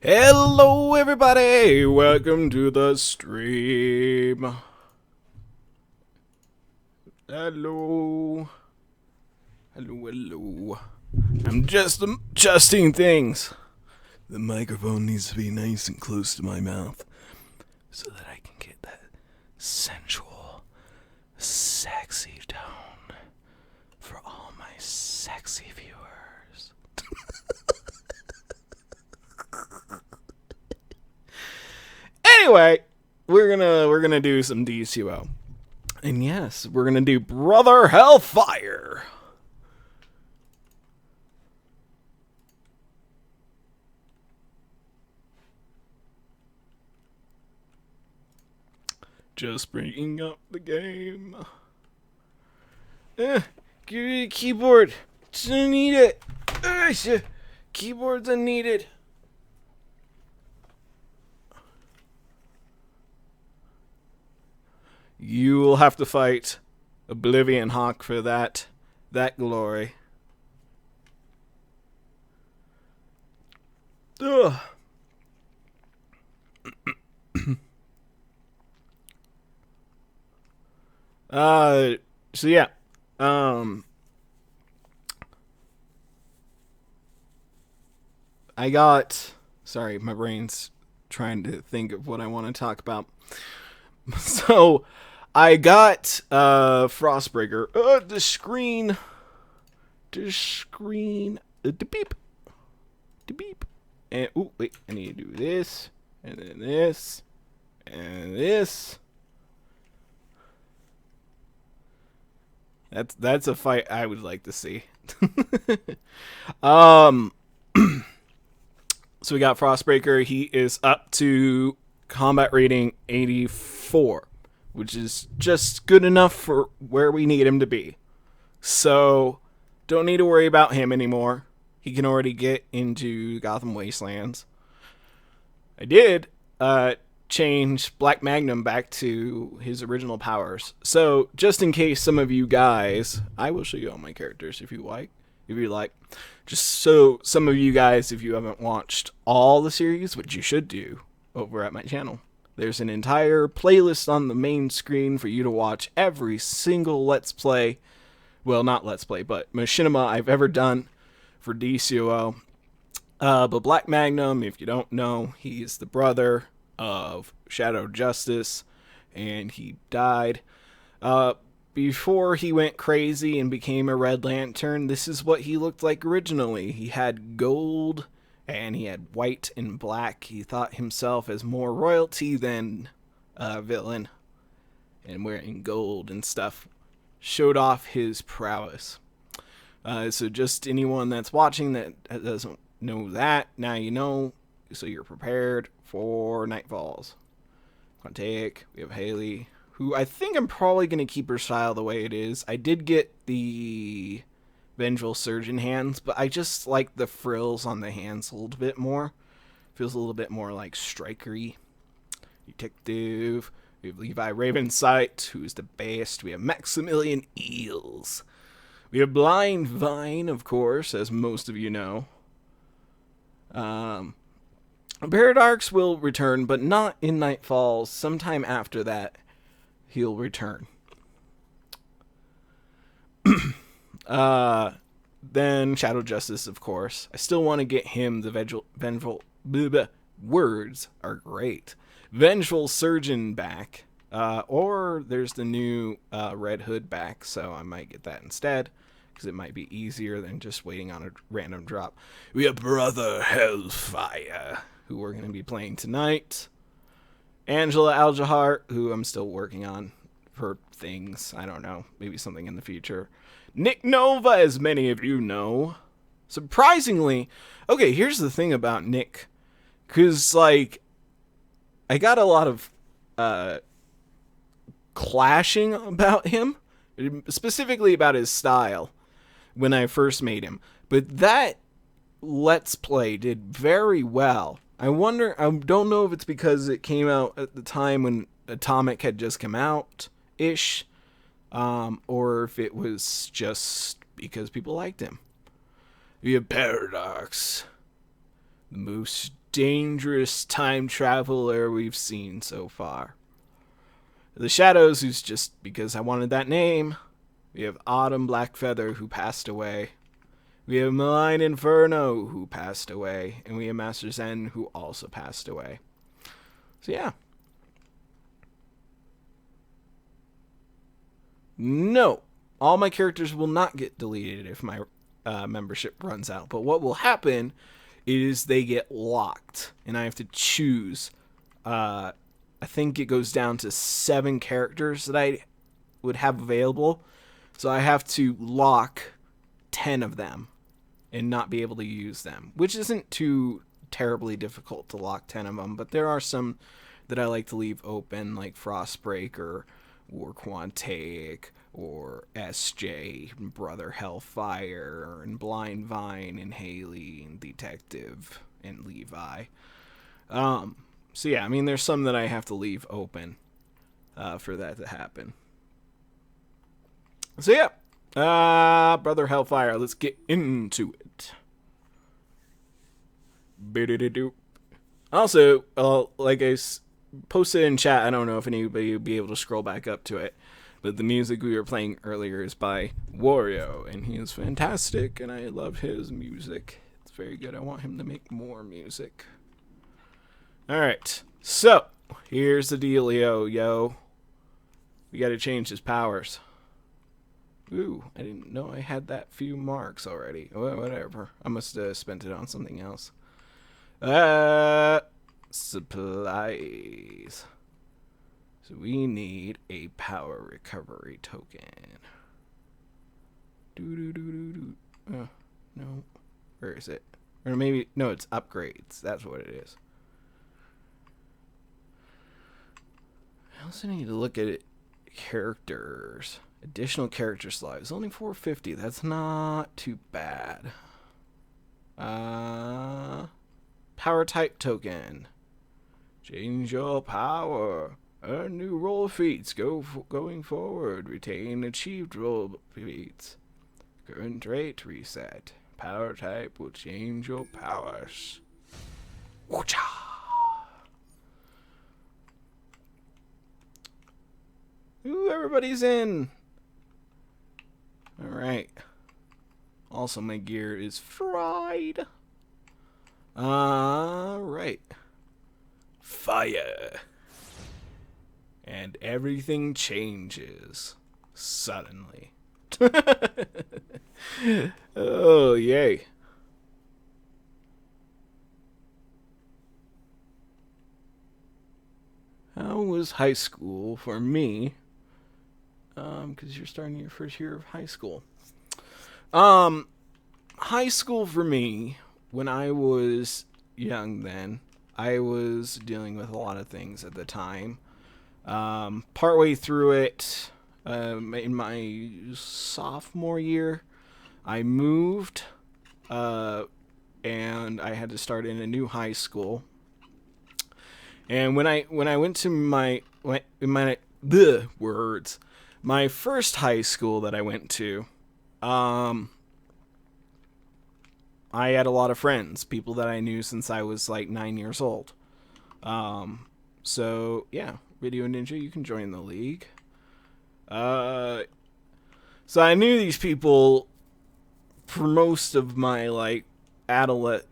Hello everybody, welcome to the stream. Hello. Hello. I'm just adjusting things. The microphone needs to be nice and close to my mouth so that I can get that sensual, sexy tone for all my sexy viewers. Anyway, we're gonna do some Dcuo. And yes, we're gonna do Brother Hellfire. Just bringing up the game. Give me a keyboard. I need it. Keyboards are needed. You will have to fight Oblivion Hawk for that glory. Ugh. So yeah. I got... Sorry, my brain's trying to think of what I want to talk about. So, I got Frostbreaker. The screen, the beep, and oh wait, I need to do this, and then this, and this. That's a fight I would like to see. So we got Frostbreaker. He is up to combat rating 84, which is just good enough for where we need him to be. So, don't need to worry about him anymore. He can already get into Gotham Wastelands. I did change Black Magnum back to his original powers. So, just in case some of you guys, I will show you all my characters if you like. Just so some of you guys, if you haven't watched all the series, which you should do, over at my channel. There's an entire playlist on the main screen for you to watch every single Let's Play. Well, not Let's Play, but machinima I've ever done for Dcuo. But Black Magnum, if you don't know, he's the brother of Shadow Justice, and he died. Before he went crazy and became a Red Lantern, this is what he looked like originally. He had gold, and he had white and black. He thought himself as more royalty than a villain. And wearing gold and stuff showed off his prowess. So just anyone that's watching that doesn't know that, now you know. So you're prepared for Nightfalls. Quantic, we have Haley, who I think I'm probably going to keep her style the way it is. I did get the Vengeful Surgeon hands, but I just like the frills on the hands a little bit more. Feels a little bit more like strikery. Detective. We have Levi Ravensight, who's the best. We have Maximilian Eels. We have Blind Vine, of course, as most of you know. Paradox will return, but not in Nightfalls. Sometime after that, he'll return. Then Shadow Justice, of course. I still want to get him the vengeful words are great. Vengeful Surgeon back. Or there's the new Red Hood back, so I might get that instead, because it might be easier than just waiting on a random drop. We have Brother Hellfire, who we're going to be playing tonight. Angela Aljahar, who I'm still working on for things. I don't know. Maybe something in the future. Nick Nova, as many of you know. Surprisingly, okay, here's the thing about Nick. Because, like, I got a lot of clashing about him. Specifically about his style when I first made him. But that Let's Play did very well. I don't know if it's because it came out at the time when Atomic had just come out-ish, or if it was just because people liked him. We have Paradox, the most dangerous time traveler we've seen so far. The Shadows, who's just because I wanted that name. We have Autumn Blackfeather, who passed away. We have Malign Inferno, who passed away. And we have Master Zen, who also passed away. So yeah. No, all my characters will not get deleted if my membership runs out. But what will happen is they get locked. And I have to choose. I think it goes down to 7 characters that I would have available. So I have to lock 10 of them and not be able to use them, which isn't too terribly difficult to lock 10 of them, but there are some that I like to leave open, like Frostbreaker or Quantaic or SJ, and Brother Hellfire, and Blind Vine, and Haley, and Detective, and Levi. So yeah, I mean, there's some that I have to leave open for that to happen. So yeah, Brother Hellfire, let's get into it. Also, like I posted in chat, I don't know if anybody will be able to scroll back up to it, but the music we were playing earlier is by Wario, and he is fantastic, and I love his music. It's very good. I want him to make more music. Alright, so, here's the dealio, yo. We gotta change his powers. Ooh, I didn't know I had that few marks already. Whatever. I must have spent it on something else. Supplies. So we need a power recovery token. No. Where is it? Or maybe, no, it's upgrades. That's what it is. I also need to look at it. Characters. Additional character slots. Only 450. That's not too bad. Power type token. Change your power. Earn new roll feats. Going forward. Retain achieved roll feats. Current rate reset. Power type will change your powers. Woocha! Ooh, everybody's in. Alright. Also, my gear is fried. Alright. Fire. And everything changes. Suddenly. Oh, yay. How was high school for me? Because you're starting your first year of high school. High school for me, when I was young then, I was dealing with a lot of things at the time. Partway through it, in my sophomore year, I moved, and I had to start in a new high school. And when I went to my first high school that I went to, I had a lot of friends, people that I knew since I was like 9 years old. So yeah, Video Ninja, you can join the league. So I knew these people for most of my like like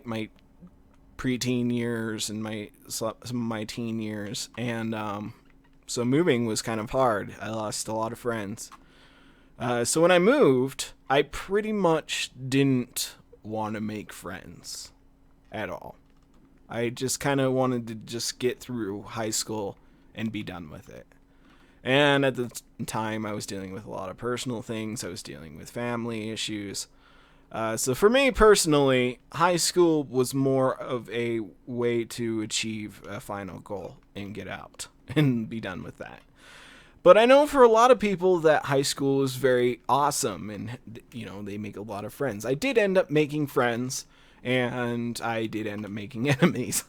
my preteen years and some of my teen years, and so moving was kind of hard. I lost a lot of friends. So when I moved, I pretty much didn't want to make friends at all. I just kind of wanted to just get through high school and be done with it. And at the time, I was dealing with a lot of personal things. I was dealing with family issues. So for me personally, high school was more of a way to achieve a final goal and get out and be done with that. But I know for a lot of people that high school is very awesome and, they make a lot of friends. I did end up making friends, and I did end up making enemies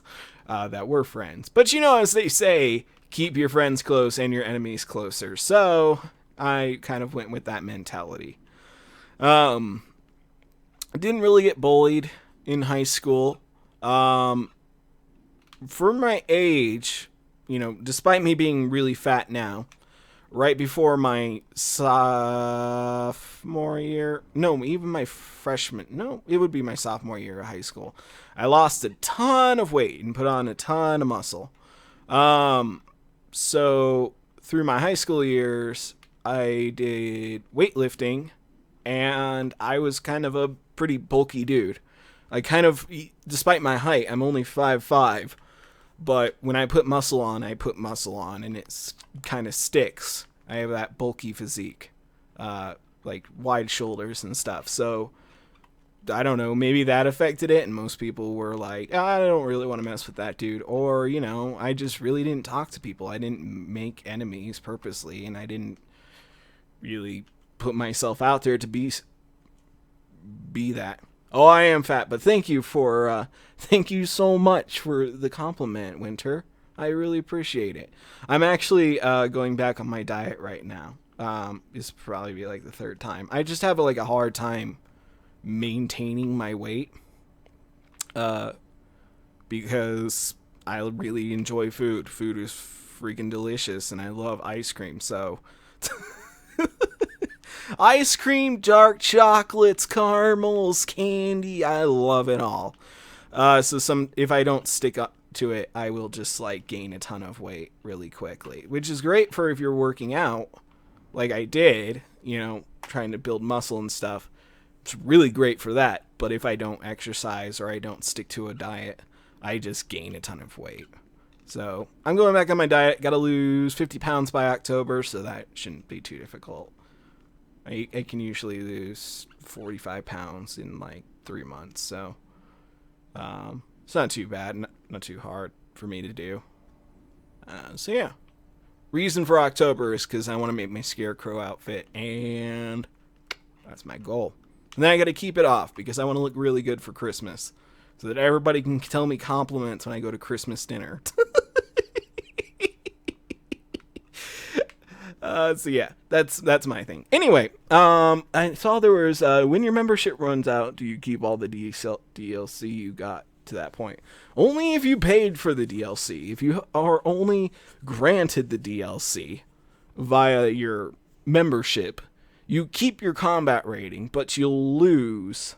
that were friends. But as they say, keep your friends close and your enemies closer. So I kind of went with that mentality. I didn't really get bullied in high school. Um, for my age, despite me being really fat now, right before my sophomore year, no, even my freshman, no, it would be my sophomore year of high school, I lost a ton of weight and put on a ton of muscle. Um, so through my high school years, I did weightlifting, and I was kind of a pretty bulky dude. I kind of, despite my height, I'm only 5'5", but when I put muscle on, I put muscle on, and it kind of sticks. I have that bulky physique, like wide shoulders and stuff. So I don't know, maybe that affected it, and most people were like, I don't really want to mess with that dude. Or, I just really didn't talk to people. I didn't make enemies purposely, and I didn't really put myself out there to be that. Oh, I am fat, but thank you so much for the compliment, Winter. I really appreciate it. I'm actually going back on my diet right now. This will probably be like the third time. I just have a hard time maintaining my weight, because I really enjoy food. Food is freaking delicious, and I love ice cream. So, ice cream, dark chocolates, caramels, candy, I love it all. So if I don't stick up to it, I will just gain a ton of weight really quickly, which is great for if you're working out, like I did, trying to build muscle and stuff. It's really great for that. But if I don't exercise or I don't stick to a diet, I just gain a ton of weight. So I'm going back on my diet. Got to lose 50 pounds by October, so that shouldn't be too difficult. I can usually lose 45 pounds in 3 months, so it's not too bad, not too hard for me to do. So yeah, reason for October is because I want to make my scarecrow outfit, and that's my goal. And then I got to keep it off because I want to look really good for Christmas, so that everybody can tell me compliments when I go to Christmas dinner. So yeah, that's my thing. Anyway, I saw there was when your membership runs out, do you keep all the DLC you got to that point? Only if you paid for the DLC. If you are only granted the DLC via your membership, you keep your combat rating, but you'll lose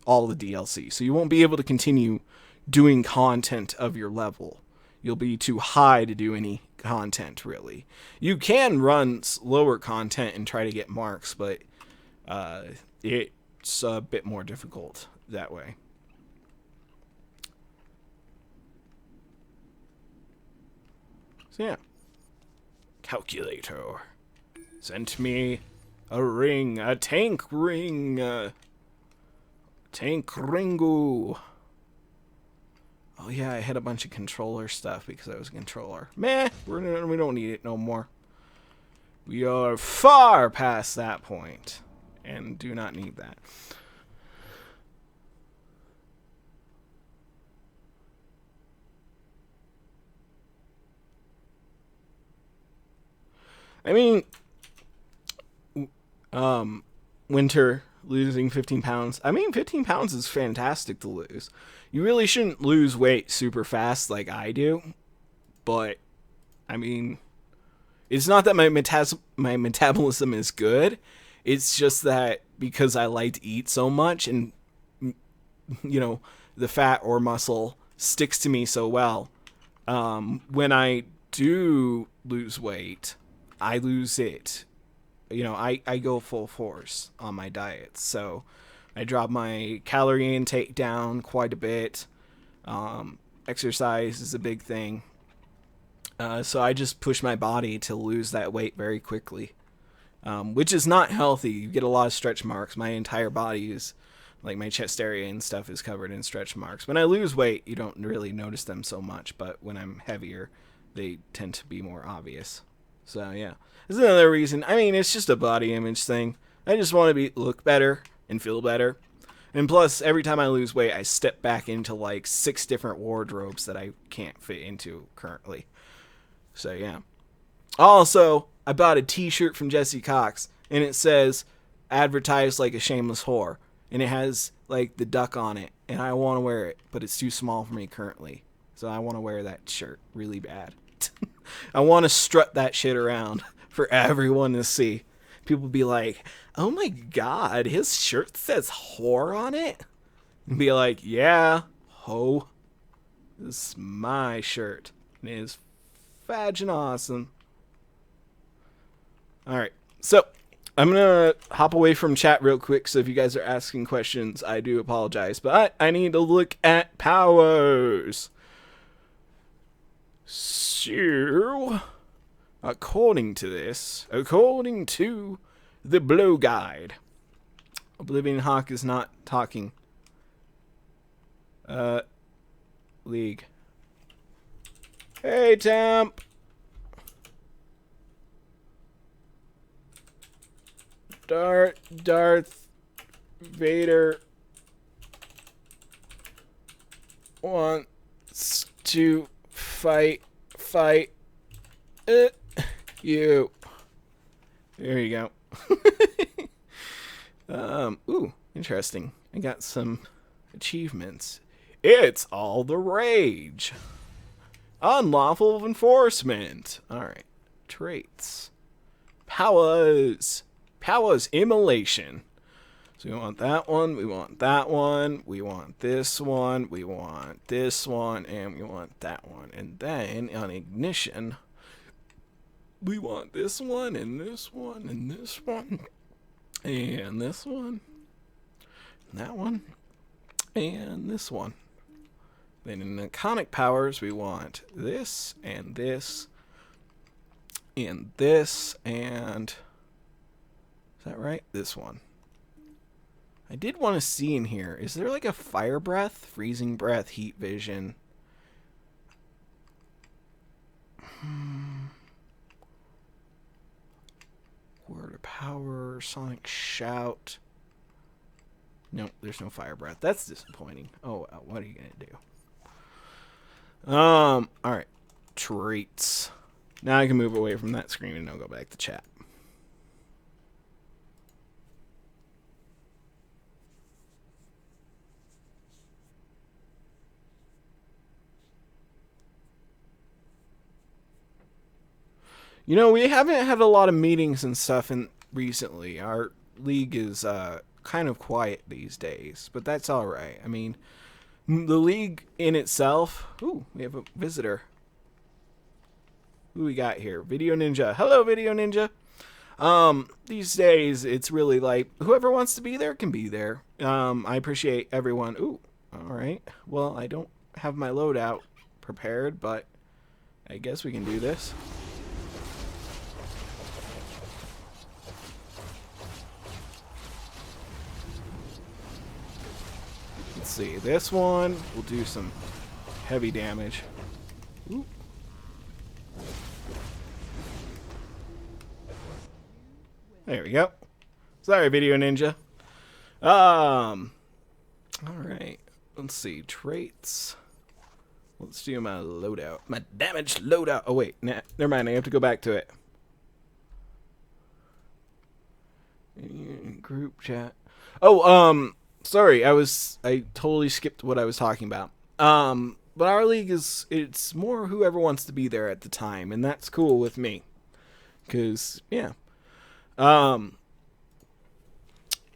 all the DLC. So you won't be able to continue doing content of your level. You'll be too high to do any content, really. You can run lower content and try to get marks, but it's a bit more difficult that way. So yeah. Calculator sent me a ring, a tank ring, tank ringu. Oh yeah, I had a bunch of controller stuff because I was a controller. Meh, we don't need it no more. We are far past that point and do not need that. I mean, Winter losing 15 pounds. I mean, 15 pounds is fantastic to lose. You really shouldn't lose weight super fast like I do. But, I mean, it's not that my metabolism is good. It's just that because I like to eat so much and, the fat or muscle sticks to me so well. When I do lose weight, I lose it. I go full force on my diet. So I drop my calorie intake down quite a bit. Exercise is a big thing. So I just push my body to lose that weight very quickly, which is not healthy. You get a lot of stretch marks. My entire body is, my chest area and stuff is covered in stretch marks. When I lose weight, you don't really notice them so much, but when I'm heavier, they tend to be more obvious. So yeah, this is another reason. I mean, it's just a body image thing. I just want to look better and feel better. And plus, every time I lose weight, I step back into 6 different wardrobes that I can't fit into currently. So yeah. Also, I bought a t-shirt from Jesse Cox, and it says, advertised like a shameless whore. And it has like the duck on it, and I want to wear it, but it's too small for me currently. So I want to wear that shirt really bad. I want to strut that shit around for everyone to see. People be like, "Oh my god, his shirt says whore on it." And be like, "Yeah, ho. This is my shirt. And it is fagin' awesome." Alright, so I'm gonna hop away from chat real quick, so if you guys are asking questions, I do apologize. But I need to look at powers. So, according to the Blow Guide, Oblivion Hawk is not talking. League. Hey, Temp! Darth Vader wants to fight you. There you go. Ooh, interesting. I got some achievements. It's all the rage. Unlawful enforcement. Alright. Traits. Powers immolation. So we want that one, we want that one, we want this one, we want this one, and we want that one. And then on ignition, we want this one, and this one, and this one, and this one, and that one, and this one. Then in iconic powers, we want this, and this, and this, and... is that right? This one. I did want to see in here, is there like a fire breath, freezing breath, heat vision? Word of power, sonic shout. Nope, there's no fire breath. That's disappointing. Oh, what are you gonna do? Alright. Traits. Now I can move away from that screen and I'll go back to chat. You know, we haven't had a lot of meetings and stuff recently. Our league is kind of quiet these days, but that's all right. I mean, the league in itself... Ooh, we have a visitor. Who we got here? Video Ninja. Hello, Video Ninja. These days, it's really like, whoever wants to be there can be there. I appreciate everyone. Ooh, all right. Well, I don't have my loadout prepared, but I guess we can do this. Let's see, this one will do some heavy damage. Ooh. There we go. Sorry, Video Ninja. Alright. Let's see. Traits. Let's do my loadout. My damaged loadout. Oh, wait. Nah, never mind. I have to go back to it. Group chat. Oh, sorry. I totally skipped what I was talking about. But our league it's more whoever wants to be there at the time, and that's cool with me. 'Cause, yeah.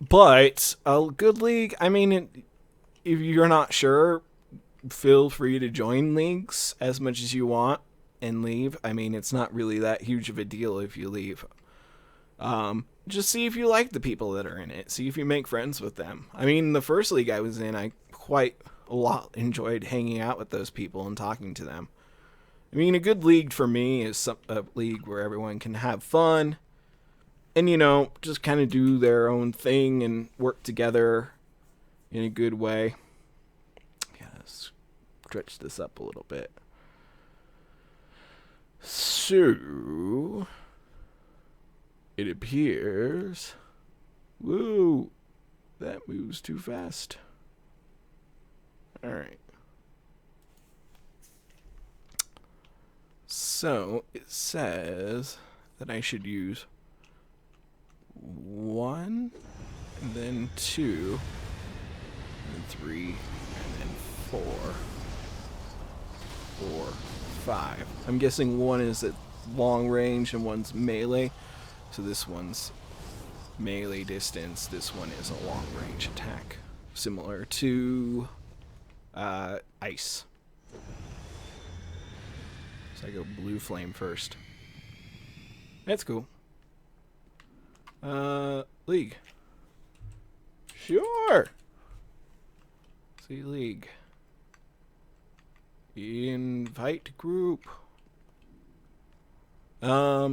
But a good league, I mean, if you're not sure, feel free to join leagues as much as you want and leave. I mean, it's not really that huge of a deal if you leave. Just see if you like the people that are in it. See if you make friends with them. I mean, the first league I was in, I quite a lot enjoyed hanging out with those people and talking to them. I mean, a good league for me is a league where everyone can have fun and, you know, just kind of do their own thing and work together in a good way. Yeah, let's stretch this up a little bit. So, it appears... Whoa, that moves too fast. Alright. So, it says that I should use 1, and then 2, and 3, and then 4, 4, 5. I'm guessing one is at long range and one's melee. So this one's melee distance. This one is a long range attack, similar to ice. So I go blue flame first. That's cool. League. Sure. See league. Invite group. Yeah.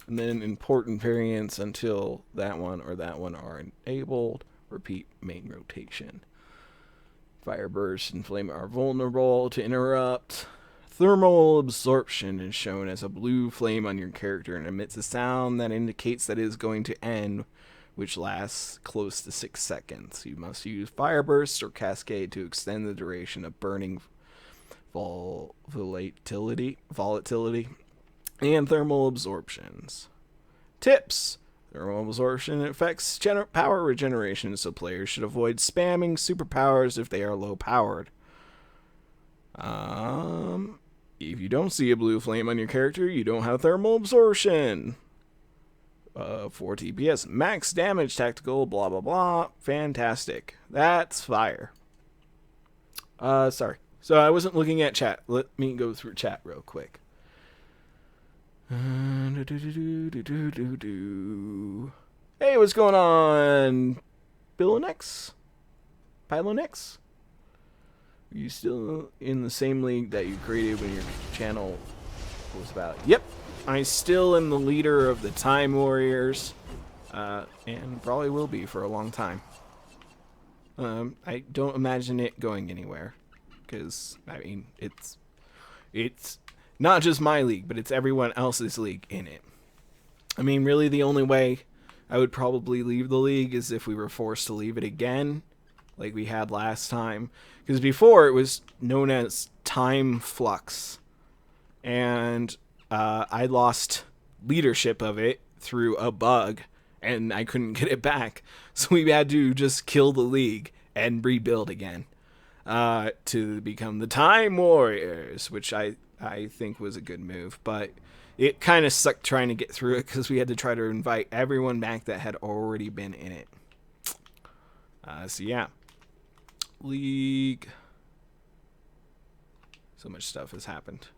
And then important variants until that one or that one are enabled. Repeat main rotation. Fire burst and flame are vulnerable to interrupt. Thermal absorption is shown as a blue flame on your character and emits a sound that indicates that it is going to end, which lasts close to 6 seconds. You must use fire burst or cascade to extend the duration of burning volatility and thermal absorptions. Tips. Thermal absorption affects power regeneration, so players should avoid spamming superpowers if they are low powered. If you don't see a blue flame on your character, you don't have thermal absorption. 4 TPS, max damage, tactical, blah blah blah. Fantastic. That's fire. Sorry. So I wasn't looking at chat. Let me go through chat real quick. Hey, what's going on? Pilonex? Pilonex? Are you still in the same league that you created when your channel was about? Yep. I still am the leader of the Time Warriors. And probably will be for a long time. I don't imagine it going anywhere. Because, I mean, it's not just my league, but it's everyone else's league in it. I mean, really the only way I would probably leave the league is if we were forced to leave it again, like we had last time. Because before it was known as Time Flux. And I lost leadership of it through a bug, and I couldn't get it back. So we had to just kill the league and rebuild again to become the Time Warriors, which I think was a good move. But it kind of sucked trying to get through it because we had to try to invite everyone back that had already been in it. So yeah. League. So much stuff has happened.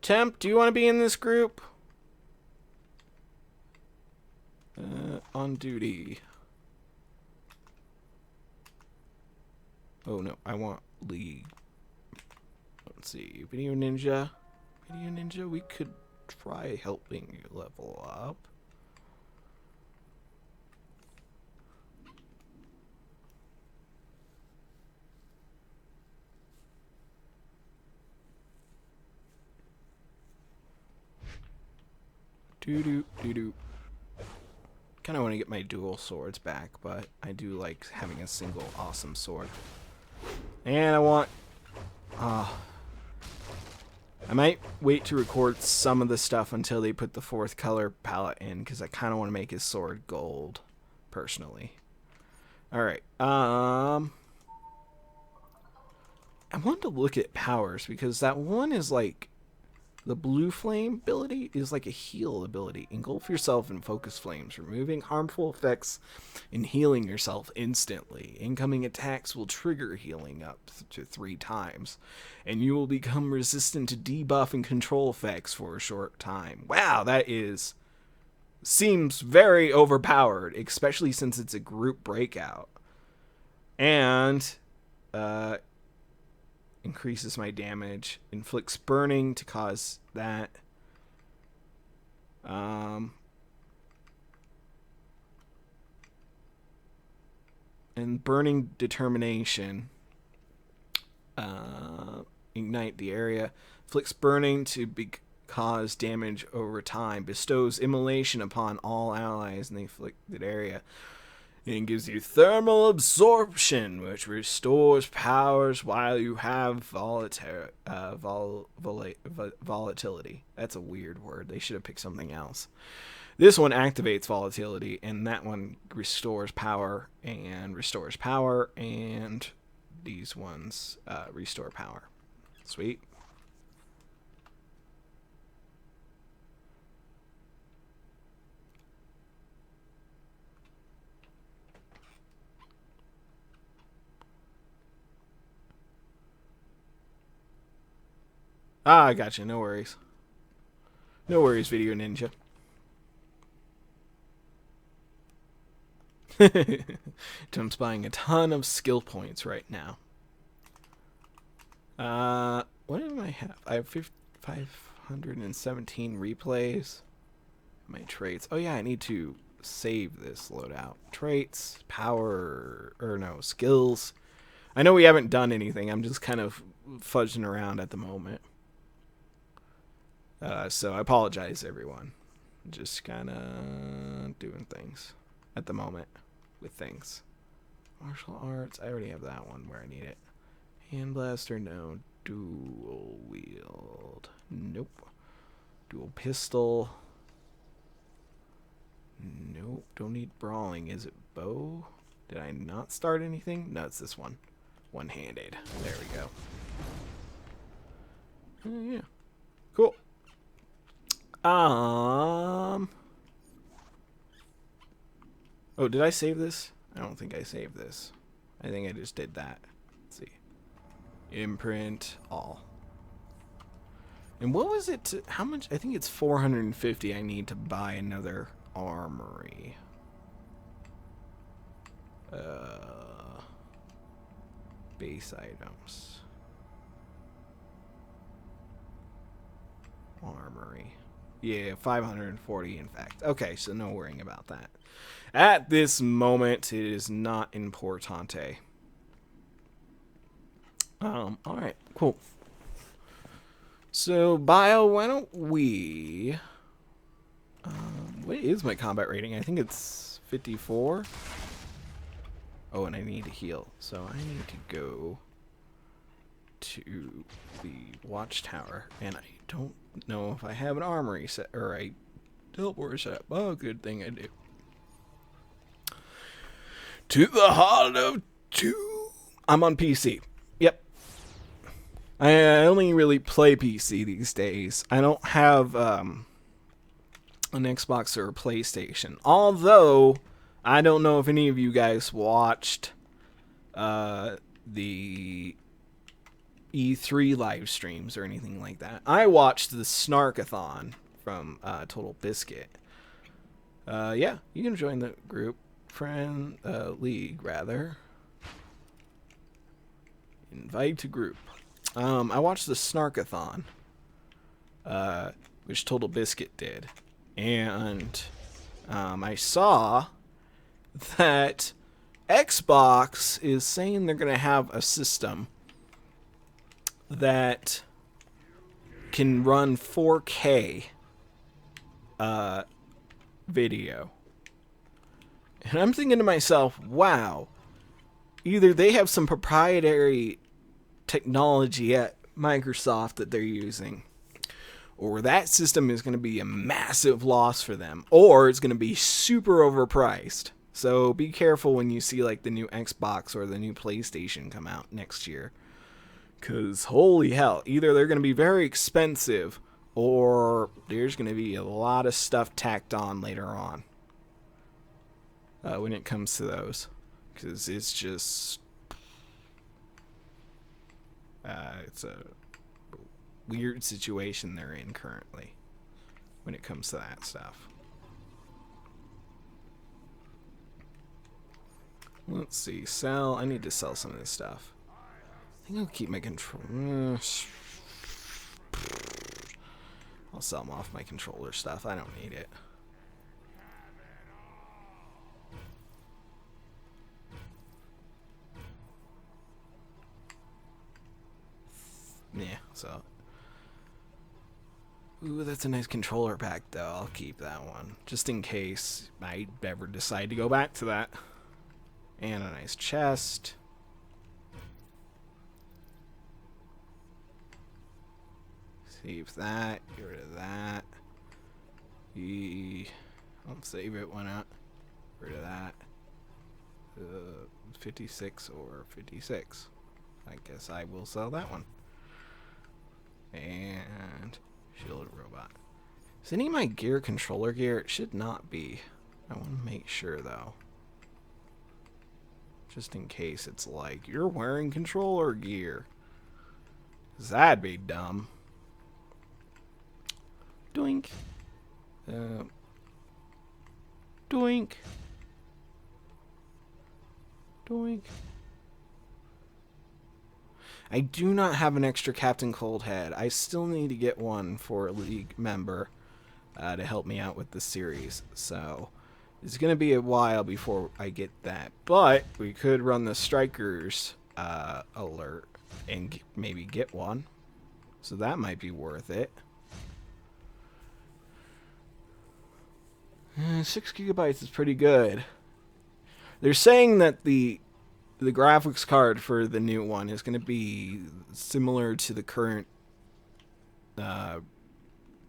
Temp, do you want to be in this group? On duty. Oh no, I want league. Let's see, Video Ninja. Video Ninja, we could try helping you level up. Doo-doo. Kind of want to get my dual swords back, but I do like having a single awesome sword. And I want... I might wait to record some of the stuff until they put the 4th color palette in, because I kind of want to make his sword gold, personally. Alright, I want to look at powers, because that one is like... The blue flame ability is like a heal ability. Engulf yourself in focus flames, removing harmful effects and healing yourself instantly. Incoming attacks will trigger healing up to 3 times, and you will become resistant to debuff and control effects for a short time. Wow, that seems very overpowered, especially since it's a group breakout. And increases my damage, inflicts burning to cause that. And burning determination. Ignite the area. Inflicts burning to cause damage over time. Bestows immolation upon all allies in the afflicted area. And gives you thermal absorption, which restores powers while you have volatility. That's a weird word. They should have picked something else. This one activates volatility, and that one restores power, and these ones restore power. Sweet. Ah, I gotcha. No worries. No worries, Video Ninja. Tom's buying a ton of skill points right now. What do I have? I have 517 replays. My traits. Oh yeah, I need to save this loadout. Traits, power, or no, skills. I know we haven't done anything. I'm just kind of fudging around at the moment. So I apologize, everyone. Just kind of doing things at the moment with things. Martial arts. I already have that one where I need it. Hand blaster, no. Dual wield. Nope. Dual pistol. Nope. Don't need brawling. Is it bow? Did I not start anything? No, it's this one. One-handed. There we go. Yeah. Cool. Oh, did I save this? I don't think I saved this. I think I just did that. Let's see. Imprint all. And what was it? How much? I think it's 450 I need to buy another armory. Base items. Armory. Yeah, 540 in fact. Okay, so no worrying about that. At this moment, it is not importante. Alright, cool. So, Bio, why don't we... what is my combat rating? I think it's 54. Oh, and I need to heal. So I need to go to the watchtower. And I don't know if I have an armory set, or a teleport set. Oh, good thing I do. To the Heart of Two. I'm on PC. Yep. I only really play PC these days. I don't have an Xbox or a PlayStation. Although, I don't know if any of you guys watched the E3 live streams or anything like that. I watched the Snarkathon from Total Biscuit. Yeah, you can join the group. League, rather. Invite to group. I watched the Snarkathon, which Total Biscuit did. And I saw that Xbox is saying they're going to have a system that can run 4K video. And I'm thinking to myself, wow, either they have some proprietary technology at Microsoft that they're using, or that system is going to be a massive loss for them, or it's going to be super overpriced. So be careful when you see like the new Xbox or the new PlayStation come out next year. Because holy hell, either they're going to be very expensive, or there's going to be a lot of stuff tacked on later on. When it comes to those, because it's just it's a weird situation they're in currently when it comes to that stuff. Let's see, sell. I need to sell some of this stuff. I think I'll keep my control. I'll sell them off my controller stuff. I don't need it. Yeah, so. Ooh, that's a nice controller pack, though. I'll keep that one. Just in case I ever decide to go back to that. And a nice chest. Save that. Get rid of that. I'll save it. Why not? Rid of that. 56 or 56. I guess I will sell that one. And shield robot. Is any of my gear controller gear? It should not be. I want to make sure though. Just in case it's like, you're wearing controller gear. 'Cause that'd be dumb. Doink. Doink. Doink. I do not have an extra Captain Coldhead. I still need to get one for a League member to help me out with the series. So it's going to be a while before I get that. But we could run the Strikers alert and maybe get one. So that might be worth it. 6 gigabytes is pretty good. They're saying that the graphics card for the new one is going to be similar to the current AMD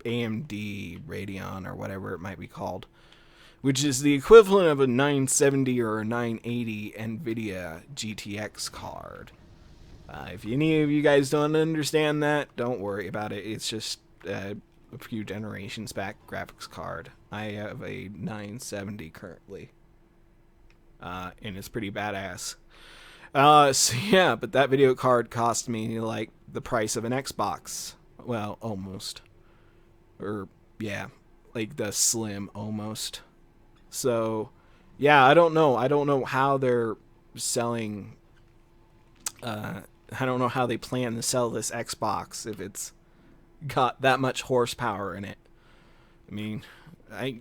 Radeon or whatever it might be called, which is the equivalent of a 970 or a 980 NVIDIA GTX card. If any of you guys don't understand that, don't worry about it. It's just a few generations back graphics card. I have a 970 currently, and it's pretty badass. So yeah, but that video card cost me like the price of an Xbox. Well, almost. Or yeah, like the Slim almost. So yeah, I don't know. I don't know how they're selling. I don't know how they plan to sell this Xbox if it's got that much horsepower in it. I mean,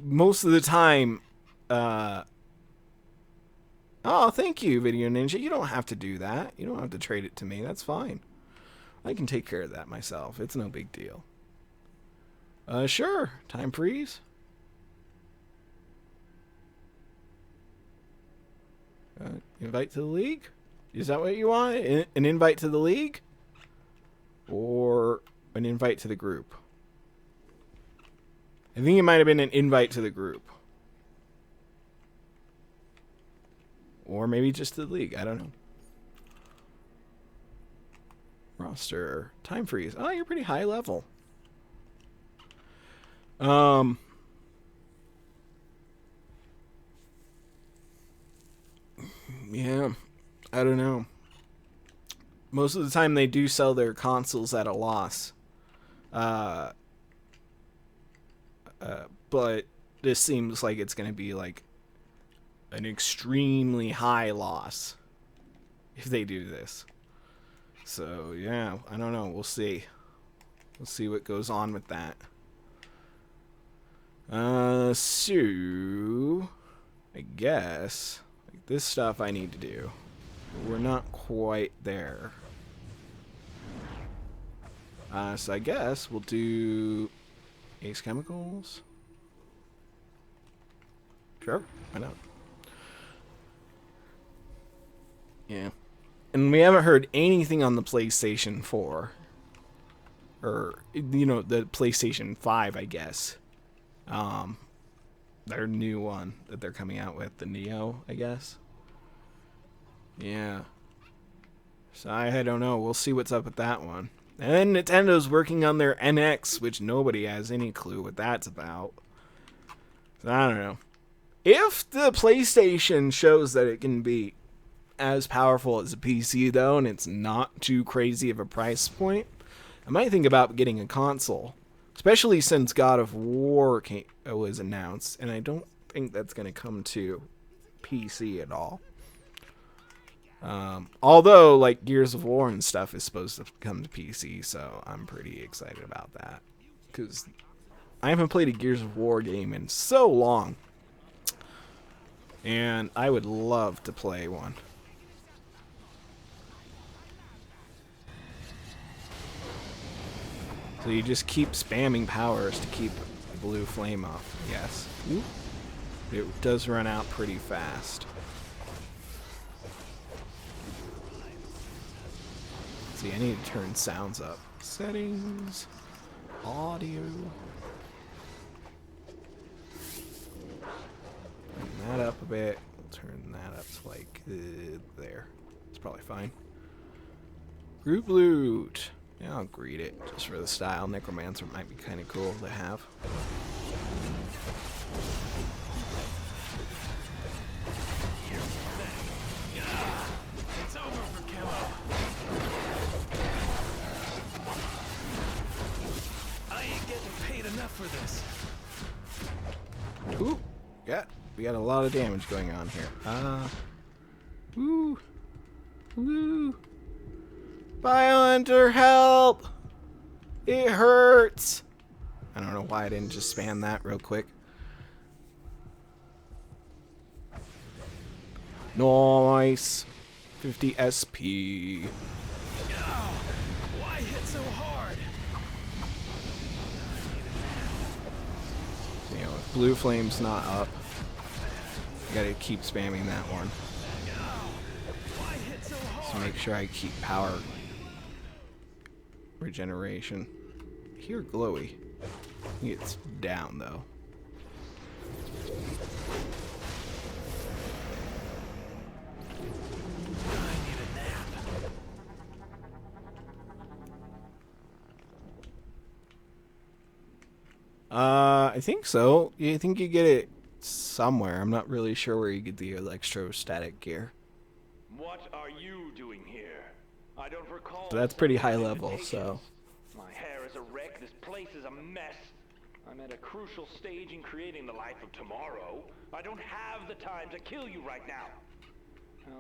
most of the time. Oh, thank you, Video Ninja. You don't have to do that. You don't have to trade it to me. That's fine. I can take care of that myself. It's no big deal. Sure. Time freeze. Invite to the league? Is that what you want? An invite to the league? Or an invite to the group? I think it might have been an invite to the group. Or maybe just to the league. I don't know. Roster. Time freeze. Oh, you're pretty high level. Yeah. I don't know. Most of the time they do sell their consoles at a loss. But this seems like it's going to be like an extremely high loss if they do this. So, yeah, I don't know. We'll see. We'll see what goes on with that. So, I guess like this stuff I need to do. We're not quite there. So I guess we'll do Ace Chemicals. Sure, why not? Yeah. And we haven't heard anything on the PlayStation 4. Or, you know, the PlayStation 5, I guess. Their new one that they're coming out with, the Neo, I guess. Yeah. So I don't know. We'll see what's up with that one. And then Nintendo's working on their NX, which nobody has any clue what that's about. So I don't know. If the PlayStation shows that it can be as powerful as a PC, though, and it's not too crazy of a price point, I might think about getting a console. Especially since God of War was announced, and I don't think that's going to come to PC at all. Although, like, Gears of War and stuff is supposed to come to PC, so I'm pretty excited about that. Because I haven't played a Gears of War game in so long. And I would love to play one. So you just keep spamming powers to keep the blue flame off. Yes. It does run out pretty fast. See, I need to turn sounds up. Settings. Audio. bit. We'll turn that up to like there. It's probably fine. Group loot. Yeah, I'll greet it just for the style. Necromancer might be kind of cool to have. It's over for Camo. I ain't getting paid enough for this. Ooh, yeah, we got a lot of damage going on here. Woo, woo. Biohunter, help! It hurts. I don't know why I didn't just spam that real quick. Nice. 50 SP. Oh, why hit so hard? You know, if blue flame's not up, I gotta keep spamming that one. Why hit so hard? So make sure I keep power regeneration. Here, glowy. I think it's down though. I think so. I think you get it somewhere. I'm not really sure where you get the electrostatic gear. What are you doing here? I don't recall. So that's pretty high level, so. My hair is a wreck. This place is a mess. I'm at a crucial stage in creating the life of tomorrow. I don't have the time to kill you right now.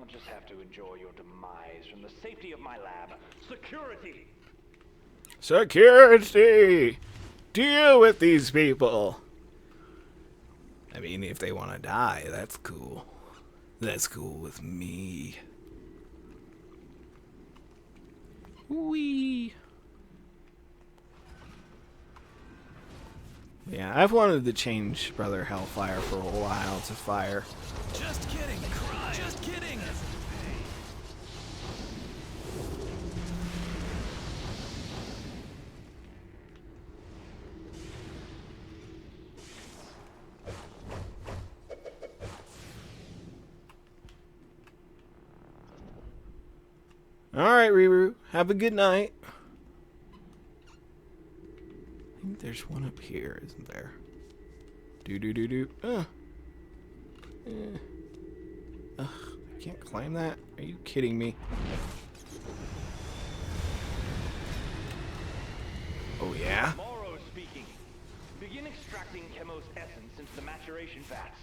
I'll just have to enjoy your demise from the safety of my lab. Security! Security! Deal with these people! I mean, if they want to die, that's cool. That's cool with me. Whee! Yeah, I've wanted to change Brother Hellfire for a while to fire. Just kidding. Just kidding. Alright, Riru. Have a good night. I think there's one up here, isn't there? Do. Ugh, I can't climb that? Are you kidding me? Oh, yeah? Morrow speaking. Begin extracting Chemo's essence into the maturation vats.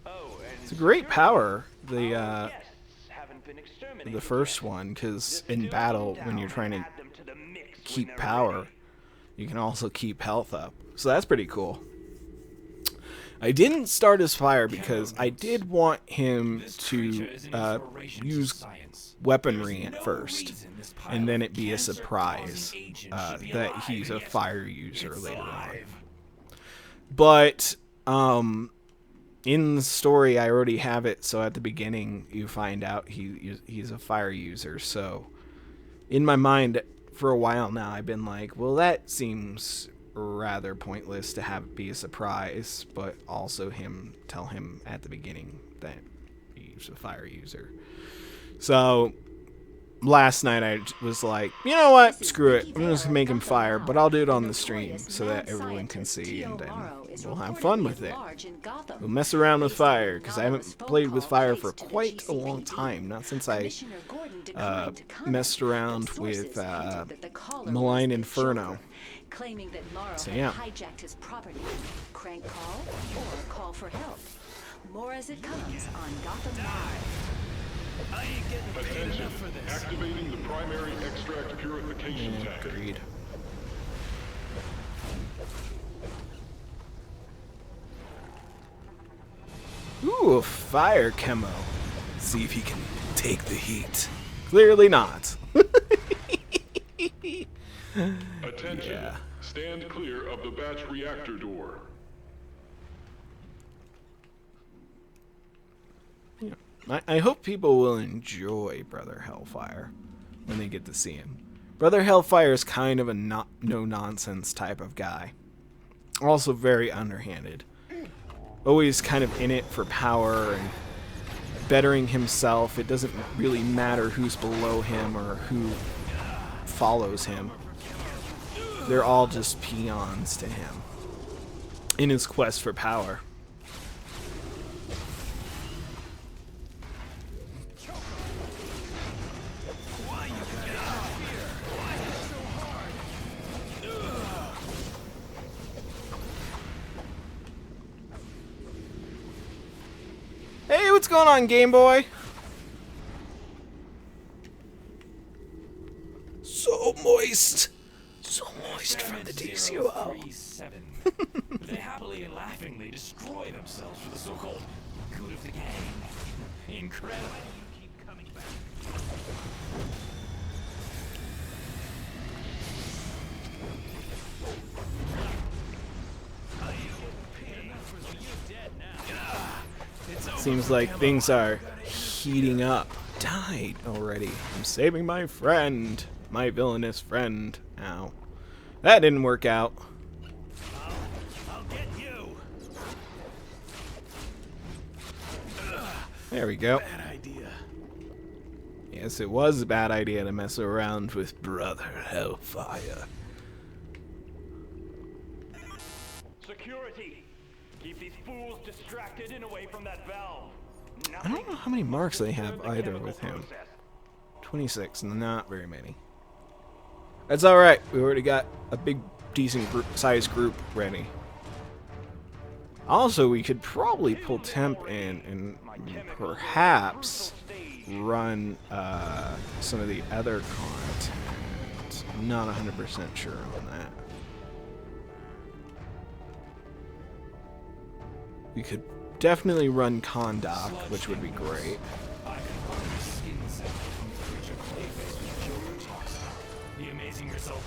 Oh, and It's a great power. our guests haven't been exterminated The first yet. one, because Just in still battle, them when down you're trying and to add them to the mix when keep they're power, ready. you can also keep health up. So that's pretty cool. I didn't start his fire because I did want him to use weaponry at first, and then it be a surprise that he's a fire user later on. But in the story, I already have it, so at the beginning you find out he's a fire user. So in my mind, for a while now, I've been like, well, that seems rather pointless to have it be a surprise, but also tell him at the beginning that he's a fire user. So last night I was like, you know what, screw it, I'm just gonna make him fire, but I'll do it on the stream so that everyone can see, and then we'll have fun with it. We'll mess around with fire, because I haven't played with fire for quite a long time, not since I messed around with Malign Inferno. Claiming that Morrow So, had yeah. hijacked his property. Crank call or call for help. More as it comes on Gotham Live. I ain't getting paid Attention, enough for this. activating the primary extract purification tank. Agreed. Ooh, a fire chemo. See if he can take the heat. Clearly not. Attention, Yeah. stand clear of the batch reactor door. I hope people will enjoy Brother Hellfire when they get to see him. Brother Hellfire is kind of a no-nonsense type of guy. Also very underhanded. Always kind of in it for power and bettering himself. It doesn't really matter who's below him or who follows him. They're all just peons to him in his quest for power. Hey, what's going on, Game Boy? So moist. So moist from the Dcuo. They happily and laughingly destroy themselves for the so-called good of the gang. Incredible. You keep coming back. Seems like things are heating up. Died already. I'm saving my friend. My villainous friend. Ow. That didn't work out. I'll get you. There we go. Bad idea. Yes, it was a bad idea to mess around with Brother Hellfire. Security! Keep these fools distracted and away from that valve. I don't know how many marks they have either with him. 26, not very many. That's alright, we already got a big, decent size group ready. Also, we could probably pull Temp in and perhaps run some of the other content. I'm not 100% sure on that. We could definitely run Kondak, which would be great. The amazing result,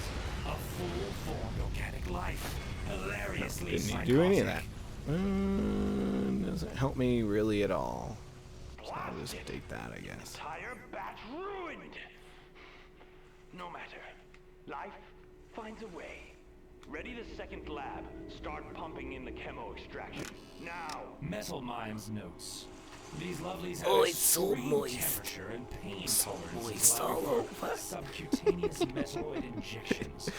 a full-formed organic life, hilariously Didn't do any of that. Doesn't help me really at all. So I'll just take that, I guess. Entire batch ruined. No matter. Life finds a way. Ready the second lab. Start pumping in the chemo extraction. Now. Metal Mimes notes. These lovelies have Oh, it's so extreme moist. temperature and pain So tolerance moist allowing all for over. subcutaneous metalloid injections.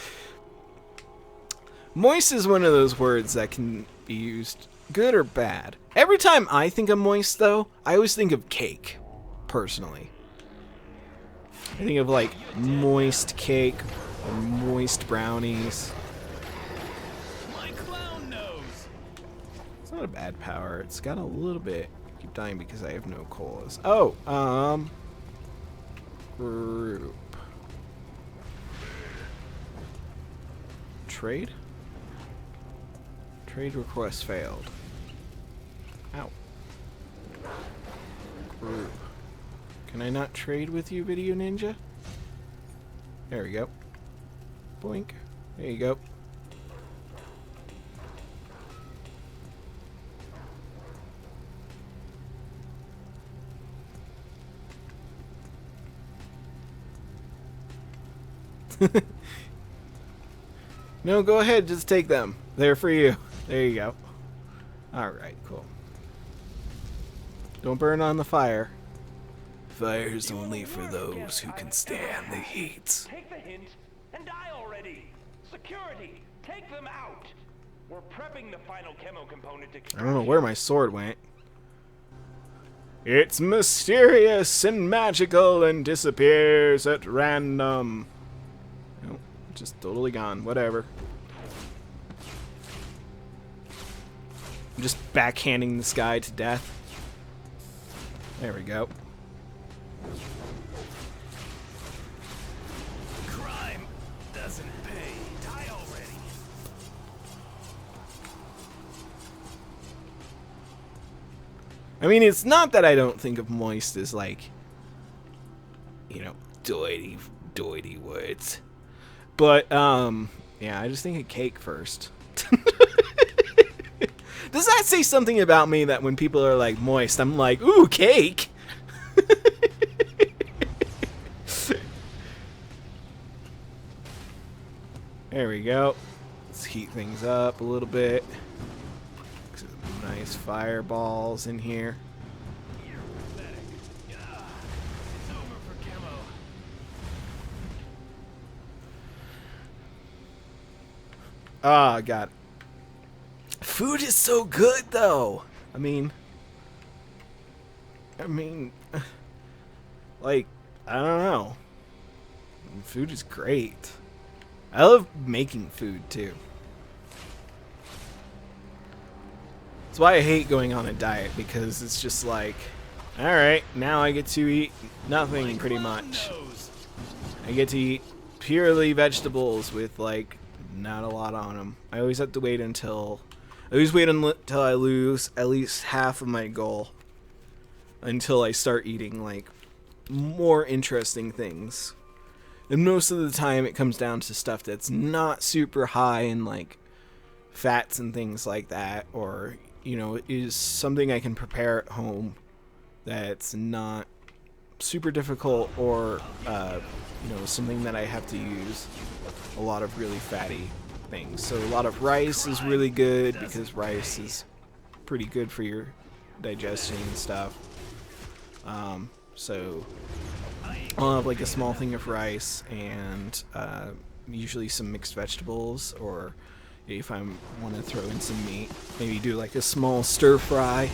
Moist is one of those words that can be used good or bad. Every time I think of moist, though, I always think of cake, personally. I think of, like, moist cake or moist brownies. My clown nose. It's not a bad power. It's got a little bit. I keep dying because I have no colas. Oh, group. Trade? Trade request failed. Ow. Group. Can I not trade with you, Video Ninja? There we go. Boink. There you go. No, go ahead. Just take them. They're for you. There you go. Alright, cool. Don't burn on the fire. Fire's only for those who can stand the heat. Take the hint and die already. Security, take them out. We're prepping the final chemo component to. I don't know where my sword went. It's mysterious and magical and disappears at random. Nope, just totally gone. Whatever. I'm just backhanding this guy to death. There we go. Crime doesn't pay. Die already. I mean, it's not that I don't think of moist as, like, you know, doity words. But, yeah, I just think of cake first. Does that say something about me that when people are like moist, I'm like, ooh, cake? There we go. Let's heat things up a little bit. Some nice fireballs in here. Ah, God. Food is so good, though. I mean, like, I don't know. Food is great. I love making food, too. That's why I hate going on a diet, because it's just like, alright, now I get to eat nothing, pretty much. I get to eat purely vegetables with, like, not a lot on them. I always have to wait until... I lose at least half of my goal. Until I start eating, like, more interesting things. And most of the time it comes down to stuff that's not super high in, like, fats and things like that. Or, you know, is something I can prepare at home that's not super difficult, or, you know, something that I have to use a lot of really fatty things. So a lot of rice is really good, because rice is pretty good for your digestion and stuff. So I'll have like a small thing of rice and usually some mixed vegetables, or if I want to throw in some meat, maybe do like a small stir fry,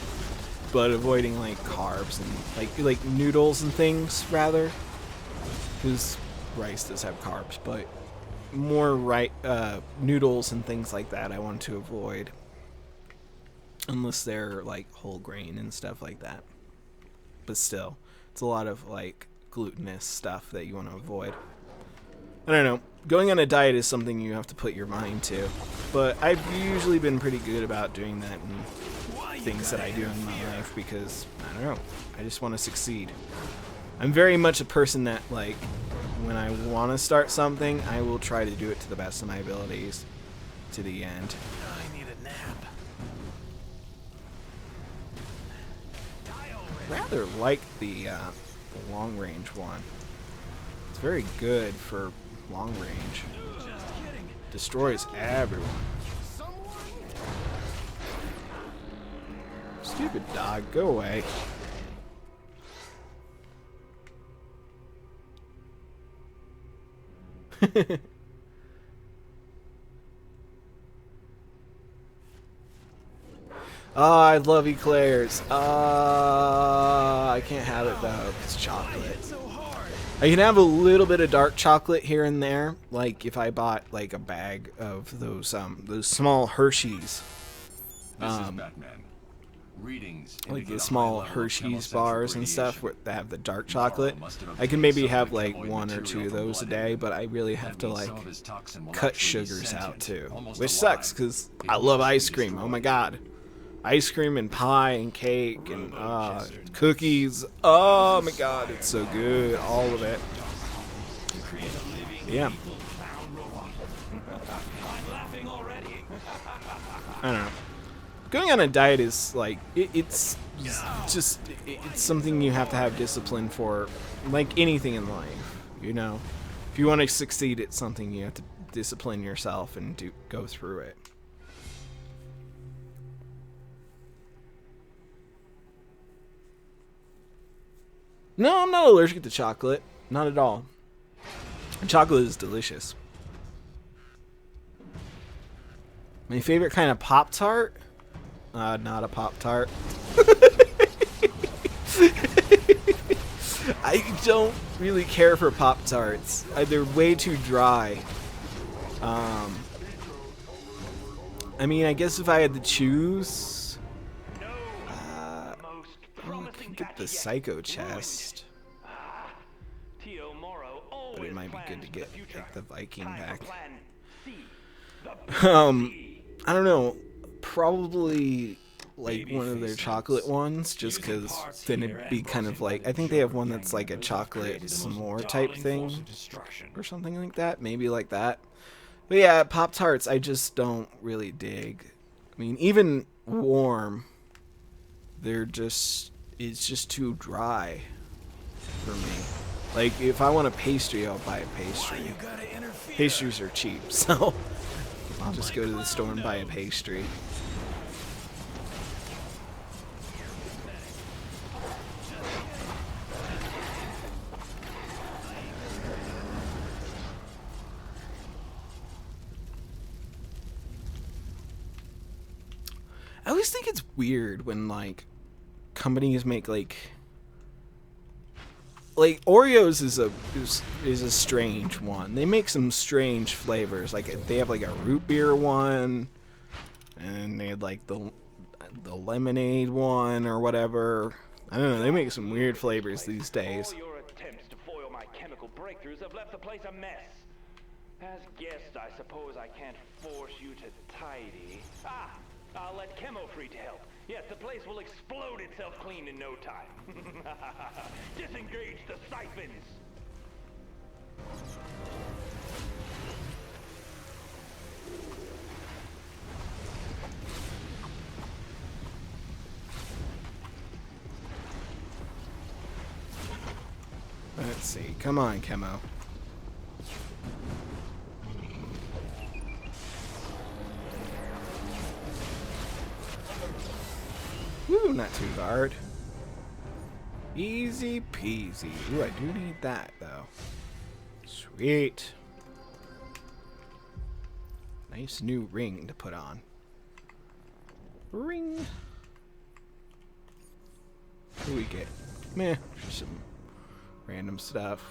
but avoiding like carbs and like noodles and things rather, because rice does have carbs, but more noodles and things like that I want to avoid, unless they're like whole grain and stuff like that. But still, it's a lot of like glutinous stuff that you want to avoid. I don't know. Going on a diet is something you have to put your mind to, but I've usually been pretty good about doing that in things that I do in my life, because I don't know, I just want to succeed. I'm very much a person that, like, when I want to start something, I will try to do it to the best of my abilities to the end. I need a nap. Rather like the long range one. It's very good for long range. Destroys everyone. Stupid dog, go away. Oh, I love eclairs. I can't have it though. It's chocolate. I can have a little bit of dark chocolate here and there, like if I bought like a bag of those small Hershey's. This is Batman. Readings Like the indicate a small high level of Hershey's chemosensitive bars and stuff radiation. that have the dark chocolate. Must have I can maybe obtained have some like alkaloid one or material two of from those a blood day, in but I really That have to means like some of his toxin will cut actually be sugars out sentient, too, almost which alive. sucks because I It love must be ice cream. Oh destroyed. my god, ice cream and pie and cake and cookies. Oh my god, it's so good, all of it. Yeah. I don't know. Going on a diet is like it's something you have to have discipline for, like anything in life. You know, if you want to succeed at something, you have to discipline yourself and go through it. No, I'm not allergic to chocolate. Not at all. Chocolate is delicious. My favorite kind of Pop-Tart? Not a Pop-Tart. I don't really care for Pop-Tarts. They're way too dry. I mean, I guess if I had to choose... I could get the Psycho Chest. But it might be good to get like, the Viking back. I don't know. Probably like one of their chocolate ones, just because then it'd be kind of like, I think they have one that's like a chocolate s'more type thing or something like that. Maybe like that. But yeah, Pop-Tarts I just don't really dig. I mean, even warm, it's just too dry for me. Like, if I want a pastry, I'll buy a pastry. Pastries are cheap, so I'll just go to the store and buy a pastry. always think it's weird when like companies make like Oreos is a strange one. They make some strange flavors. Like they have like a root beer one, and they had like the lemonade one or whatever. I don't know. They make some weird flavors these days. All your attempts to foil my chemical breakthroughs have left the place a mess. As guest, I suppose I can't force you to tidy. I'll let Chemo free to help. Yes, the place will explode itself clean in no time. Disengage the siphons! Let's see. Come on, Chemo. Woo, not too hard. Easy peasy. Ooh, I do need that, though. Sweet. Nice new ring to put on. Ring. What do we get? Meh, just some random stuff.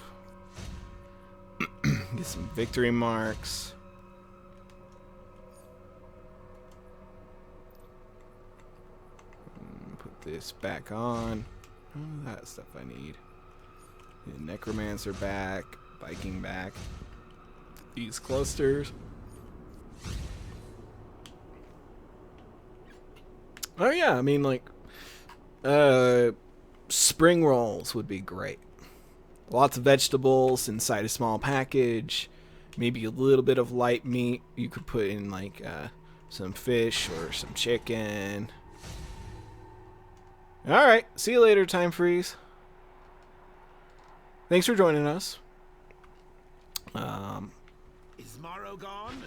Get some victory marks. Put this back on. Oh, that stuff I need. The necromancer back. Viking back. These clusters. Oh yeah, I mean like spring rolls would be great. Lots of vegetables inside a small package. Maybe a little bit of light meat. You could put in like some fish or some chicken. Alright, see you later, Time Freeze. Thanks for joining us. Is Morrow gone?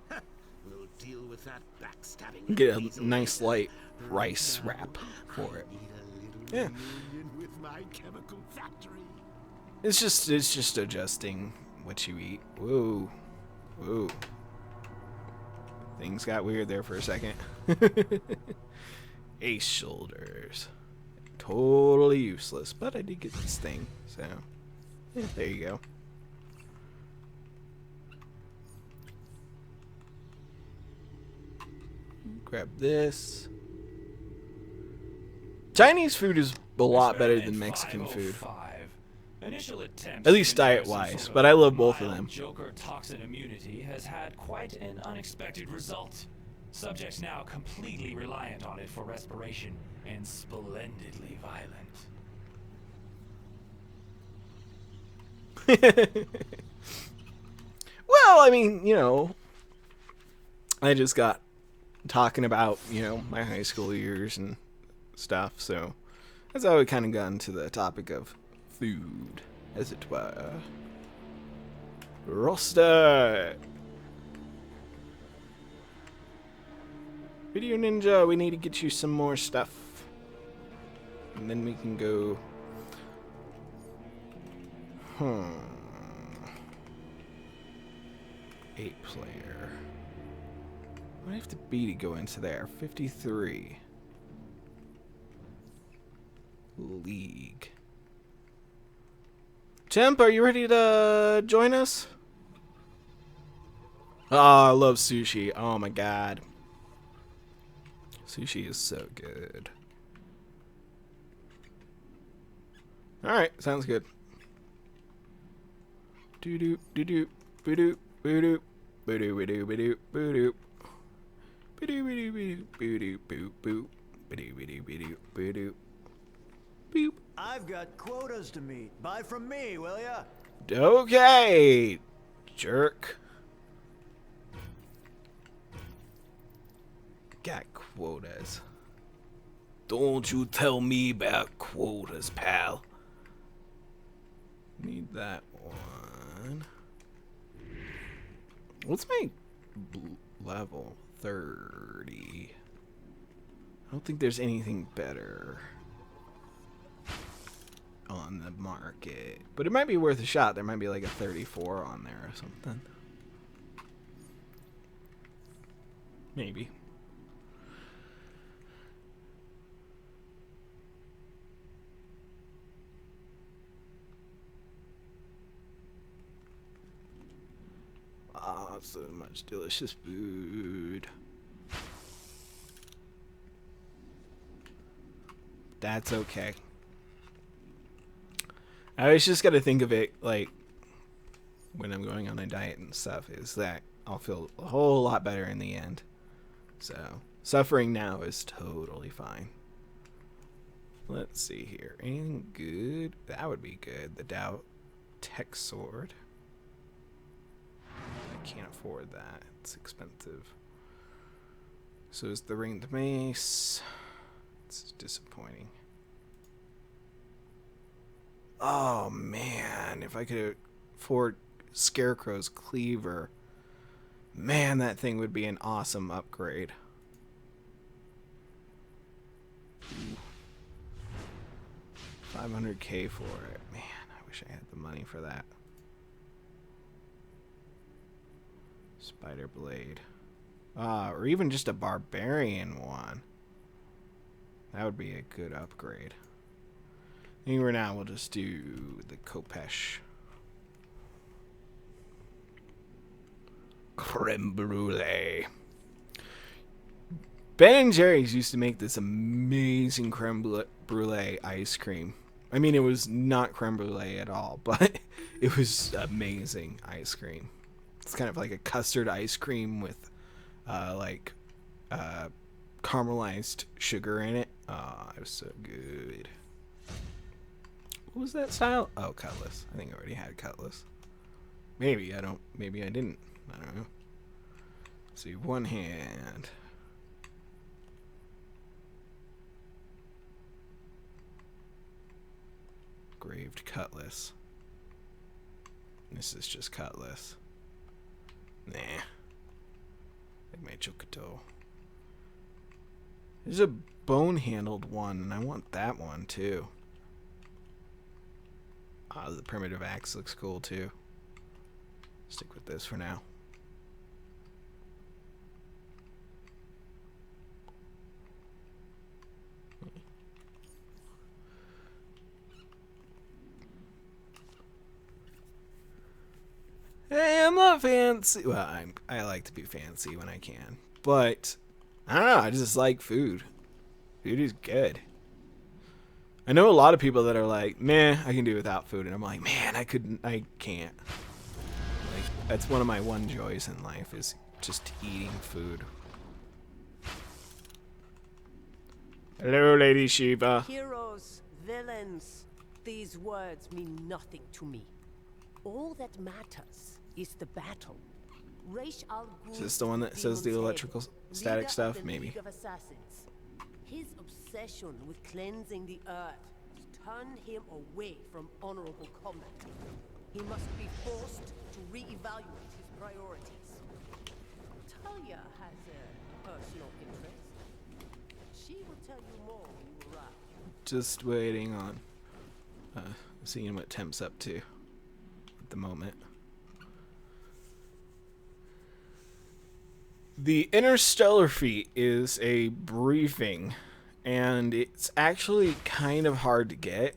We'll deal with that backstabbing. Get a nice light rice wrap for it. Yeah. Reunion with my chemical factory. It's just adjusting what you eat. Whoa. Whoa. Things got weird there for a second. Ace shoulders. Totally useless, but I did get this thing, so yeah, there you go. Grab this. Chinese food is a lot better than Mexican food. Initial attempts At least to engineer some diet-wise, sort but I love of both of mild them. Joker toxin immunity has had quite an unexpected result. Subjects now completely reliant on it for respiration and splendidly violent. Well, I mean, you know, I just got talking about, you know, my high school years and stuff, so that's how we kind of got into the topic of food, as it were. Roster! Video Ninja, we need to get you some more stuff. And then we can go... 8-player. What do I have to be to go into there? 53. League. Temp, are you ready to join us? Oh, I love sushi. Oh my god. Sushi is so good. Alright, sounds good. Doo-doo, doo-doo, boo-doo, boo-doo, boo-doo, boo-doo, boo-doo, boo-doo. Boo-doo, boo-doo, boo-doo, boo-doo, boo-doo, boo-doo, boo-doo, boo-doo, boo-doo. Boop. I've got quotas to meet. Buy from me, will ya? Okay, jerk. Got quotas. Don't you tell me about quotas, pal. Need that one. Let's make level 30. I don't think there's anything better on the market, but it might be worth a shot. There might be like a 34 on there or something. Maybe. Oh, so much delicious food. That's okay. I always just got to think of it like when I'm going on a diet and stuff, is that I'll feel a whole lot better in the end. So suffering now is totally fine. Let's see here. Anything good? That would be good. The Dao Tech Sword. I can't afford that. It's expensive. So is the Ringed Mace. It's disappointing. Oh man, if I could afford Scarecrow's Cleaver, man, that thing would be an awesome upgrade. 500k for it. Man, I wish I had the money for that. Spider Blade. Or even just a Barbarian one. That would be a good upgrade. Anyway, now we'll just do the Kopesh. Creme brulee. Ben & Jerry's used to make this amazing creme brulee ice cream. I mean, it was not creme brulee at all, but it was amazing ice cream. It's kind of like a custard ice cream with caramelized sugar in it. Oh, it was so good. What was that style? Oh, Cutlass. I think I already had Cutlass. Maybe I don't. Maybe I didn't. I don't know. Let's see, one hand. Graved Cutlass. This is just Cutlass. Nah. Like my Chocoto. There's a bone-handled one, and I want that one too. The primitive axe looks cool too. Stick with this for now. Hey, I'm not fancy. Well, I like to be fancy when I can, but I don't know. I just like food. Food is good. I know a lot of people that are like, meh, I can do without food, and I'm like, man, I can't. Like, that's one of my one joys in life is just eating food. Hello, Lady Shiva. Heroes, villains, these words mean nothing to me. All that matters is the battle. Is this the one that says the electrical static stuff? Maybe. His obsession with cleansing the earth turned him away from honorable combat. He must be forced to reevaluate his priorities. Talia has a personal interest. She will tell you more when you arrive. Just waiting on seeing what Temp's up to at the moment. The Interstellar Feat is a briefing, and it's actually kind of hard to get,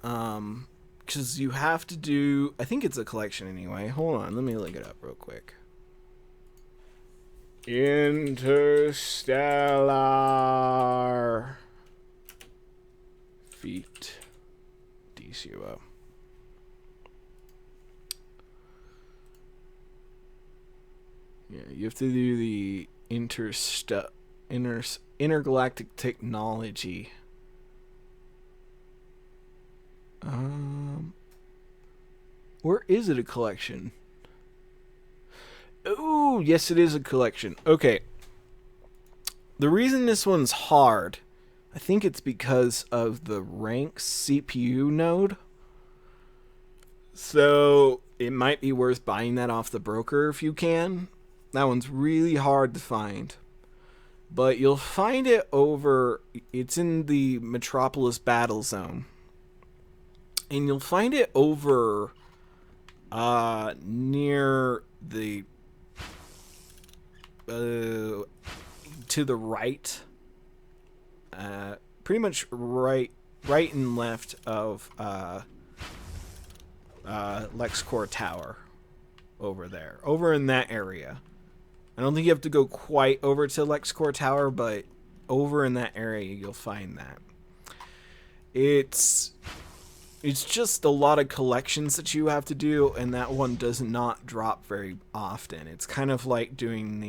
because you have to do, I think it's a collection anyway. Hold on, let me look it up real quick. Interstellar Feat Dcuo. Yeah, you have to do the intergalactic technology. Where is it a collection? Oh, yes, it is a collection. Okay. The reason this one's hard, I think it's because of the rank CPU node. So it might be worth buying that off the broker if you can. That one's really hard to find. But you'll find it over... It's in the Metropolis Battle Zone. And you'll find it over... near the... to the right. Pretty much right and left of... LexCorp Tower. over there, over in that area. I don't think you have to go quite over to LexCorp Tower, but over in that area you'll find that. It's just a lot of collections that you have to do, and that one does not drop very often. It's kind of like doing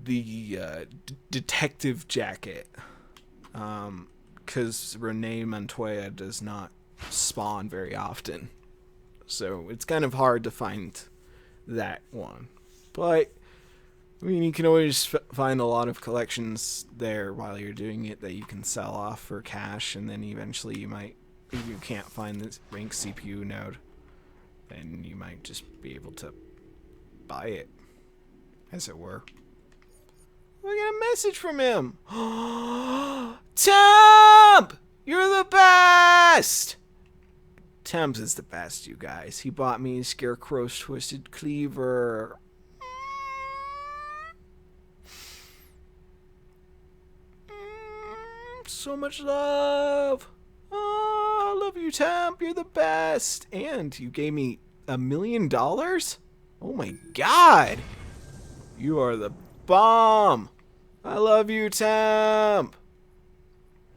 the detective jacket, because Renee Montoya does not spawn very often, so it's kind of hard to find that one. But I mean, you can always find a lot of collections there while you're doing it that you can sell off for cash, and then eventually you might, if you can't find this rank CPU node, then you might just be able to buy it, as it were. We got a message from him. Temp! You're the best! Temp is the best, you guys. He bought me Scarecrow's Twisted Cleaver. So much love. Oh, I love you, Temp. You're the best. And you gave me $1 million? Oh my god. You are the bomb. I love you, Temp.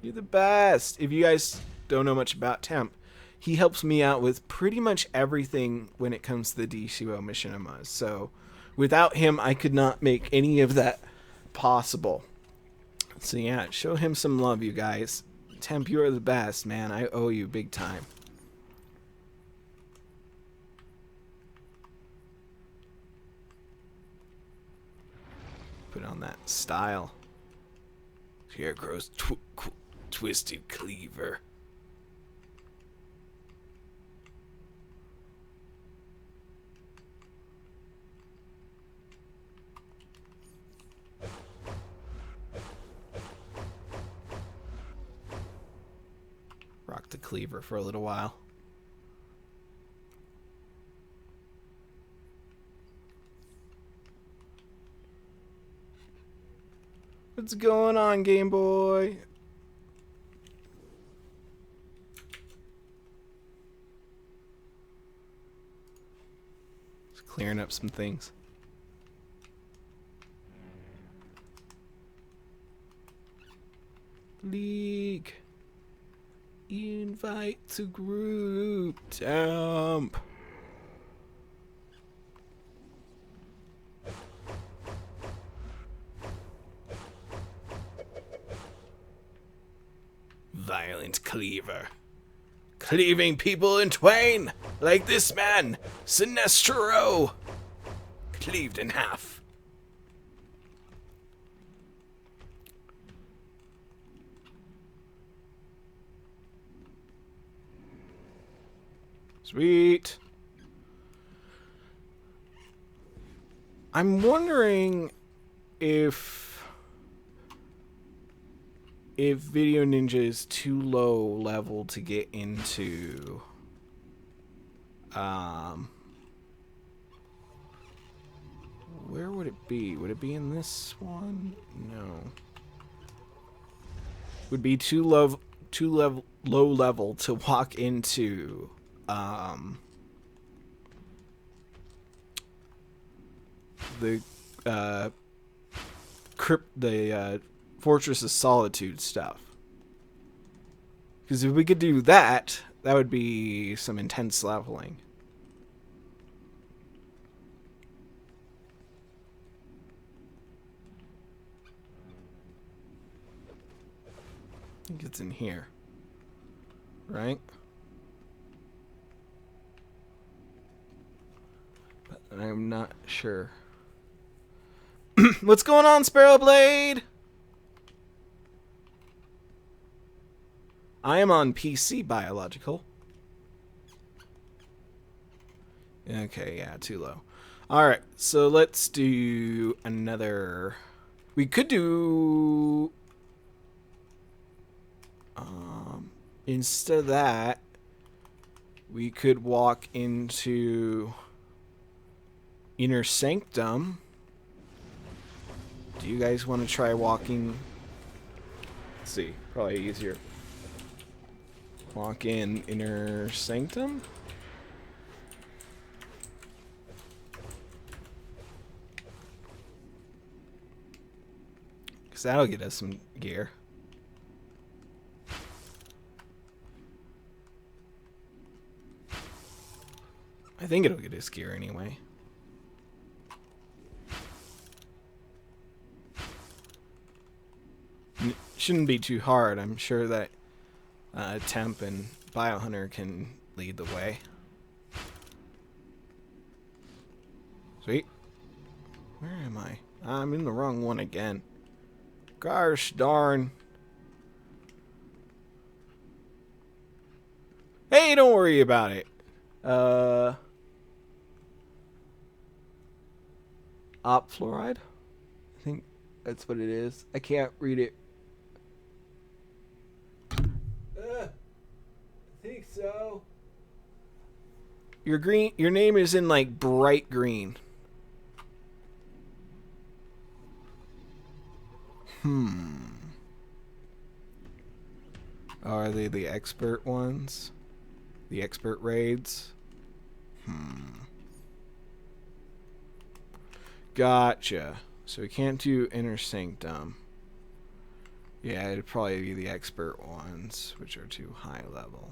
You're the best. If you guys don't know much about Temp, he helps me out with pretty much everything when it comes to the Dcuo machinimas. So without him, I could not make any of that possible. So yeah, show him some love, you guys. Temp, you're the best, man. I owe you big time. Put on that style. Scarecrow's Twisted Cleaver. Rock the cleaver for a little while. What's going on, Game Boy? Just clearing up some things. League. Invite to group. Temp. Violent cleaver. Cleaving people in twain, like this man, Sinestro. Cleaved in half. Sweet. I'm wondering if Video Ninja is too low level to get into where would it be? Would it be in this one? No. Would be too low level to walk into the Fortress of Solitude stuff. Because if we could do that, that would be some intense leveling. I think it's in here. Right? But I'm not sure. What's going on, Sparrowblade? I am on PC Biological. Okay, yeah, too low. Alright, so let's do another... We could do... instead of that, we could walk into Inner Sanctum. Do you guys want to try walking? Let's see, probably easier. Walk in Inner Sanctum. because that'll get us some gear. I think it'll get us gear anyway. It shouldn't be too hard. I'm sure that Temp and Biohunter can lead the way. Sweet. Where am I? I'm in the wrong one again. Gosh darn. Hey, don't worry about it. Op fluoride? I think that's what it is. I can't read it. I think so. Your green. Your name is in like bright green. Are they the expert ones? The expert raids? Gotcha. So we can't do Inner Sanctum. Yeah, it'd probably be the expert ones, which are too high level.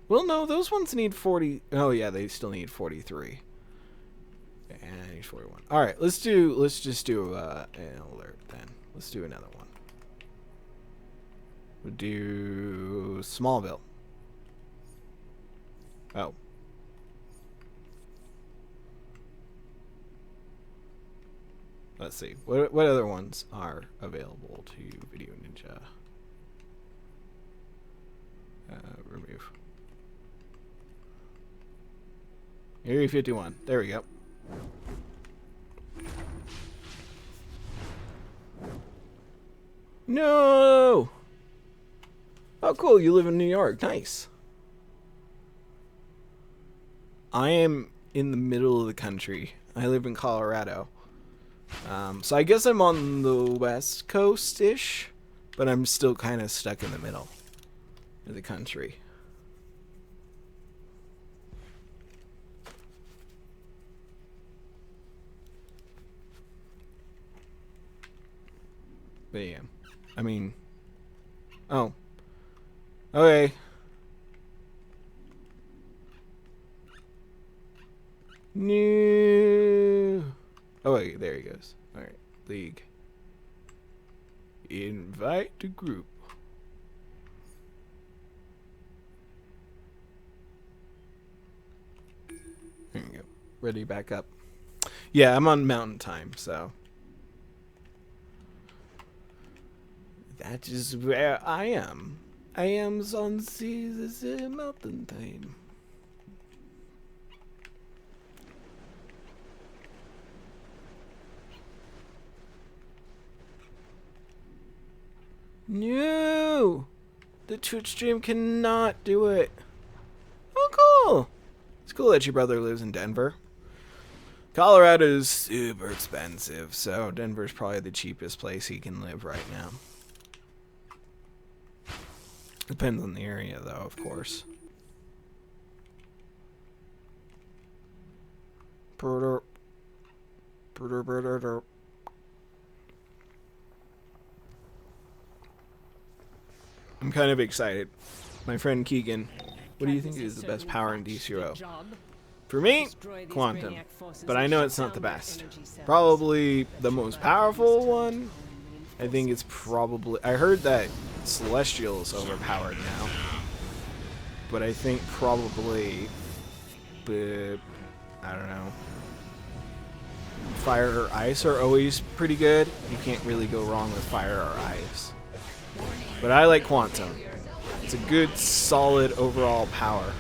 Well, no, those ones need 40. Oh, yeah, they still need 43. And I need 41. All right, let's just do an alert then. Let's do another one. We'll do Smallville. Oh. Let's see. What other ones are available to Video Ninja? Remove. Area 51. There we go. No! Oh, cool. You live in New York. Nice. I am in the middle of the country. I live in Colorado. So I guess I'm on the west coast-ish, but I'm still kind of stuck in the middle of the country. But yeah, I mean, oh, okay. No. Oh wait, there he goes. All right, League. Invite to group. There you go. Ready back up. Yeah, I'm on mountain time, so. That is where I am. I am on the mountain time. No! The Twitch stream cannot do it. Oh, cool! It's cool that your brother lives in Denver. Colorado is super expensive, so Denver's probably the cheapest place he can live right now. Depends on the area, though, of course. I'm kind of excited. My friend Keegan, what do you think is the best power in Dcuo? For me, Quantum. But I know it's not the best. Probably the most powerful one. I think it's probably... I heard that Celestial is overpowered now. But I think probably... I don't know. Fire or Ice are always pretty good. You can't really go wrong with Fire or Ice. But I like Quantum. It's a good, solid overall power.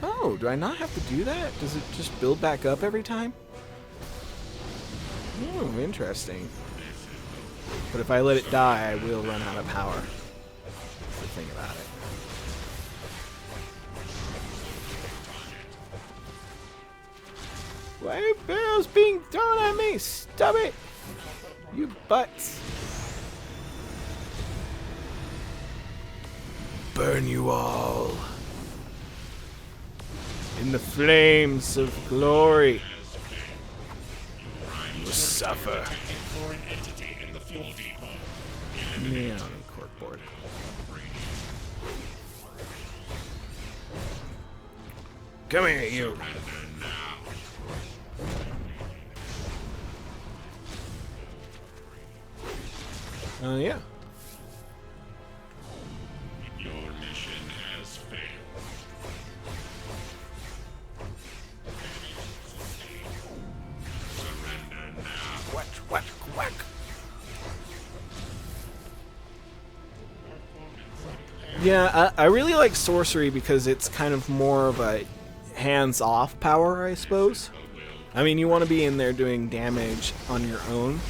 Oh, do I not have to do that? Does it just build back up every time? Oh, interesting. But if I let it die, I will run out of power. That's the thing about it. Why are barrels being thrown at me? Stop it! You butts! Burn you all! In the flames of glory, you will suffer. Yeah, corkboard. Come here, you. Yeah. Your mission has failed. Surrender now. Whack, whack, whack. Yeah, I really like sorcery because it's kind of more of a hands-off power, I suppose. I mean, you want to be in there doing damage on your own,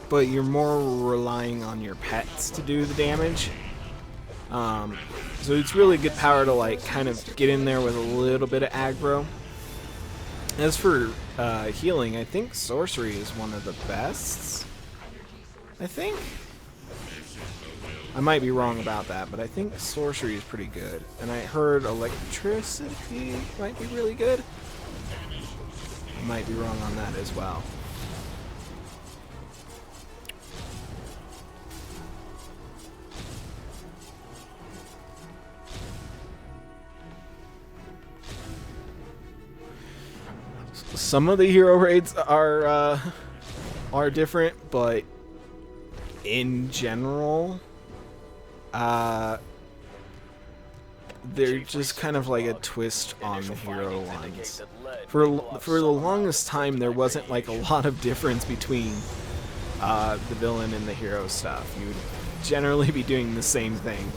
but you're more relying on your pets to do the damage. So it's really good power to like kind of get in there with a little bit of aggro. As for healing, I think sorcery is one of the best. I think. I might be wrong about that, but I think sorcery is pretty good. And I heard electricity might be really good. I might be wrong on that as well. Some of the hero raids are different, but in general, they're just kind of like a twist on the hero ones. For the longest time, there wasn't like a lot of difference between the villain and the hero stuff. You would generally be doing the same thing,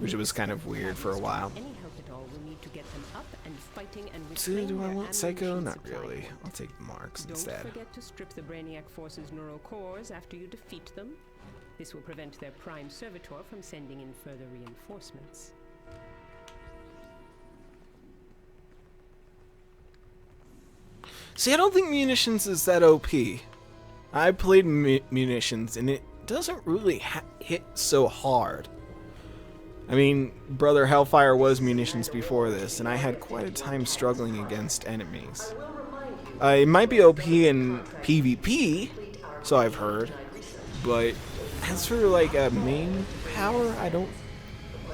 which was kind of weird for a while. So do I want Psycho? Not really. I'll take Marks instead. Don't forget to strip the Brainiac Force's neural cores after you defeat them. This will prevent their prime servitor from sending in further reinforcements. See, I don't think munitions is that OP. I played munitions, and it doesn't really hit so hard. I mean, Brother Hellfire was munitions before this, and I had quite a time struggling against enemies. It might be OP in PvP, so I've heard, but as for like a main power, I don't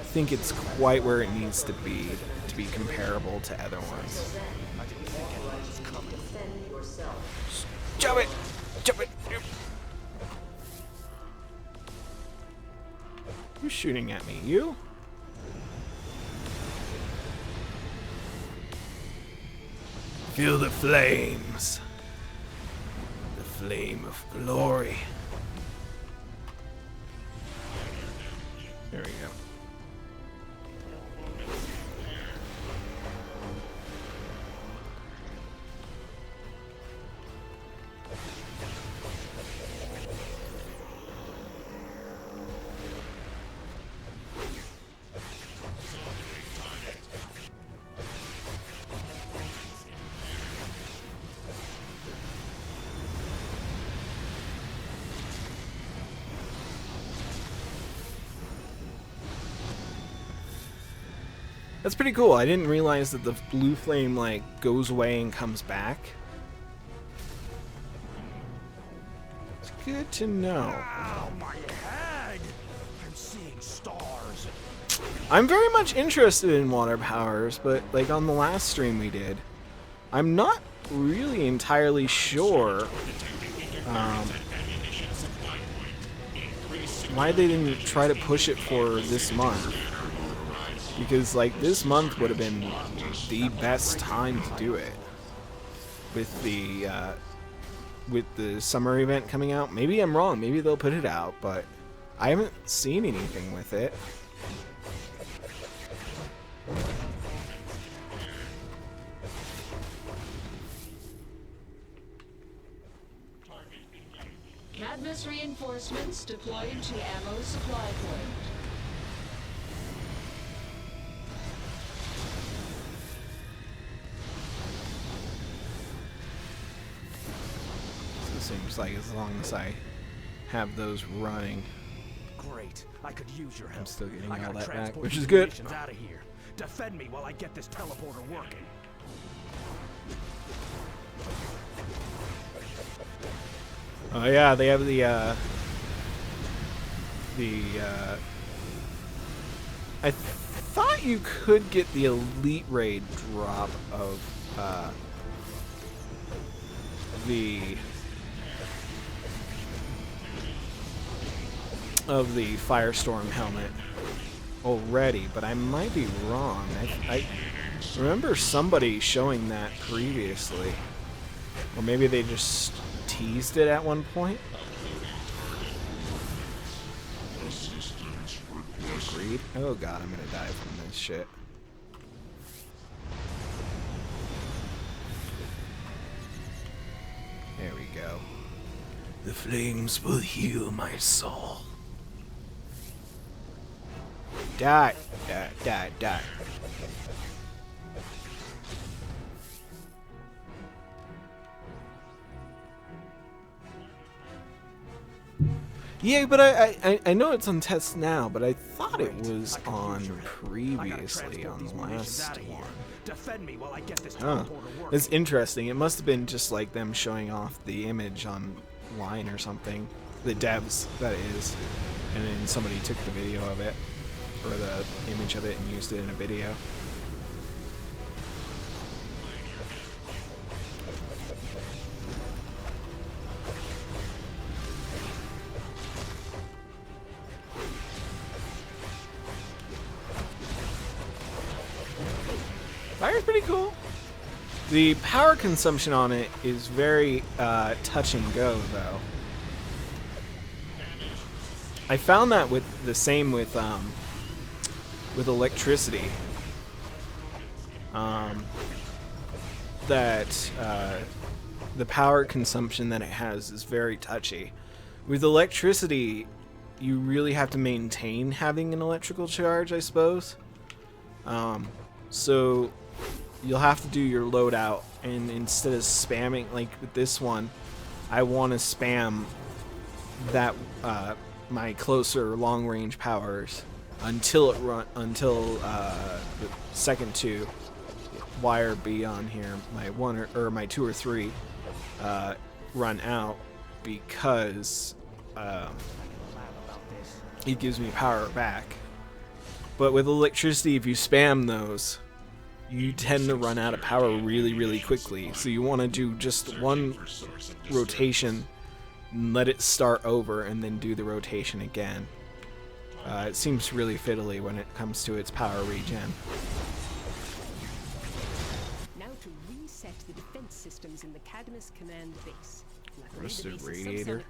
think it's quite where it needs to be comparable to other ones. Jump it! Jump it! Who's shooting at me? You? Feel the flames. The flame of glory. There we go. That's pretty cool. I didn't realize that the blue flame like goes away and comes back. It's good to know. Ow, my head! I'm seeing stars. I'm very much interested in water powers, but like on the last stream we did, I'm not really entirely sure why they didn't try to push it for this month. Because like this month would have been the best time to do it with the summer event coming out. Maybe I'm wrong. Maybe they'll put it out, but I haven't seen anything with it. Cadmus reinforcements deployed to ammo supply point. Seems like as long as I have those running. Great. I could use your help. I'm still getting I all gotta that back, transport which these is good. munitions out of here. Defend me while I get this teleporter working. Oh yeah, they have I thought you could get the elite raid drop of the Firestorm helmet already, but I might be wrong. I remember somebody showing that previously, or maybe they just teased it at one point. Agreed. Oh god, I'm gonna die from this shit. There we go. The flames will heal my soul. Die, die, die, die. Yeah, but I know it's on test now, but I thought it was on previously on the last one. Defend me while I get this Huh. teleporter working. It's interesting. It must have been just like them showing off the image online or something. The devs, that is. And then somebody took the video of it, or the image of it, and used it in a video. Fire's pretty cool. The power consumption on it is very touch and go, though. I found that with the same with electricity. That the power consumption that it has is very touchy. With electricity, you really have to maintain having an electrical charge, I suppose. So you'll have to do your loadout, and instead of spamming, like with this one, I want to spam that my closer long-range powers until the second two wire B on here, my one or my 2 or 3 run out, because it gives me power back. But with electricity, if you spam those, you tend to run out of power really, really quickly. So you want to do just one rotation, and let it start over, and then do the rotation again. It seems really fiddly when it comes to its power regen. Now to reset the defense systems in the Cadmus command base. Roasted radiator.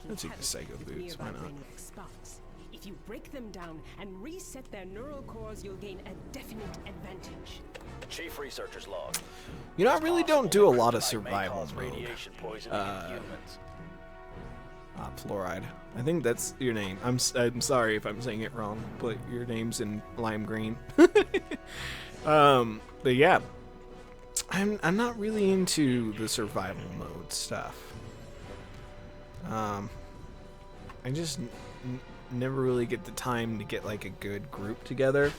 Let's take the Psycho boots, why not? If you break them down and reset their neural cores, you'll gain a definite advantage. Chief researcher's log. You know, I really don't do a lot of survival mode. Radiation poisoning in humans. Fluoride. I think that's your name. I'm sorry if I'm saying it wrong, but your name's in lime green. But yeah, I'm not really into the survival mode stuff. I just never really get the time to get like a good group together,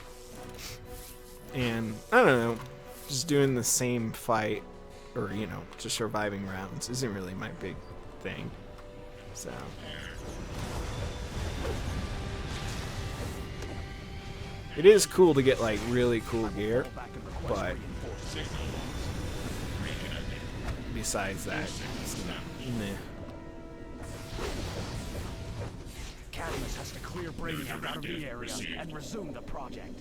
and I don't know, just doing the same fight, or you know, just surviving rounds isn't really my big thing. So it is cool to get like really cool gear, but besides that, it's meh. Cadmus has to clear Brainiac out of the area and resume the project.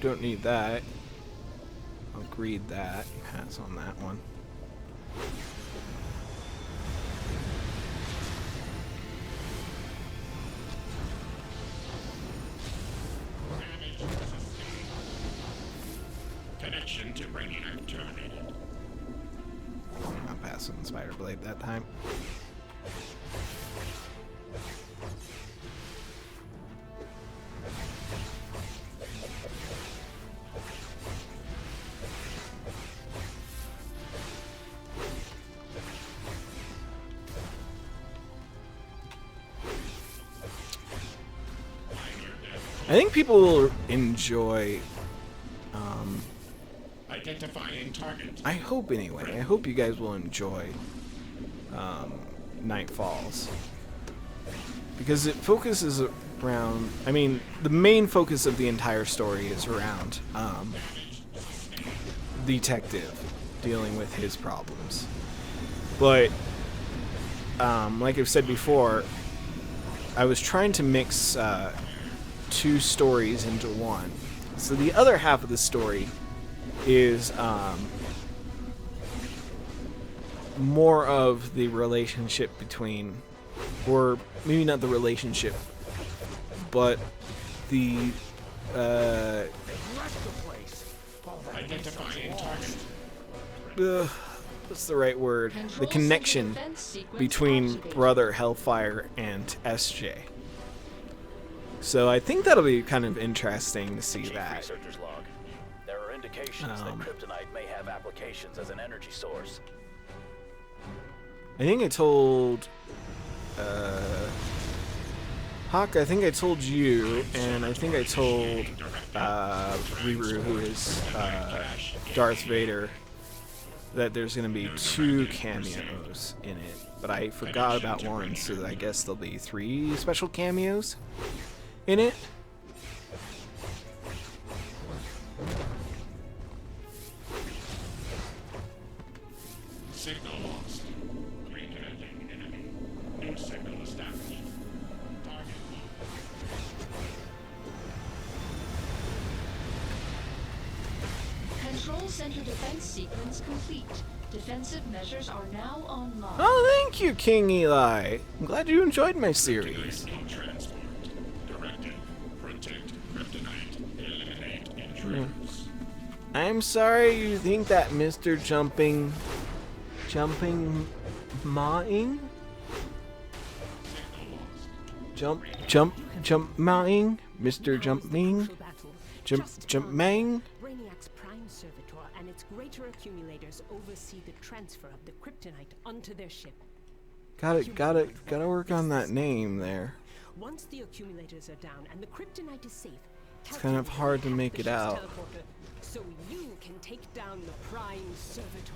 Don't need that. I'll greed that. Pass on that one. Connection to Brainiac terminated. I'll pass on the Spider Blade that time. I think people will enjoy. Identifying target. I hope anyway. I hope you guys will enjoy Night Falls, because it focuses around. I mean, the main focus of the entire story is around detective dealing with his problems. But like I've said before, I was trying to mix two stories into one. So the other half of the story is more of the relationship between, or maybe not the relationship, but the Identifying target. what's the right word? The connection between Brother Hellfire and SJ. So I think that'll be kind of interesting to see Chief that. Researcher's log. There are indications that kryptonite may have applications as an energy source. I think I told Hawk, I think I told you, and I think I told Riru, who is Darth Vader, that there's going to be 2 cameos in it. But I forgot about one, so I guess there'll be 3 special cameos in it. Signal lost. Reconnecting enemy. New signal established. Target Control center defense sequence complete. Defensive measures are now online. Oh, thank you, King Eli. I'm glad you enjoyed my series. transport. Directive. Protect kryptonite. Eliminate intruders. I'm sorry you think that Mr. Jumping Mawing? Jump Mawing? Mr. Jumping? Jump Mang? Brainiac's prime servitor and its greater accumulators oversee the transfer of the kryptonite onto their ship. Gotta work on that name there. Once the accumulators are down and the kryptonite is safe, It's kind of hard to make it out. so you can take down the prime servitor.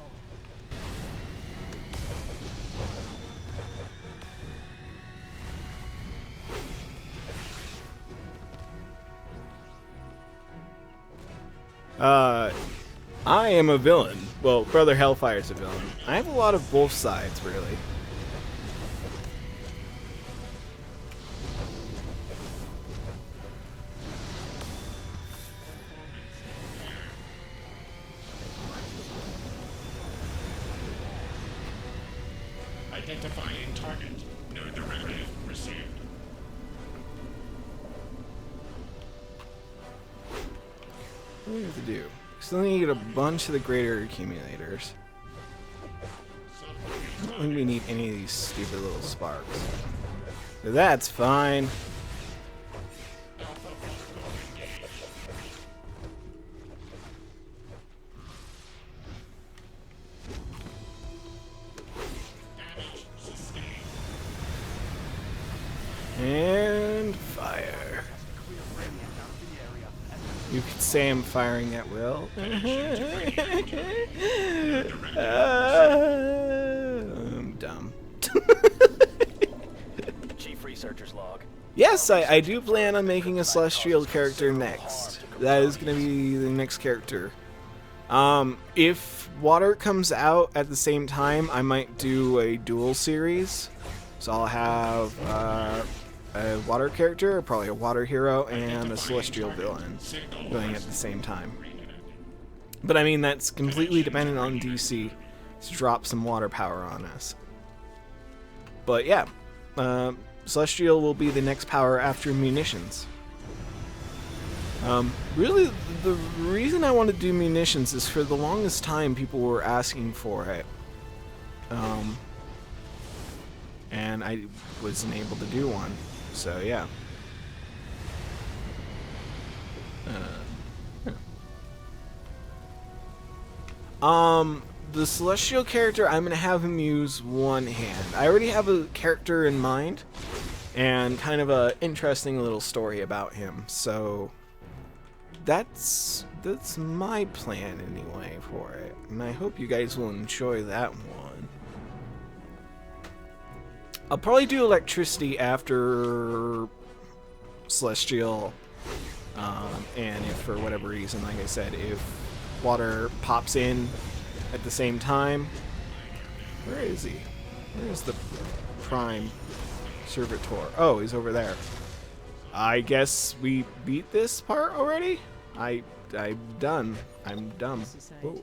I am a villain. Well, Brother Hellfire's a villain. I have a lot of both sides, really. Identifying target. No directive received. What do we have to do? Still need a bunch of the greater accumulators. I don't think we need any of these stupid little sparks. But that's fine. And fire. You could say I'm firing at will. I'm dumb. Chief Researcher's log. Yes, I do plan on making a Celestial character next. That is going to be the next character. If Water comes out at the same time, I might do a dual series. So I'll have a Water character, probably a Water hero, and a Celestial villain going at the same time. But I mean, that's completely dependent on DC to drop some water power on us. But yeah, Celestial will be the next power after munitions. Really, the reason I want to do munitions is for the longest time people were asking for it. And I wasn't able to do one. So yeah. The Celestial character, I'm gonna have him use one hand. I already have a character in mind, and kind of a interesting little story about him. So that's my plan anyway for it, and I hope you guys will enjoy that one. I'll probably do electricity after Celestial, and if for whatever reason, like I said, if water pops in at the same time. Where is he? Where is the Prime Servitor? Oh, he's over there. I guess we beat this part already? I'm done. I'm dumb. Whoa.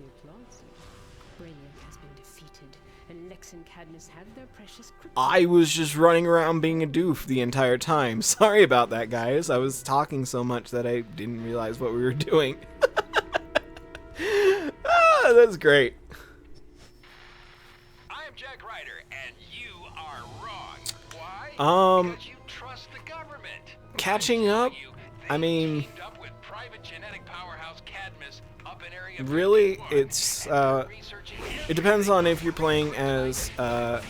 I was just running around being a doof the entire time. Sorry about that, guys. I was talking so much that I didn't realize what we were doing. Ah, that's great. I'm Jack Ryder, and you are wrong. Why? Because you trust the government. Catching up? I mean, really, it's it depends on if you're playing as a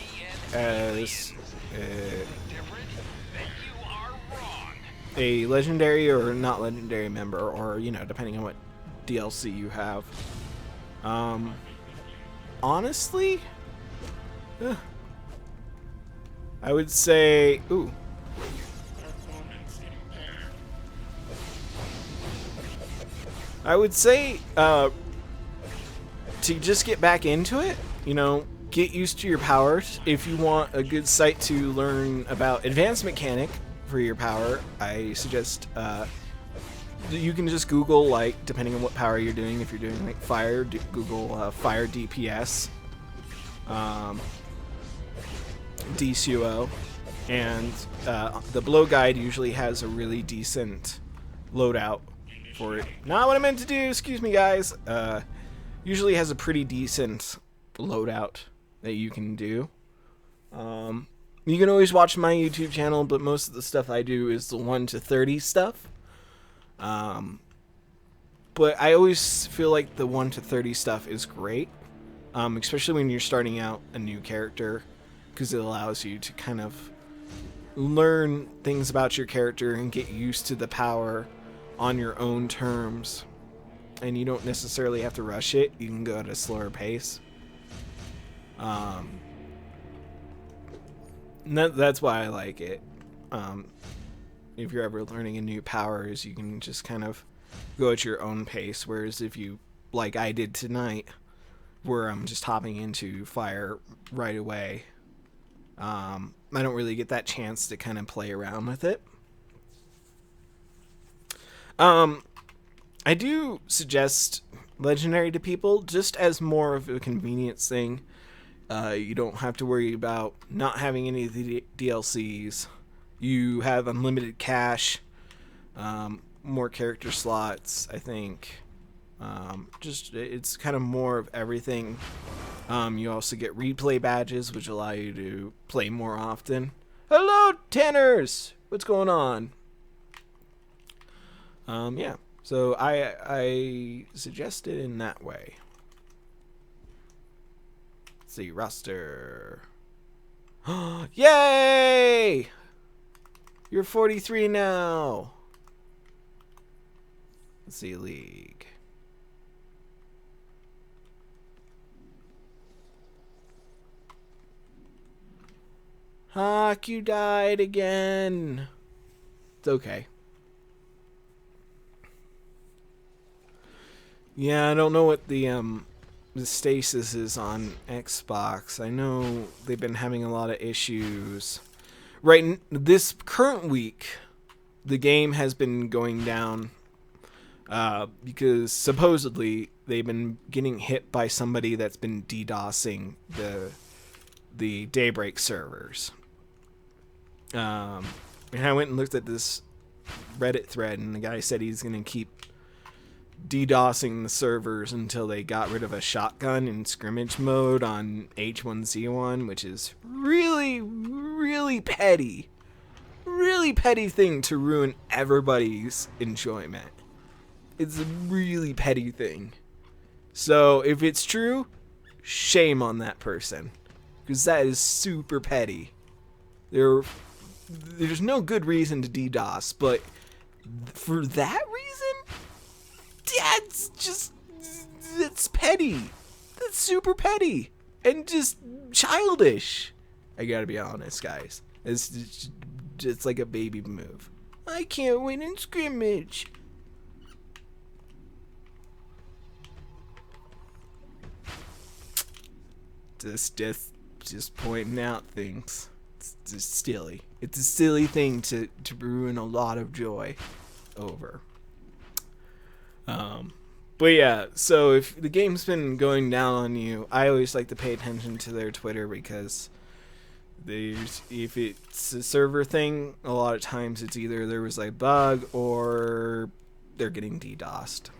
legendary or not legendary member, or you know, depending on what DLC you have. Honestly, I would say, ooh. I would say to just get back into it, you know, get used to your powers. If you want a good site to learn about advanced mechanic for your power, I suggest you can just Google, like, depending on what power you're doing. If you're doing like fire, Google fire DPS, Dcuo, and the blow guide usually has a really decent loadout for it. Not what I meant to do, excuse me, guys. Usually has a pretty decent loadout that you can do. You can always watch my YouTube channel, but most of the stuff I do is the 1 to 30 stuff. But I always feel like the 1 to 30 stuff is great, especially when you're starting out a new character, because it allows you to kind of learn things about your character and get used to the power on your own terms, and you don't necessarily have to rush it. You can go at a slower pace. That's why I like it. If you're ever learning a new powers, you can just kind of go at your own pace, whereas if you, like I did tonight, where I'm just hopping into fire right away, I don't really get that chance to kind of play around with it. I do suggest legendary to people just as more of a convenience thing. You don't have to worry about not having any of the DLCs. You have unlimited cash, more character slots, I think. Just it's kind of more of everything. You also get replay badges, which allow you to play more often. Hello, Tanners! What's going on? Yeah, so I suggest it in that way. Let's see, roster. Yay! You're 43 now. Let's see, league. Hawk, you died again. It's okay. Yeah, I don't know what the stasis is on Xbox. I know they've been having a lot of issues. Right, this current week, the game has been going down because supposedly they've been getting hit by somebody that's been DDoSing the Daybreak servers. And I went and looked at this Reddit thread, and the guy said he's going to keep DDoSing the servers until they got rid of a shotgun in scrimmage mode on H1Z1, which is really, really petty. Really petty thing to ruin everybody's enjoyment. It's a really petty thing. So if it's true, shame on that person, because that is super petty. They're there's no good reason to DDoS, but for that reason, that's petty. That's super petty and just childish. I gotta be honest, guys. It's just like a baby move. I can't win in scrimmage. Just pointing out things. It's just silly. It's a silly thing to ruin a lot of joy over. But yeah, so if the game's been going down on you, I always like to pay attention to their Twitter, because if it's a server thing, a lot of times it's either there was a bug or they're getting DDoSed.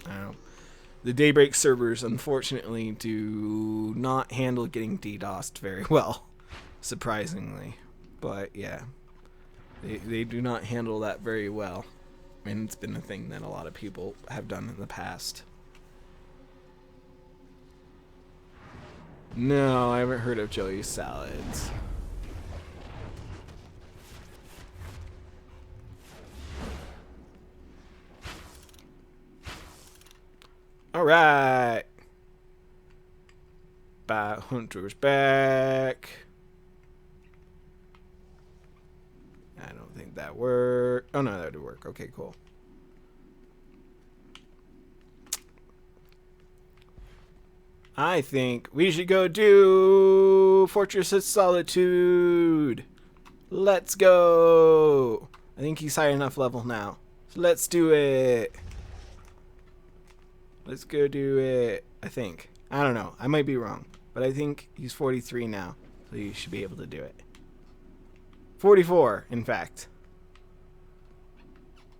I don't know. The Daybreak servers, unfortunately, do not handle getting DDoSed very well, surprisingly. But yeah, they do not handle that very well. And it's been a thing that a lot of people have done in the past. No, I haven't heard of Joey's Salads. Alright. Hunter's back. I don't think that worked. Oh no, that would work. Okay, cool. I think we should go do Fortress of Solitude. Let's go. I think he's high enough level now. So let's do it. Let's go do it. I think. I don't know. I might be wrong. But I think he's 43 now. So you should be able to do it. 44, in fact.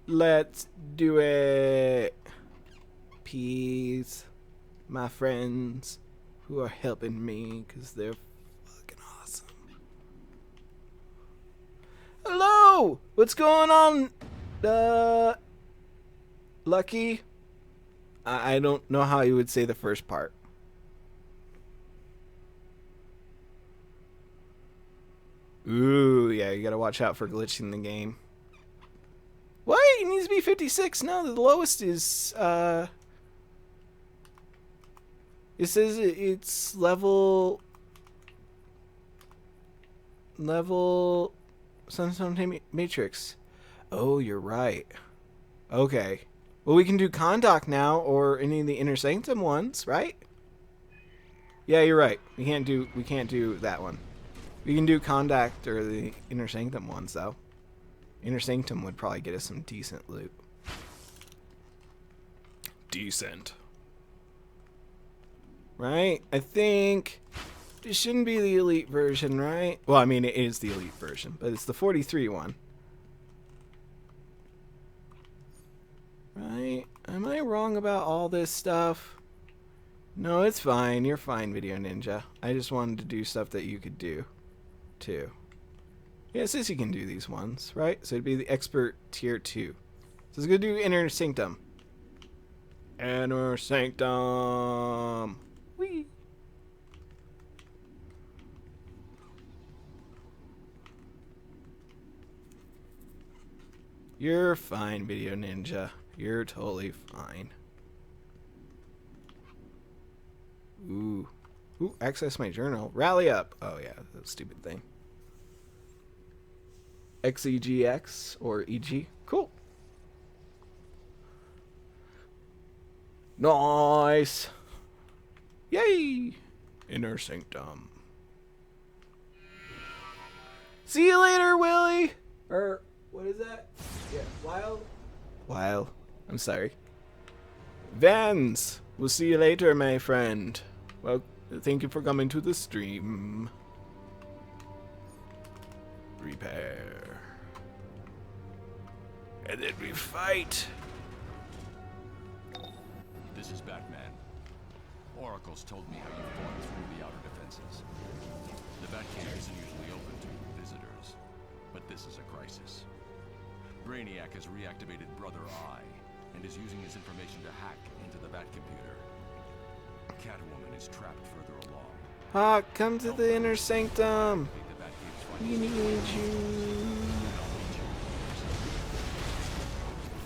Let's do it. Peace. My friends who are helping me because they're fucking awesome. Hello! What's going on? Lucky? I don't know how you would say the first part. Ooh, yeah, you gotta watch out for glitching the game. What? It needs to be 56? No, the lowest is, it says it's level Sunstone Matrix. Oh, you're right. Okay. Well, we can do Conduct now, or any of the Inner Sanctum ones, right? Yeah, you're right. We can't do that one. We can do Conduct or the Inner Sanctum ones, though. Inner Sanctum would probably get us some decent loot. Decent. Right? I think it shouldn't be the Elite version, right? Well, I mean, it is the Elite version, but it's the 43 one. Right? Am I wrong about all this stuff? No, it's fine. You're fine, Video Ninja. I just wanted to do stuff that you could do, too. Yeah, it says you can do these ones, right? So it'd be the Expert Tier 2. So let's go do Inner Sanctum. Inner Sanctum! Whee! You're fine, Video Ninja. You're totally fine. Ooh. Ooh, access my journal. Rally up. Oh, yeah, that stupid thing. XEGX or EG. Cool. Nice. Yay. Inner Sanctum. See you later, Willie. Or, what is that? Yeah, Wild. I'm sorry. Vans. We'll see you later, my friend. Well, thank you for coming to the stream. Repair. And then we fight. This is Batman. Oracle's told me how you fought through the outer defenses. The Batcave isn't usually open to visitors, but this is a crisis. Brainiac has reactivated Brother Eye and is using his information to hack into the Batcomputer. Catwoman is trapped further along. Ah, come to the Inner Sanctum. The Batcave's We need you.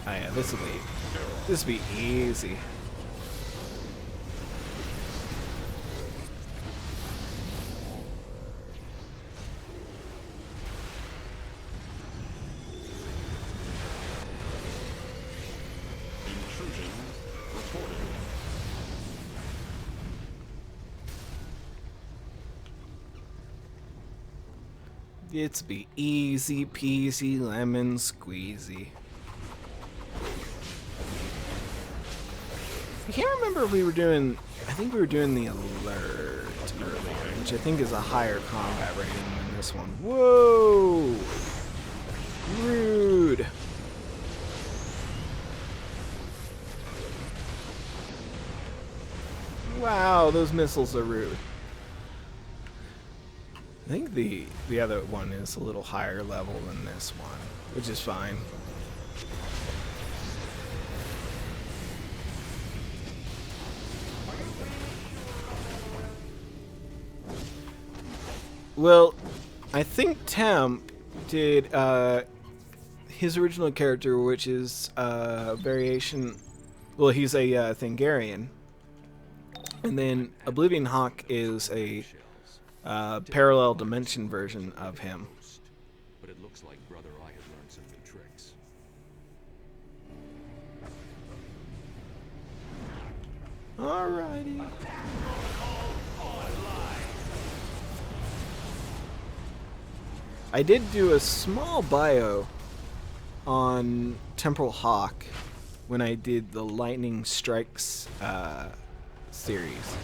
Oh yeah, this'll be easy. Intrusion reported. It's be easy peasy lemon squeezy. I can't remember if we were doing, I think we were doing the alert earlier, which I think is a higher combat rating than this one. Whoa! Rude! Wow, those missiles are rude. I think the other one is a little higher level than this one, which is fine. Well, I think Temp did his original character, which is variation. Well, he's a Thangarian, and then Oblivion Hawk is a parallel dimension version of him. But it looks like Brother I has learned some new tricks. Alrighty. I did do a small bio on Temporal Hawk when I did the Lightning Strikes series.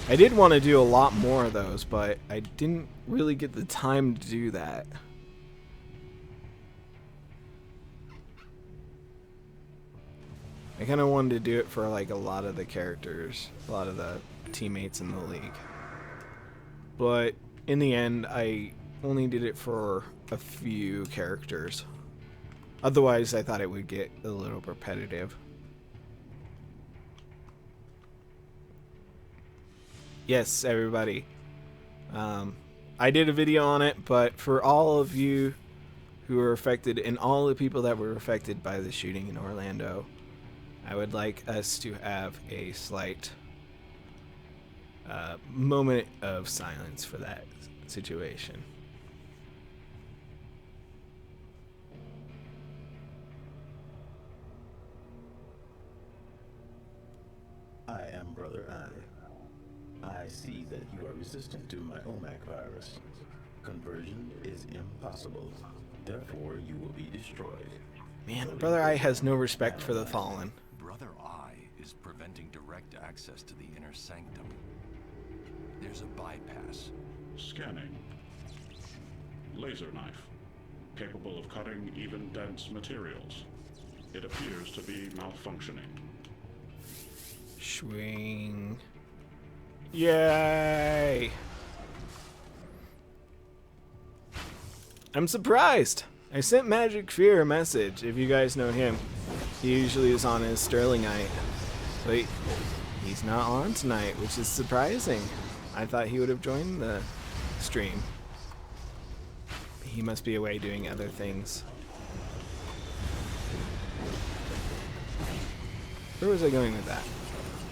I did want to do a lot more of those, but I didn't really get the time to do that. I kind of wanted to do it for like a lot of the characters, a lot of the teammates in the league. But in the end, I only did it for a few characters. Otherwise, I thought it would get a little repetitive. Yes, everybody. I did a video on it, but for all of you who were affected and all the people that were affected by the shooting in Orlando, I would like us to have a slight moment of silence for that situation. I am Brother I see that you are resistant to my OMAC virus. Conversion is impossible. Therefore, you will be destroyed. Man, Brother I has no respect for the fallen. Brother I is preventing direct access to the inner sanctum. There's a bypass. Scanning. Laser knife. Capable of cutting even dense materials. It appears to be malfunctioning. Swing. Yay! I'm surprised. I sent Magic Fear a message. If you guys know him, he usually is on his Sterlingite, but he's not on tonight, which is surprising. I thought he would have joined the stream. He must be away doing other things. Where was I going with that?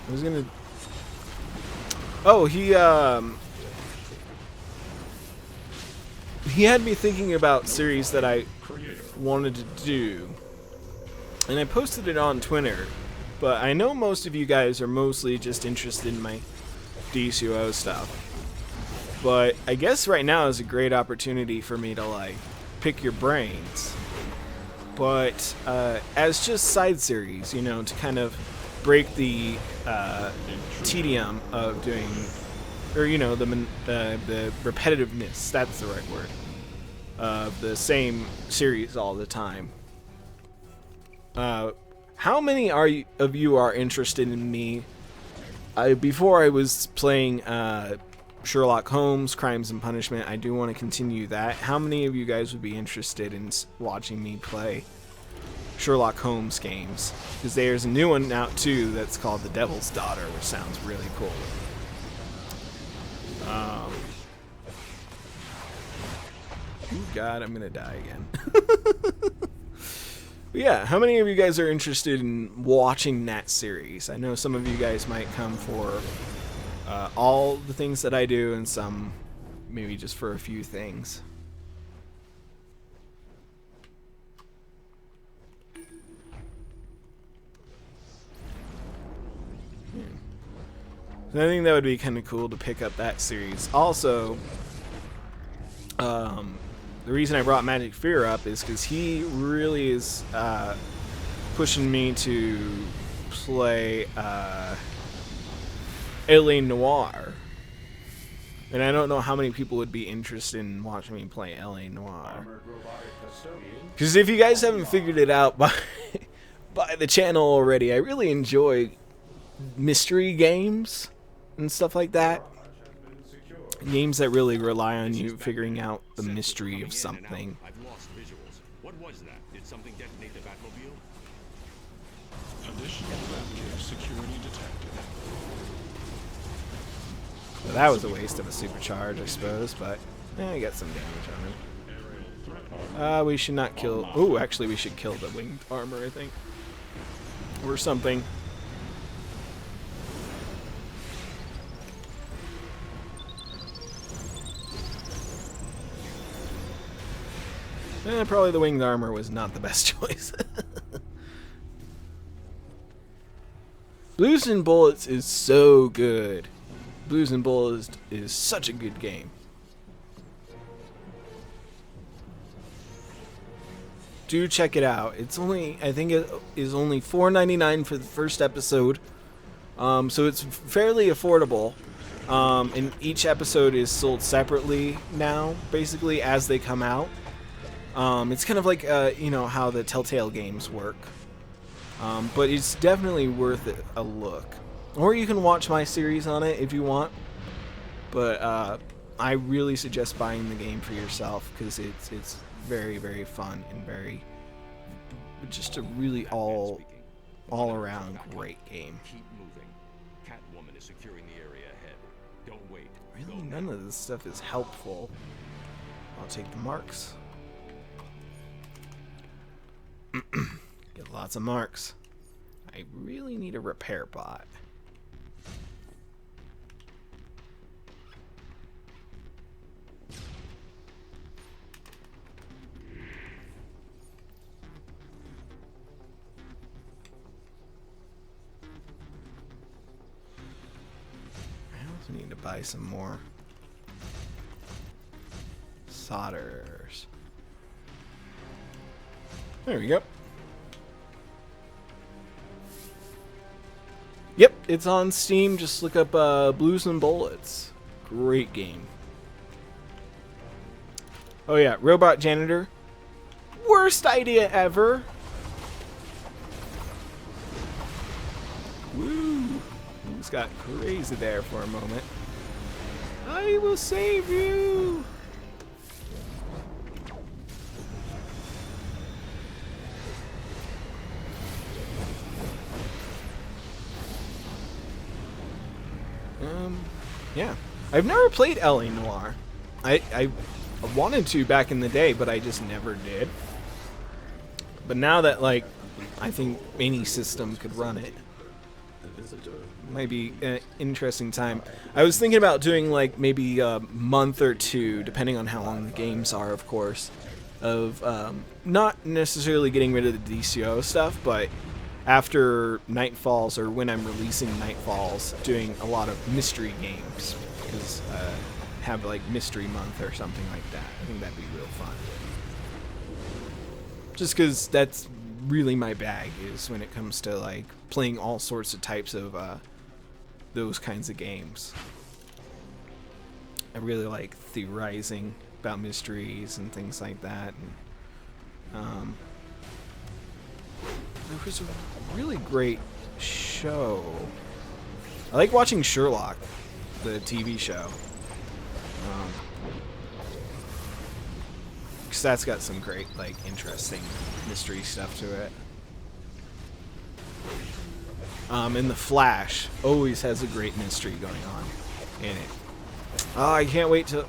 I was gonna... Oh, he had me thinking about series that I wanted to do. And I posted it on Twitter. But I know most of you guys are mostly just interested in my Dcuo stuff. But I guess right now is a great opportunity for me to, like, pick your brains. But as just side series, you know, to kind of break the tedium of doing, or you know, the repetitiveness, that's the right word, of the same series all the time. How many of you are interested in me? Before I was playing Sherlock Holmes, Crimes and Punishment, I do want to continue that. How many of you guys would be interested in watching me play Sherlock Holmes games? Because there's a new one out too that's called The Devil's Daughter, which sounds really cool. God, I'm gonna die again. But yeah, how many of you guys are interested in watching that series? I know some of you guys might come for all the things that I do, and some maybe just for a few things. So I think that would be kind of cool to pick up that series. Also, the reason I brought Magic Fear up is because he really is pushing me to play LA Noire. And I don't know how many people would be interested in watching me play LA Noire. Because if you guys haven't figured it out by the channel already, I really enjoy mystery games and stuff like that. Games that really rely on you figuring out the mystery of something. I've lost visuals. What was that? Did something detonate the Batmobile? Additional Batcave security detected. Well, that was a waste of a supercharge, I suppose, but I got some damage on it. We should not kill... Oh, actually we should kill the winged armor, I think. Or something. Probably the winged armor was not the best choice. Blues and Bullets is so good. Blues and Bullets is such a good game. Do check it out. It's only, I think it is only $4.99 for the first episode. So it's fairly affordable. And each episode is sold separately now, basically, as they come out. It's kind of like, you know, how the Telltale games work. But it's definitely worth it a look. Or you can watch my series on it if you want. But I really suggest buying the game for yourself, because it's very, very fun and very... just a really all-around great game. Keep moving. Catwoman is securing the area ahead. Don't wait. Really, none of this stuff is helpful. I'll take the marks. Get lots of marks. I really need a repair bot. I also need to buy some more solders. There we go. Yep, it's on Steam. Just look up Blues and Bullets. Great game. Oh yeah, Robot Janitor. Worst idea ever. Woo! Things got crazy there for a moment. I will save you! Yeah. I've never played LA Noire. I wanted to back in the day, but I just never did. But now that, like, I think any system could run it, might be an interesting time. I was thinking about doing, like, maybe a month or two, depending on how long the games are, of course, of not necessarily getting rid of the DCO stuff, but after Night Falls, or when I'm releasing Night Falls, doing a lot of mystery games, because have like Mystery Month or something like that. I think that'd be real fun. Just because that's really my bag, is when it comes to like playing all sorts of types of those kinds of games. I really like theorizing about mysteries and things like that. And, there was a really great show. I like watching Sherlock, the TV show. Because that's got some great, like, interesting mystery stuff to it. And The Flash always has a great mystery going on in it. Oh, I can't wait to...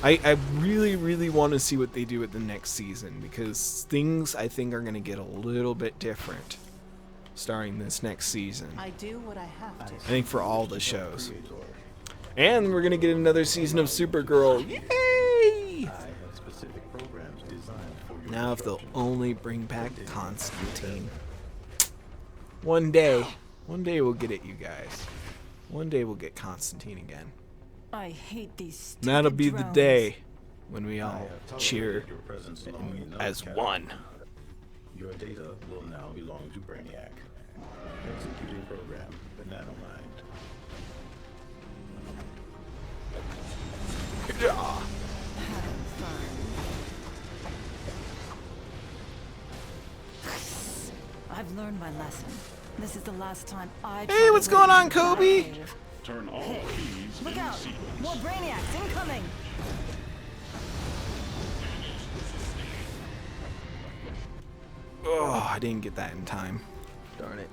I really, really want to see what they do with the next season, because things I think are going to get a little bit different starting this next season. I do what I have to. I think for all the shows. And we're going to get another season of Supergirl. Yay! Now if they'll only bring back Constantine. One day we'll get it, you guys. One day we'll get Constantine again. I hate these. And that'll be the day when we all cheer as one. Your data will now belong to Brainiac. Executing program, Banana Mind. I've learned my lesson. This is the last time I. Hey, what's going on, Kobe? Turn all keys Look in out! sequence. More Brainiacs incoming! Oh, I didn't get that in time. Darn it.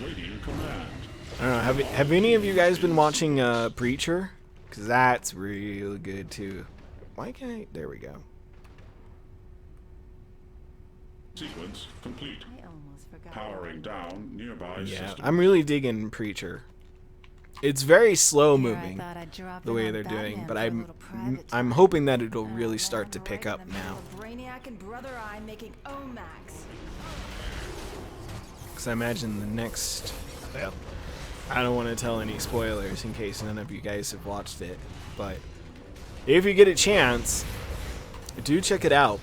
Awaiting command. I don't know. Have any of you guys been watching Preacher? Because that's really good too. Why can't I? There we go. Sequence complete. Powering down nearby Yeah, system. I'm really digging Preacher. It's very slow moving the way they're doing, but I'm hoping that it'll really start to pick up now. Brainiac and Brother Eye making Omax. Because I imagine the next... Well, I don't want to tell any spoilers in case none of you guys have watched it, but if you get a chance, do check it out.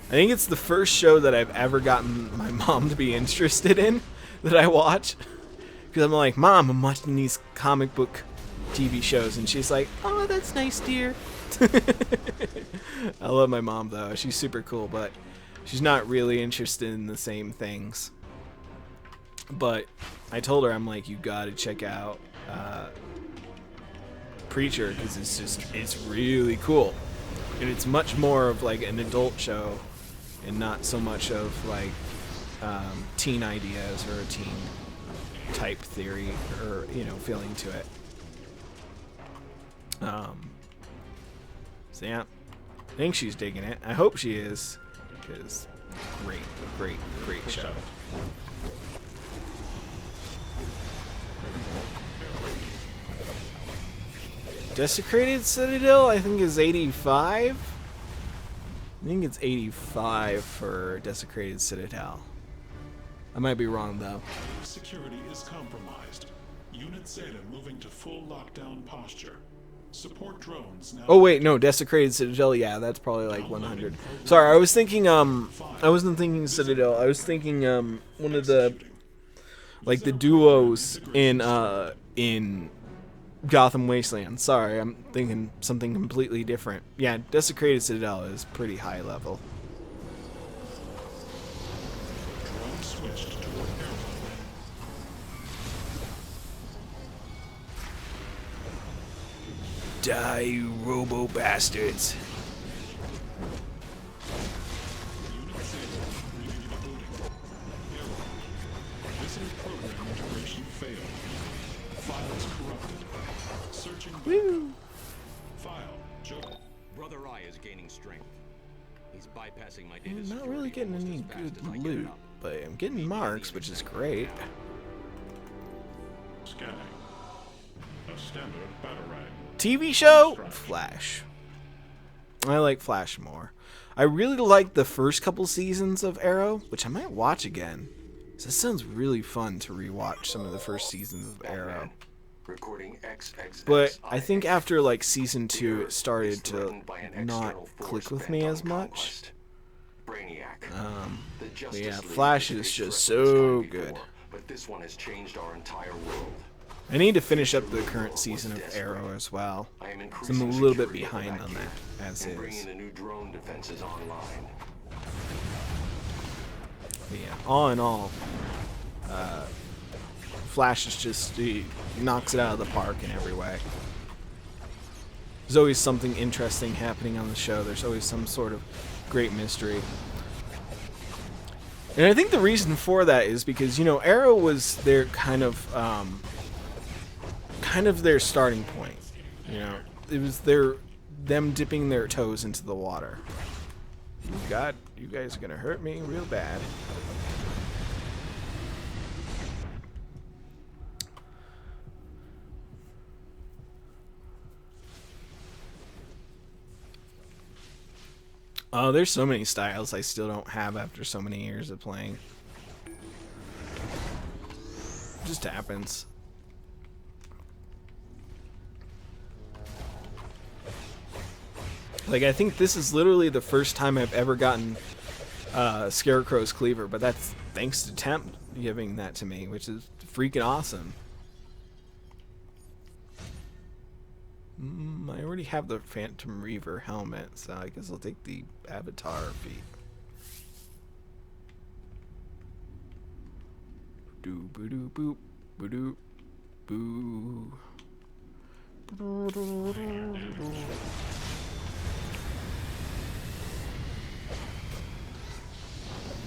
I think it's the first show that I've ever gotten my mom to be interested in that I watch. Because I'm like, Mom, I'm watching these comic book TV shows. And she's like, oh, that's nice, dear. I love my mom, though. She's super cool, but she's not really interested in the same things. But I told her, I'm like, you got to check out Preacher, because it's really cool. And it's much more of like an adult show and not so much of like teen ideas or a teen type theory or, you know, feeling to it. So yeah, I think she's digging it. I hope she is, because great show. Desecrated Citadel, I think, is 85. I think it's 85 for Desecrated Citadel. I might be wrong, though. Security is compromised. Unit Zeta moving to full lockdown posture. Support drones now. Oh wait, no, Desecrated Citadel. Yeah, that's probably like 100. Sorry, I was thinking. I wasn't thinking Citadel. I was thinking one of the like the duos in Gotham Wasteland. Sorry, I'm thinking something completely different. Yeah, Desecrated Citadel is pretty high level. Drone switched to airlock. Die, you robo bastards. Unit Zeta rebooting. Error. Visitor program integration failed. Files corrupted. Searching. Woo. File. Joker. Brother Eye is gaining strength. He's bypassing my data. I'm not really getting any good loot, but I'm getting marks, which is great. Scanning. A standard batarang. TV show? Flash. I like Flash more. I really like the first couple seasons of Arrow, which I might watch again. So it sounds really fun to rewatch some of the first seasons of Arrow. But I think after like season 2, it started to not click with me as much. But yeah, Flash is just so good. But this one has changed our entire world. I need to finish up the current season of Arrow as well. So I'm a little bit behind on that, as is. But yeah, all in all, Flash is just, he knocks it out of the park in every way. There's always something interesting happening on the show. There's always some sort of great mystery. And I think the reason for that is because, you know, Arrow was their kind of their starting point. You know, it was them dipping their toes into the water. God, you guys are gonna hurt me real bad. Oh, there's so many styles I still don't have after so many years of playing. It just happens. Like, I think this is literally the first time I've ever gotten Scarecrow's Cleaver, but that's thanks to Temp giving that to me, which is freaking awesome. I already have the Phantom Reaver helmet, so I guess I'll take the Avatar feat. Doo boo doo boop boo doo boo.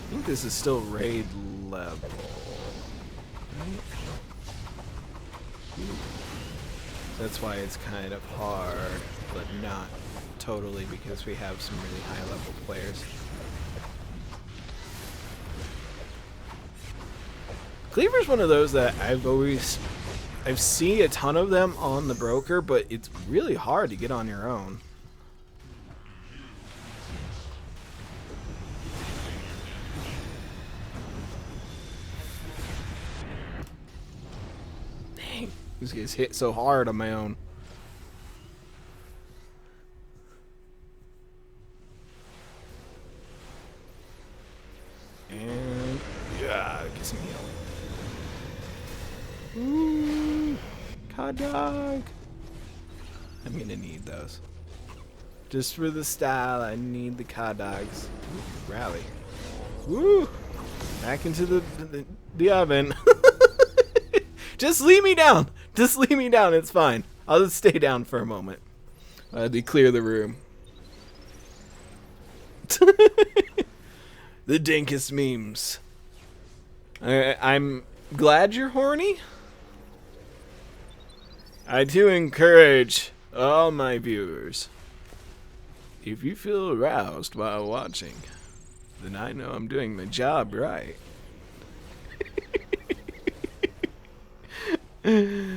I think this is still raid level. Right? That's why it's kind of hard, but not totally, because we have some really high level players. Cleaver's one of those that I've seen a ton of them on the broker, but it's really hard to get on your own. Dang, this gets hit so hard on my own. And yeah, get some healing. Ooh, hot dog. I'm gonna need those. Just for the style, I need the cod dogs. Ooh, rally. Woo! Back into the oven. Just leave me down. Just leave me down. It's fine. I'll just stay down for a moment. To clear the room. The dankest memes. I'm glad you're horny. I do encourage all my viewers, if you feel aroused while watching, then I know I'm doing my job right. Oop,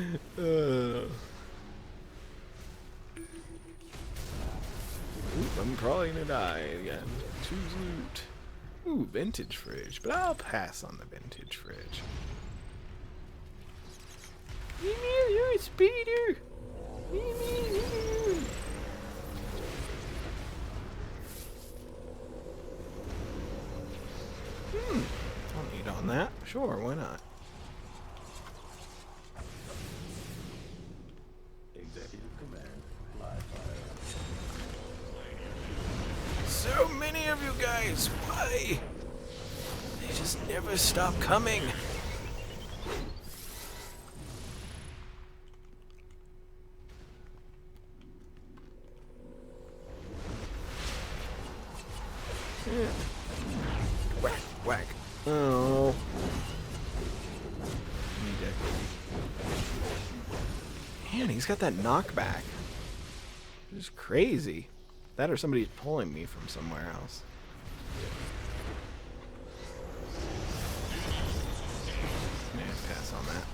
I'm probably gonna die again. Choose loot. Ooh, vintage fridge, but I'll pass on the vintage fridge. You're a speeder. I'll need on that. Sure, why not? Executive command, live fire. So many of you guys, why? They just never stop coming. Whack, whack. Oh. Man, he's got that knockback. It's crazy. That or somebody's pulling me from somewhere else. Man, pass on that.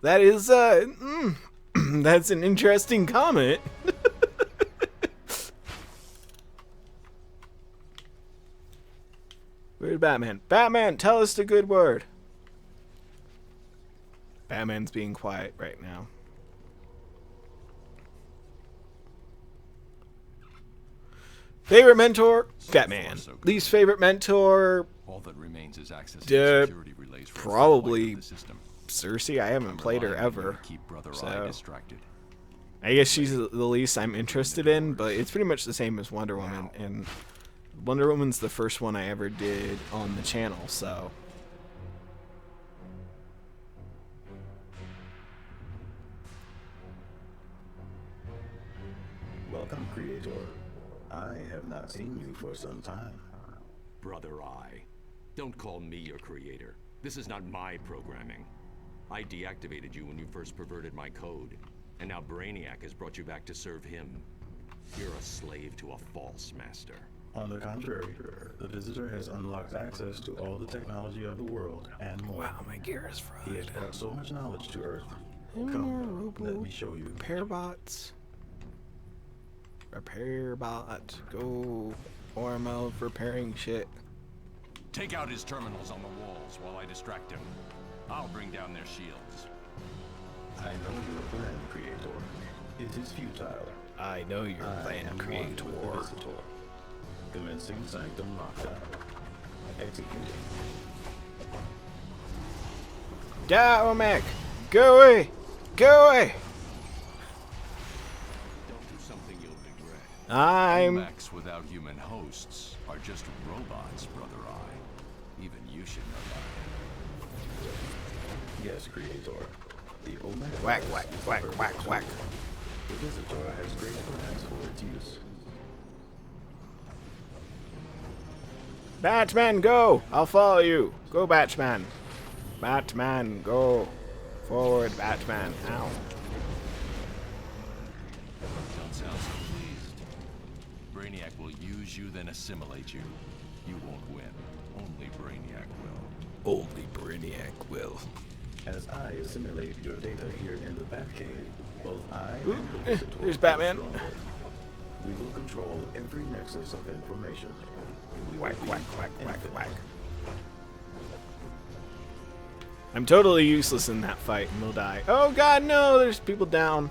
That is, that's an interesting comment. Where's Batman? Batman, tell us the good word. Batman's being quiet right now. Favorite mentor? Batman. Least favorite mentor? All that remains is access to security relays probably Cersei. I haven't played her ever. Keep Brother So Eye distracted. I guess she's the least I'm interested in, but it's pretty much the same as Wonder Woman, and Wonder Woman's the first one I ever did on the channel, so. Welcome, Creator. I have not seen you for some time. Brother Eye, don't call me your creator. This is not my programming. I deactivated you when you first perverted my code, and now Brainiac has brought you back to serve him. You're a slave to a false master. On the contrary, the Visitor has unlocked access to all the technology of the world and more. Wow, my gear is fried. He has brought so much knowledge to Earth. Come, let me show you. Repair bots. Repair bot. Go. Form of repairing shit. Take out his terminals on the walls while I distract him. I'll bring down their shields. I know your plan, Creator. It is futile. I know your plan, Creator. Commencing Sanctum Lockdown. Executing. Diomac! Go away! Go away! Don't do something you'll regret. I'm... Omacs without human hosts are just robots, Brother Eye. Even you should know that. Yes, Creator. The Omac whack, whack, whack, whack, whack. The Visitor has great plans for its use. Batman, go! I'll follow you. Go, Batman. Batman, go. Forward, Batman. Ow. Don't sound so pleased. Brainiac will use you, then assimilate you. You won't win. Only Brainiac will. Only Brainiac will. As I assimilate your data here in the Batcave, both I and the Visitor There's Batman. We will control every nexus of information. Whack, whack, whack, whack, whack. I'm totally useless in that fight and will die. Oh god, no! There's people down.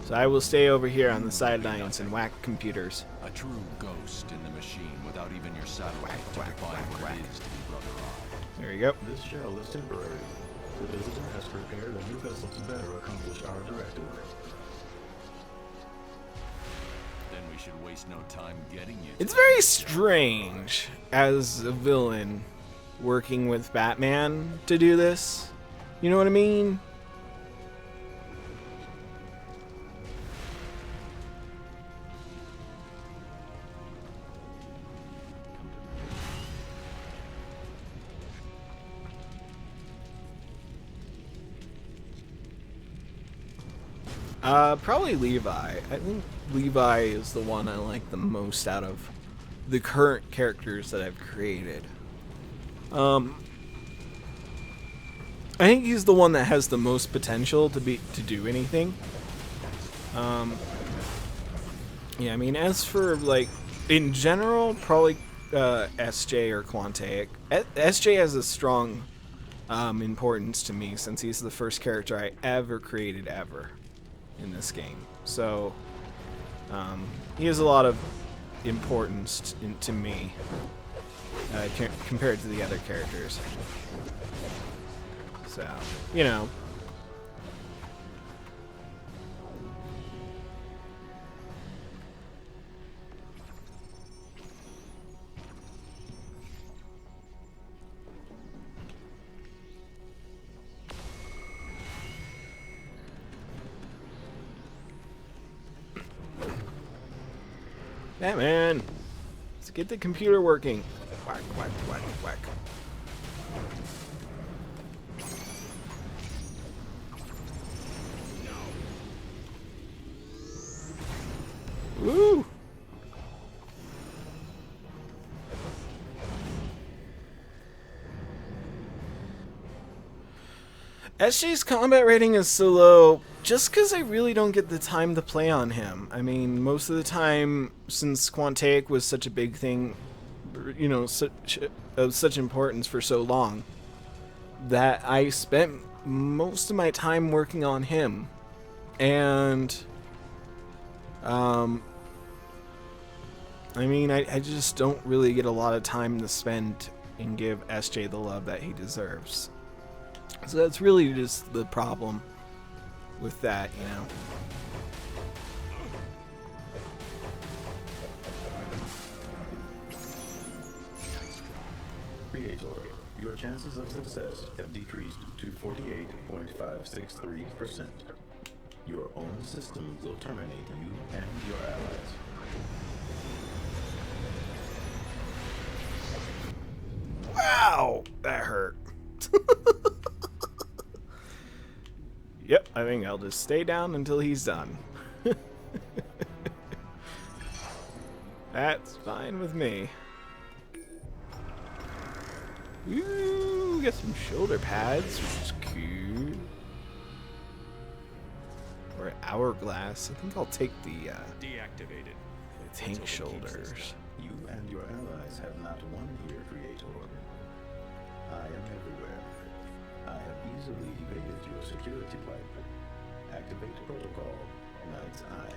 So I will stay over here on the sidelines and whack computers. A true ghost in the machine without even your satellite to define what it is to be Brother Eye. There you go. This shell is temporary. The Visitor has prepared a new vessel to better accomplish our directive. Then we should waste no time getting you. It's very strange as a villain working with Batman to do this. You know what I mean? Probably Levi. I think Levi is the one I like the most out of the current characters that I've created. I think he's the one that has the most potential to do anything. Yeah, I mean, as for like in general, probably SJ or Quantaic. SJ has a strong importance to me since he's the first character I ever created ever in this game. So he has a lot of importance to me compared to the other characters. So, you know. Batman! Let's get the computer working. Whack, whack, whack, whack. Woo! SJ's combat rating is so low just because I really don't get the time to play on him. I mean, most of the time, since Quantaic was such a big thing, you know, of such importance for so long, that I spent most of my time working on him. And, I mean, I just don't really get a lot of time to spend and give SJ the love that he deserves. So that's really just the problem with that, you know. Creator, your chances of success have decreased to 48.563%. Your own system will terminate you and your allies. Wow, that hurt. Yep, I think I'll just stay down until he's done. That's fine with me. Ooh, got some shoulder pads, which is cute. Or an hourglass. I think I'll take the Deactivated. tank shoulders. You and your allies have not won here, Creator. I am everywhere. I have easily evaded your security pipe. Activate protocol. Knight's Eye.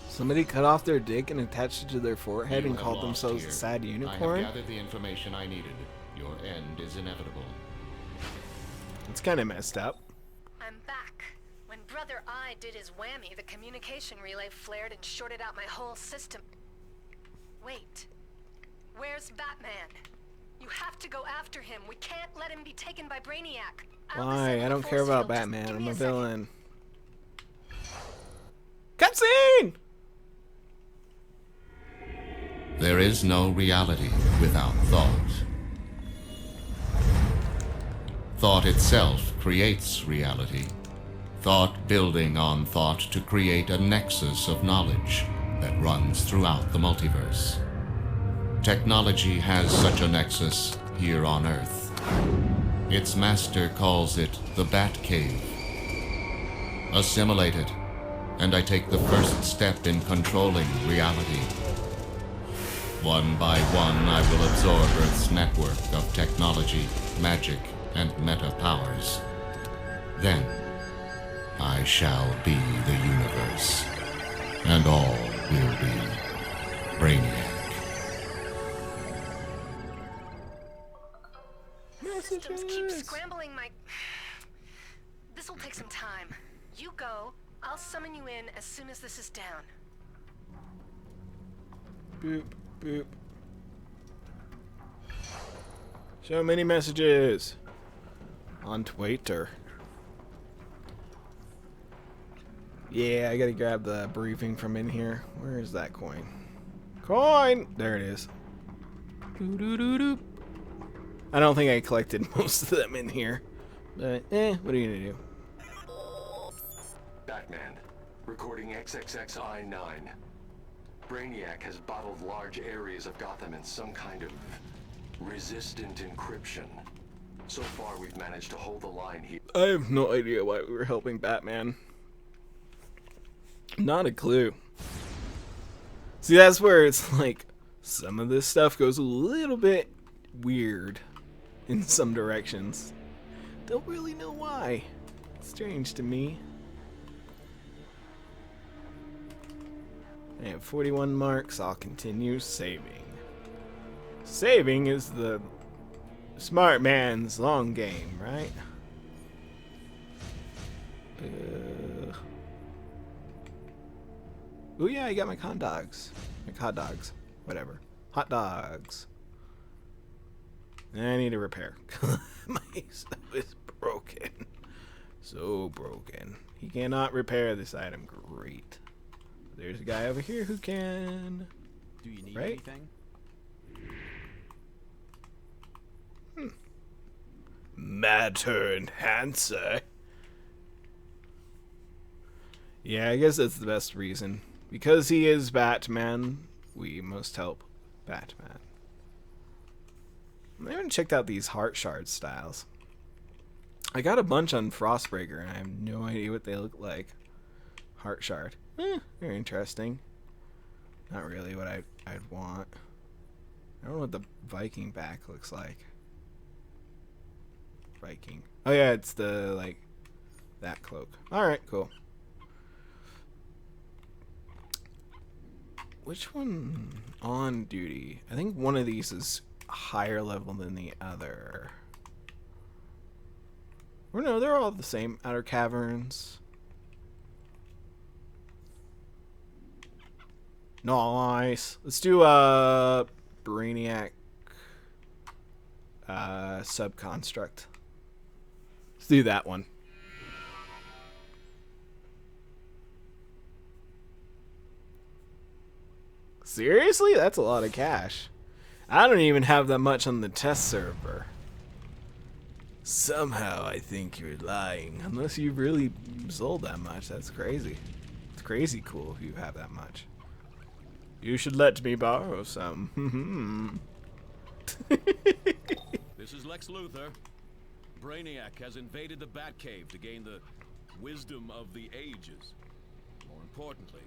Somebody cut off their dick and attached it to their forehead You and have called lost themselves here. a sad I unicorn? have gathered the information I needed. Your end is inevitable. It's kind of messed up. I'm back. When Brother I did his whammy, the communication relay flared and shorted out my whole system. Wait. Where's Batman? You have to go after him. We can't let him be taken by Brainiac. Why? I don't care about Batman. I'm a villain. Cutscene! There is no reality without thought. Thought itself creates reality. Thought building on thought to create a nexus of knowledge that runs throughout the multiverse. Technology has such a nexus here on Earth. Its master calls it the Batcave. Assimilate it, and I take the first step in controlling reality. One by one, I will absorb Earth's network of technology, magic, and meta powers. Then, I shall be the universe, and all will be Brainiac. Systems keep scrambling my... This will take some time. You go. I'll summon you in as soon as this is down. Boop, boop. So many messages on Twitter. Yeah, I gotta grab the briefing from in here. Where is that coin? Coin! There it is. Doo-doo-doo-doo. I don't think I collected most of them in here. But, what are you gonna do? Batman, recording XXXI-9. Brainiac has bottled large areas of Gotham in some kind of resistant encryption. So far, we've managed to hold the line here. I have no idea why we were helping Batman. Not a clue. See, that's where it's like, some of this stuff goes a little bit weird in some directions. Don't really know why. It's strange to me. I have 41 marks. I'll continue saving. Saving is the smart man's long game, right? Oh yeah, I got my con dogs. My hot dogs. Whatever. Hot dogs. I need a repair. My stuff is broken. So broken. He cannot repair this item. Great. There's a guy over here who can. Do you need right? anything? Matter enhancer. Yeah, I guess that's the best reason. Because he is Batman, we must help Batman. I haven't checked out these heart shard styles. I got a bunch on Frostbreaker and I have no idea what they look like. Heart shard. They're interesting. Not really what I'd want. I don't know what the Viking back looks like. Viking. Oh yeah, it's the, like, that cloak. Alright, cool. Which one on duty? I think one of these is higher level than the other. Or no, they're all the same. Outer Caverns. Nice. Let's do Brainiac Subconstruct. Let's do that one. Seriously? That's a lot of cash. I don't even have that much on the test server. Somehow I think you're lying. Unless you've really sold that much. That's crazy. It's crazy cool if you have that much. You should let me borrow some. This is Lex Luthor. Brainiac has invaded the Batcave to gain the wisdom of the ages. More importantly,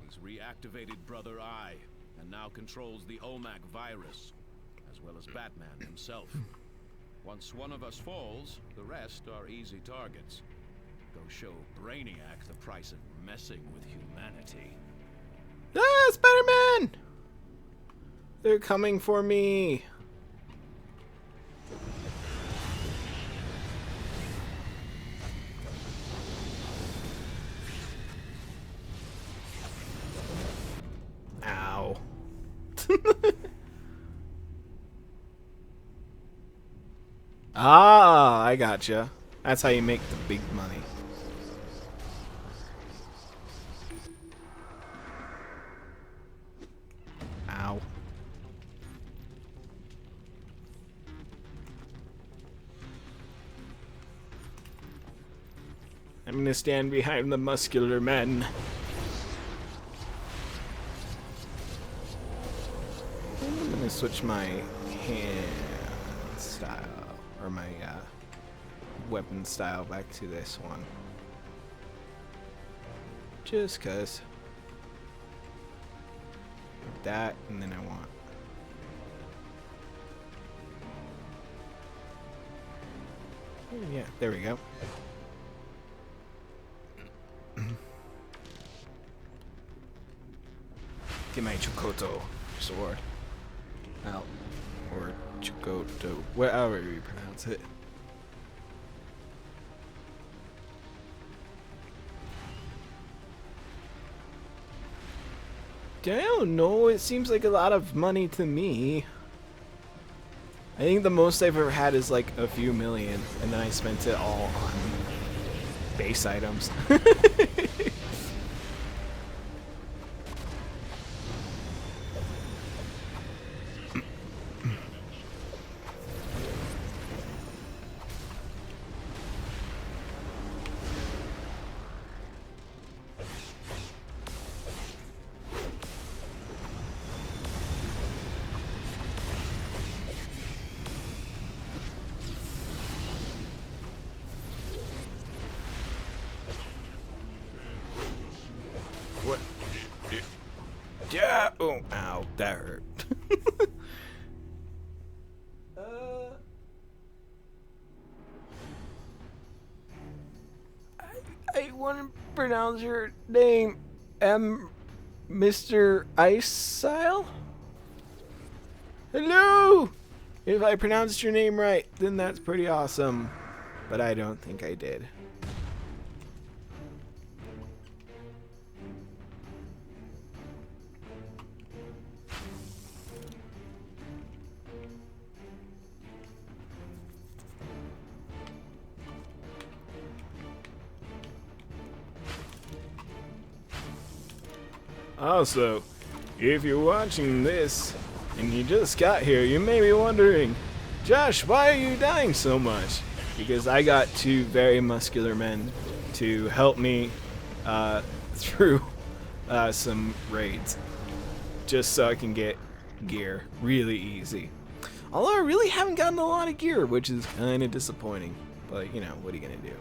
he's reactivated Brother Eye and now controls the OMAC virus, as well as Batman himself. Once one of us falls, the rest are easy targets. Go show Brainiac the price of messing with humanity. Ah, Spider-Man! They're coming for me. Ow. Ah, I gotcha. That's how you make the big money. Ow. I'm gonna stand behind the muscular men. I'm gonna switch my hand style, or my weapon style back to this one. Just cause. That, and then I want. Yeah, there we go. Get my Chukoto sword out, or Chukoto, whatever you pronounce it. I don't know, it seems like a lot of money to me. I think the most I've ever had is like a few million, and then I spent it all on base items. What? Yeah. Oh, ow, that hurt. I want to pronounce your name, Mr. Icesile? Hello! If I pronounced your name right, then that's pretty awesome. But I don't think I did. Also, if you're watching this and you just got here, you may be wondering, Josh, why are you dying so much? Because I got two very muscular men to help me through some raids, just so I can get gear really easy. Although I really haven't gotten a lot of gear, which is kind of disappointing. But, you know, what are you going to do?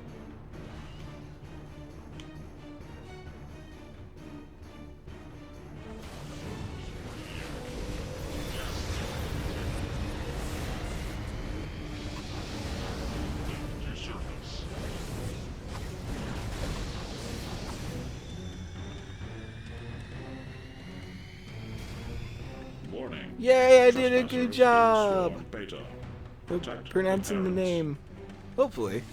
Warning. Yay, I did a good Trespassers job. in Swarm Beta. Of Protect pronouncing the parents. name. Hopefully.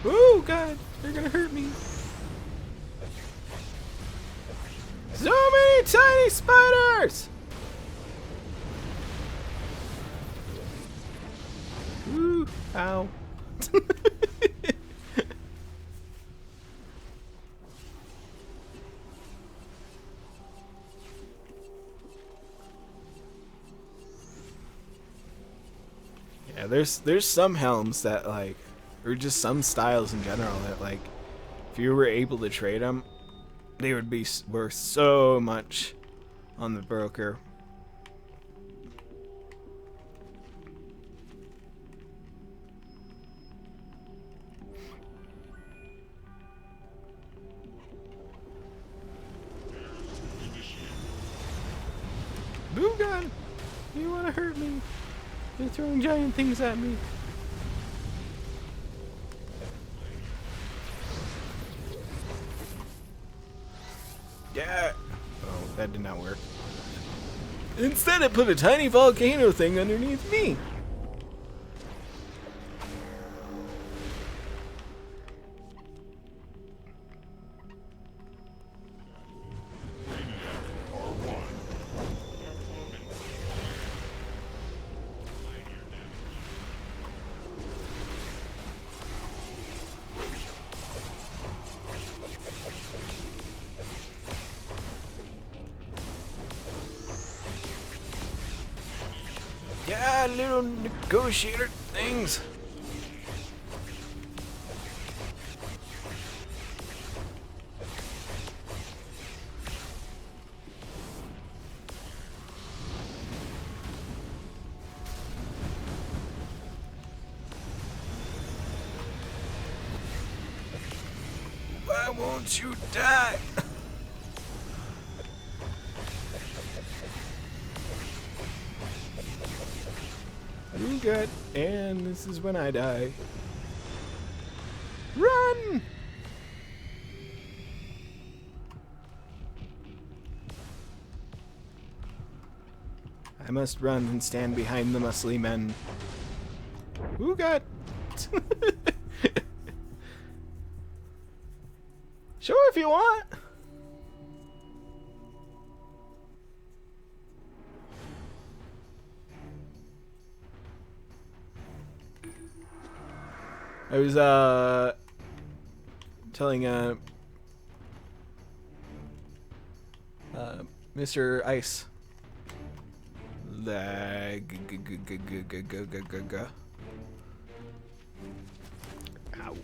Oh god, they're gonna hurt me. So many tiny spiders! Ooh, ow. Yeah, there's some helms that like, or just some styles in general that like, if you were able to trade them, they would be worth so much on the broker. Boo gun! You wanna hurt me? You're throwing giant things at me. Yeah! Oh, that did not work. Instead it put a tiny volcano thing underneath me! Yeah, little negotiator things. Why won't you die? You good, and this is when I die. Run! I must run and stand behind the muscly men. Who got? Sure, if you want. I was telling Mr. Ice lag. Ow.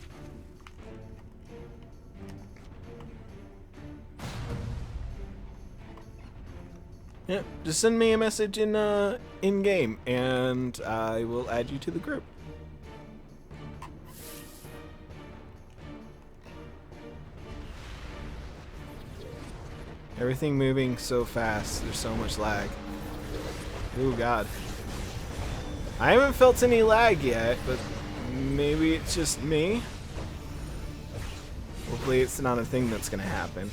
Yeah, just send me a message in game, and I will add you to the group. Everything moving so fast, there's so much lag. Oh god. I haven't felt any lag yet, but maybe it's just me. Hopefully it's not a thing that's gonna happen.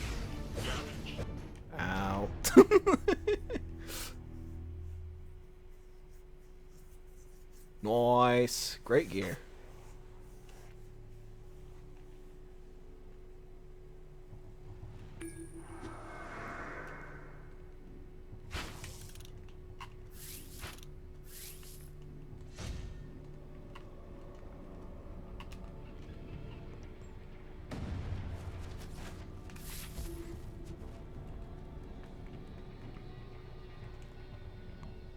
Ow. Nice. Great gear.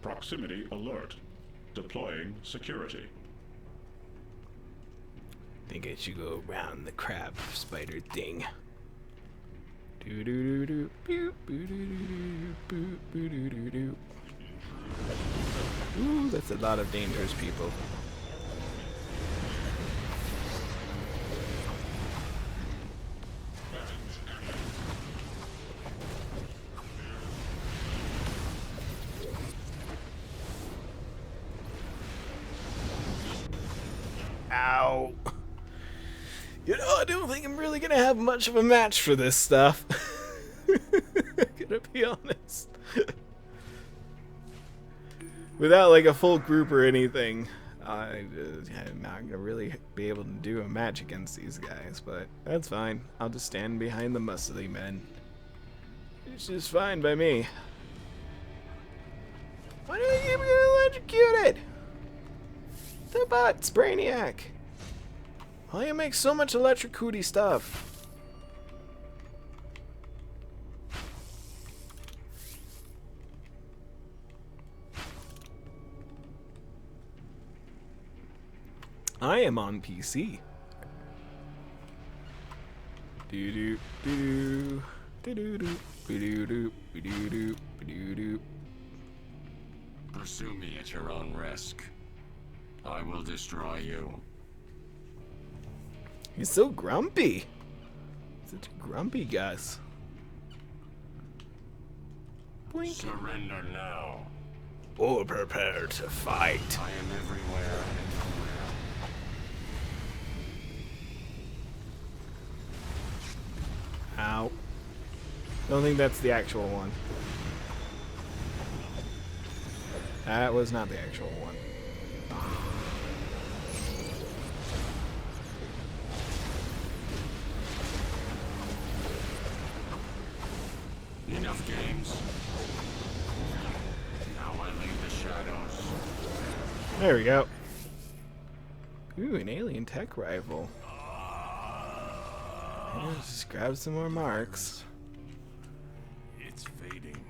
Proximity alert. Deploying security. Think I should go around the crab spider thing. Do do do do boop boo do do do boop boo do do do. Ooh, that's a lot of dangerous people. really gonna have much of a match for this stuff. Gonna be honest. Without like a full group or anything, I'm not gonna really be able to do a match against these guys, but that's fine. I'll just stand behind the muscly men. It's just fine by me. Why do they keep getting electrocuted? The butts, Brainiac. Why do you make so much electrocooty stuff? I am on PC. Do do do do do do do do do do do do. Pursue me at your own risk. I will destroy you. He's so grumpy. Such a grumpy Gus. Blink. Surrender now. Or prepare to fight. I am everywhere and nowhere. Ow. Don't think that's the actual one. That was not the actual one. Enough games. Now I leave the shadows. There we go. Ooh, an alien tech rifle. Let's just grab some more marks. It's fading.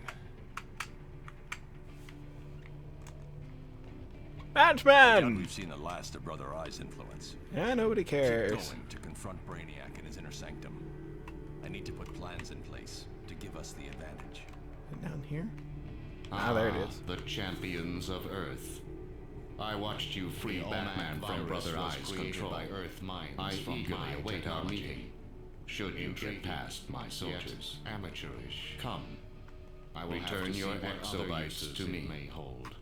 Batman! We've seen the last of Brother Eye's influence. Yeah, nobody cares. Keep going to confront Brainiac in his inner sanctum. I need to put plans in place to give us the advantage. And down here? Ah, there it is. The champions of Earth. I watched you free Batman from Brother Eye's control. By Earth minds I eagerly await our meeting. Should you get past my soldiers, amateurish, come. I will return your exobytes to me. May hold.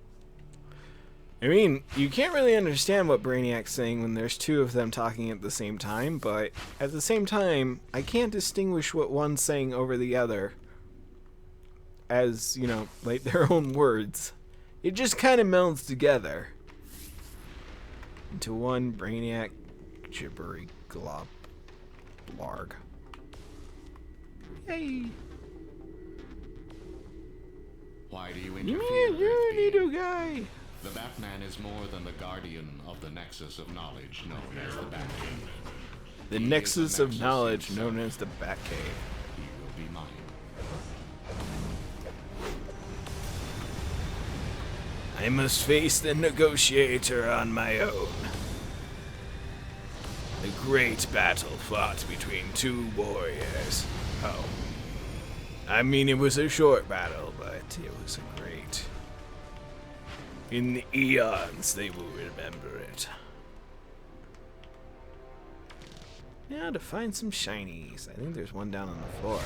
I mean, you can't really understand what Brainiac's saying when there's two of them talking at the same time, but at the same time, I can't distinguish what one's saying over the other as, you know, like their own words. It just kind of melds together into one Brainiac gibbery glob blarg. Yay! Why do you interfere? You're a neato guy! The Batman is more than the guardian of the Nexus of Knowledge known as the Batcave. The Nexus of Knowledge known as the Batcave. He will be mine. I must face the negotiator on my own. A great battle fought between two warriors. Oh. I mean, it was a short battle, but it was a great. In the eons, they will remember it. Now to find some shinies. I think there's one down on the floor.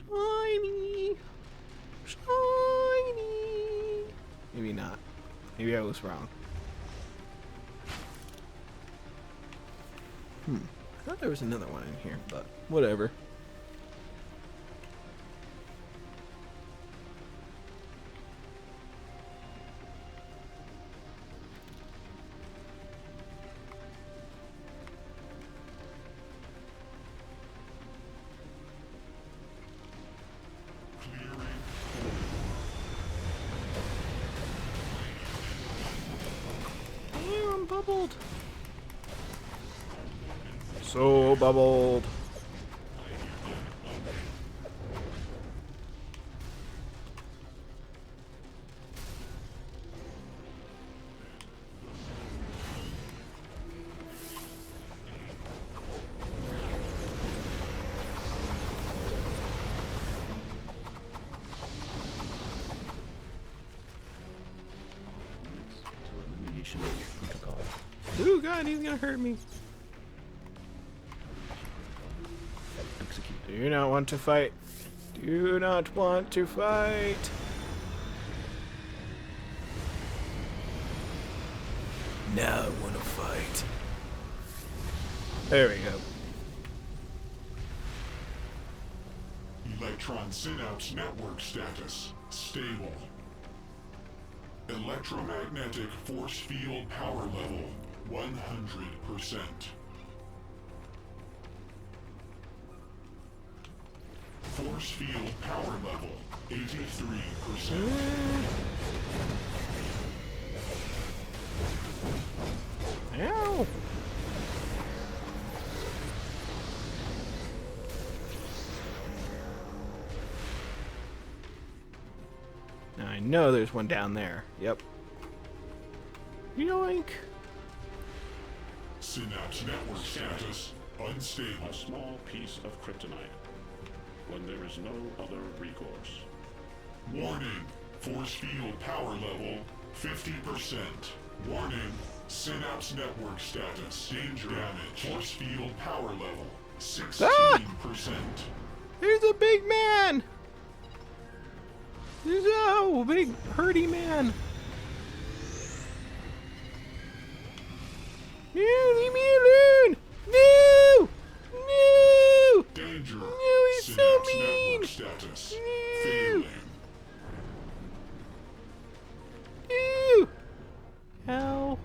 Shiny! Shiny! Maybe not. Maybe I was wrong. I thought there was another one in here, but whatever. I'm bubbled. So bubbled. Ooh, God, he's gonna hurt me. Do you not want to fight? Do you not want to fight? Now I want to fight. There we go. Electron synapse network status stable. Electromagnetic force field power level 100%. Force field power level 83%. Ow! Now I know there's one down there. Yep. Yoink! Synapse network status unstable. A small piece of kryptonite. When there is no other recourse. Warning! Force field power level 50%. Warning! Synapse network status danger damage. Force field power level 16%. There's a big man! There's a big hurdy man! No, leave me alone! No! No! Danger! No, he's so mean! Network status No! failing. No! Hell.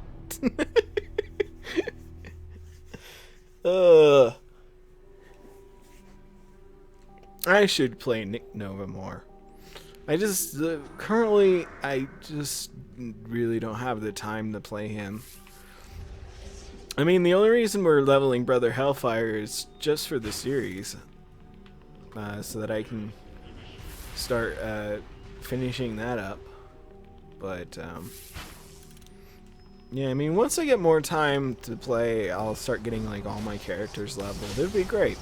I should play Nick Nova more. I just currently I just really don't have the time to play him. I mean, the only reason we're leveling Brother Hellfire is just for the series, so that I can start finishing that up. But yeah, I mean, once I get more time to play, I'll start getting like all my characters leveled. It'd be great.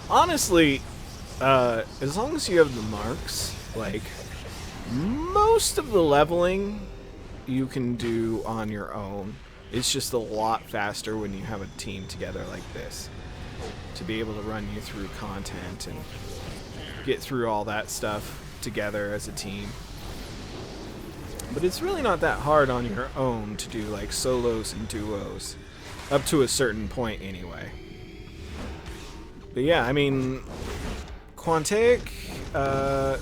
Honestly, as long as you have the marks, like, most of the leveling you can do on your own. It's just a lot faster when you have a team together like this to be able to run you through content and get through all that stuff together as a team. But it's really not that hard on your own to do like solos and duos, up to a certain point anyway. But yeah, I mean, Quantic,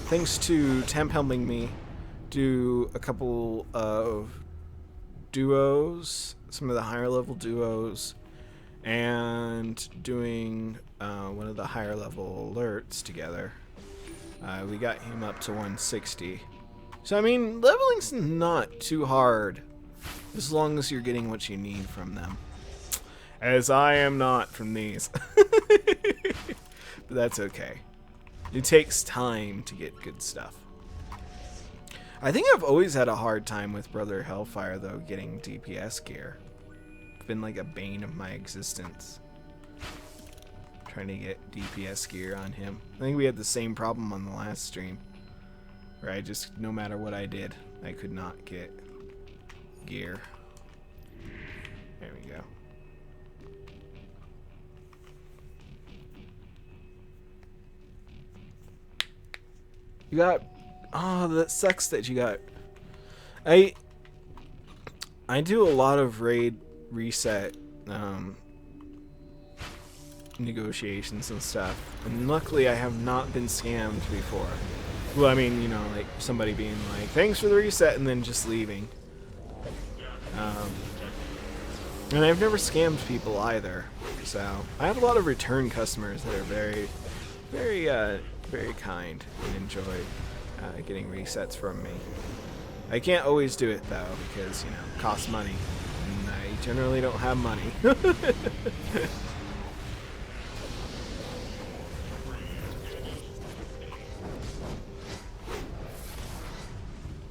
thanks to Temp helping me do a couple of duos, some of the higher level duos, and doing one of the higher level alerts together. We got him up to 160. So I mean, leveling's not too hard, as long as you're getting what you need from them. As I am not from these. But that's okay. It takes time to get good stuff. I think I've always had a hard time with Brother Hellfire, though, getting DPS gear. It's been like a bane of my existence, trying to get DPS gear on him. I think we had the same problem on the last stream, where I just, no matter what I did, I could not get gear. There we go. You got... Oh, that sucks that you got... I do a lot of raid reset negotiations and stuff, and luckily I have not been scammed before. Well, I mean, you know, like somebody being like, thanks for the reset, and then just leaving. And I've never scammed people either, so I have a lot of return customers that are very, very, very kind and enjoy getting resets from me. I can't always do it though, because, you know, it costs money, and I generally don't have money. I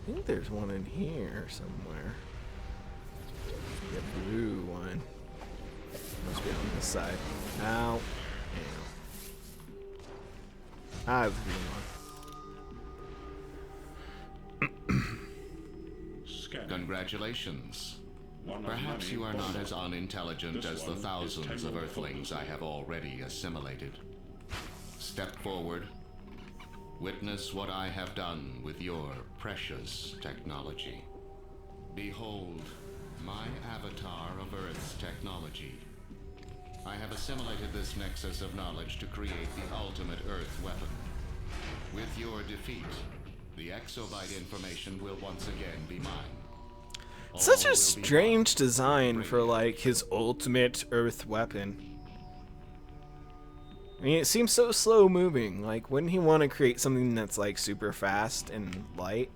think there's one in here somewhere. The blue one. Must be on this side. Ow. Ah, the green one. Congratulations. Perhaps you are not as unintelligent as the thousands of Earthlings I have already assimilated. Step forward. Witness what I have done with your precious technology. Behold, my avatar of Earth's technology. I have assimilated this nexus of knowledge to create the ultimate Earth weapon. With your defeat, the exobyte information will once again be mine. Such a strange design for, like, his ultimate Earth weapon. I mean, it seems so slow moving. Like, wouldn't he want to create something that's, like, super fast and light?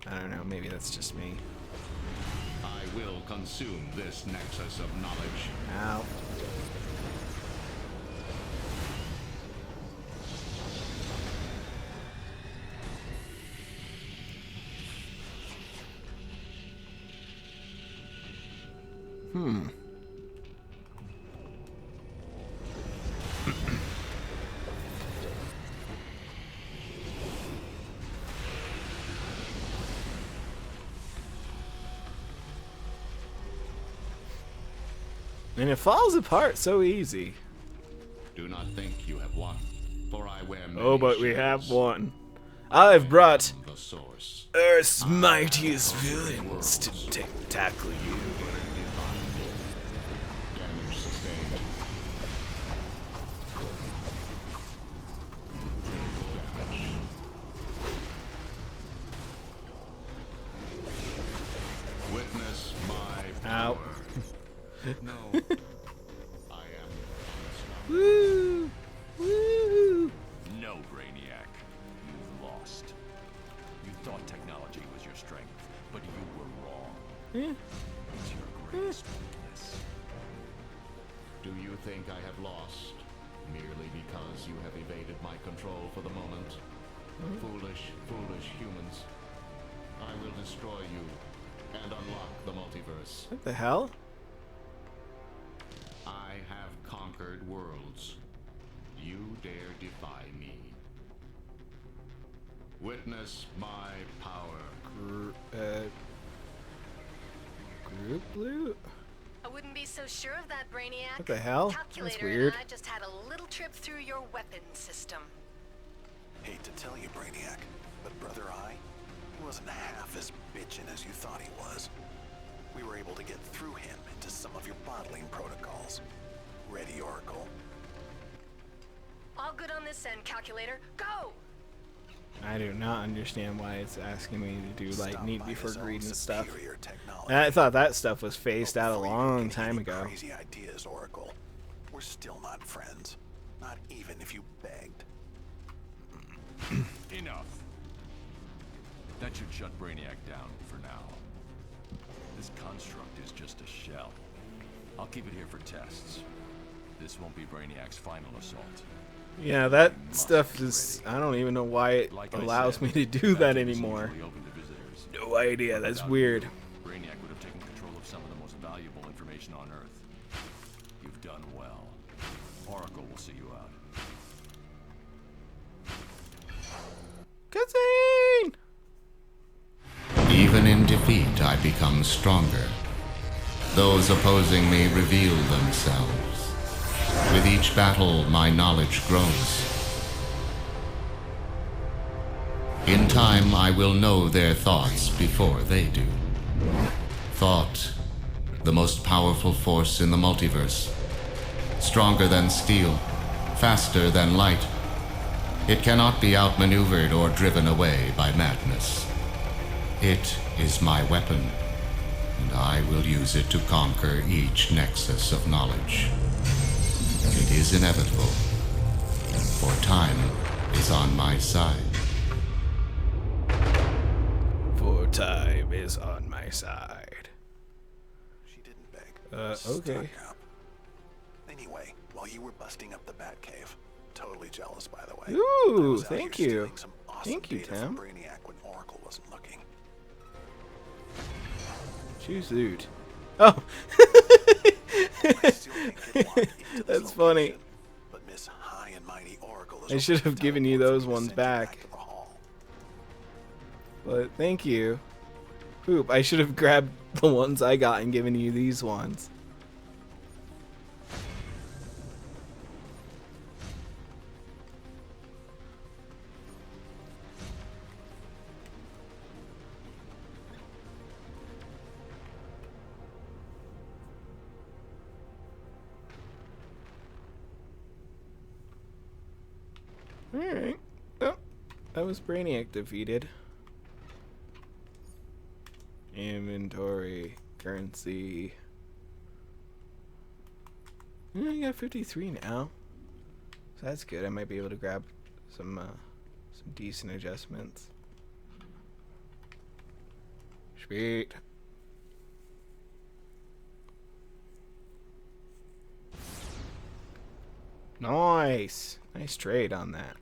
I don't know, maybe that's just me. I will consume this nexus of knowledge. Ow. And it falls apart so easy. Do not think you have won, for I wear many Oh, but we shadows. have won. I've brought The source. Earth's mightiest villains to tackle you. Damage sustained. Damage. Witness my Ow. power. No. I am unstoppable. Woo! Woo! No, Brainiac. You've lost. You thought technology was your strength, but you were wrong. Yeah. It's your greatest weakness. Do you think I have lost merely because you have evaded my control for the moment? Foolish, foolish humans. I will destroy you and unlock the multiverse. What the hell? I have conquered worlds. You dare defy me. Witness my power. Group loot? I wouldn't be so sure of that, Brainiac. What the hell? Calculator That's weird. and I just had a little trip through your weapon system. Hate to tell you, Brainiac, but Brother Eye, he wasn't half as bitchin' as you thought he was. We were able to get through him into some of your bottling protocols. Ready, Oracle? All good on this end, Calculator. Go! I do not understand why it's asking me to do, like, Stop need by before his own greed and stuff. superior technology. And I thought that stuff was phased out a Before you long get time any ago. Crazy ideas, Oracle. We're still not friends. Not even if you begged. Enough. That should shut Brainiac down for now. This construct is just a shell. I'll keep it here for tests. This won't be Brainiac's final assault. Yeah, that stuff is... I don't even know why it allows me to do that anymore. No idea, that's weird. Brainiac would have taken control of some of the most valuable information on Earth. You've done well. Oracle will see you out. Cutscene! Even in defeat, I become stronger. Those opposing me reveal themselves. With each battle, my knowledge grows. In time, I will know their thoughts before they do. Thought, the most powerful force in the multiverse. Stronger than steel, faster than light. It cannot be outmaneuvered or driven away by madness. It is my weapon, and I will use it to conquer each nexus of knowledge. It is inevitable, for time is on my side. For time is on my side. She didn't beg. Okay. Stuck up. Anyway, while you were busting up the Batcave, totally jealous, by the way. I Ooh, was out thank here you. stealing some awesome Thank you, data from Tim. Brainiac when Oracle wasn't looking. Choose loot. Oh! That's funny. But Miss High and Mighty Oracle is I should have given you those ones back. to the hall. But thank you. Poop, I should have grabbed the ones I got and given you these ones. Alright. Oh, that was Brainiac defeated. Inventory, currency. I got 53 now. So that's good. I might be able to grab some decent adjustments. Sweet. Nice. Nice trade on that.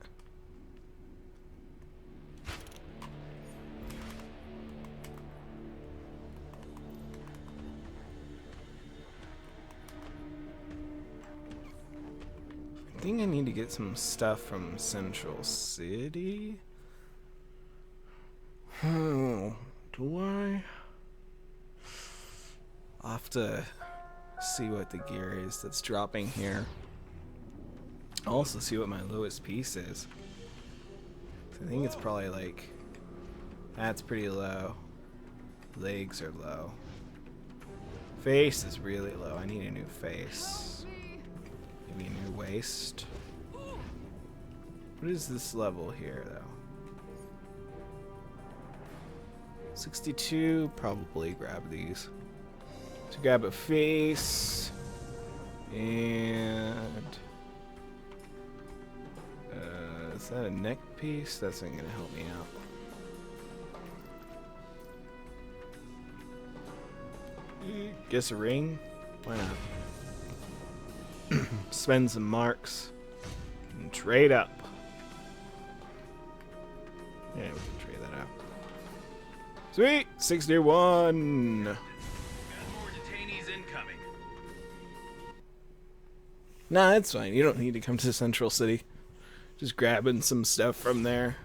I think I need to get some stuff from Central City. Oh, do I? I'll have to see what the gear is that's dropping here. I'll also see what my lowest piece is. I think it's probably like... That's pretty low. Legs are low. Face is really low. I need a new face. Maybe a new waist. What is this level here, though? 62. Probably grab these. So grab a face. And... is that a neck piece? That's not gonna help me out. Guess a ring? Why not? Spend some marks and trade up. Yeah, we can trade that out. Sweet! 61! Got more detainees incoming. Nah, it's fine. You don't need to come to Central City. Just grabbing some stuff from there.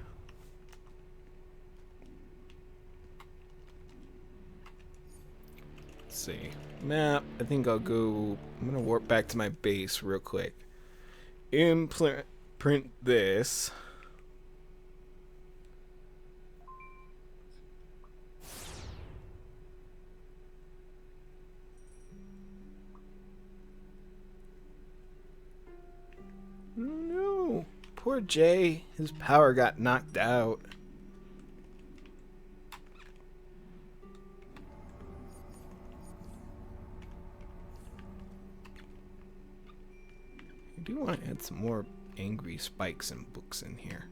Let's see. Map. I think I'll go... I'm going to warp back to my base real quick. Print this. Oh no. Poor Jay. His power got knocked out. I do want to add some more angry spikes and books in here.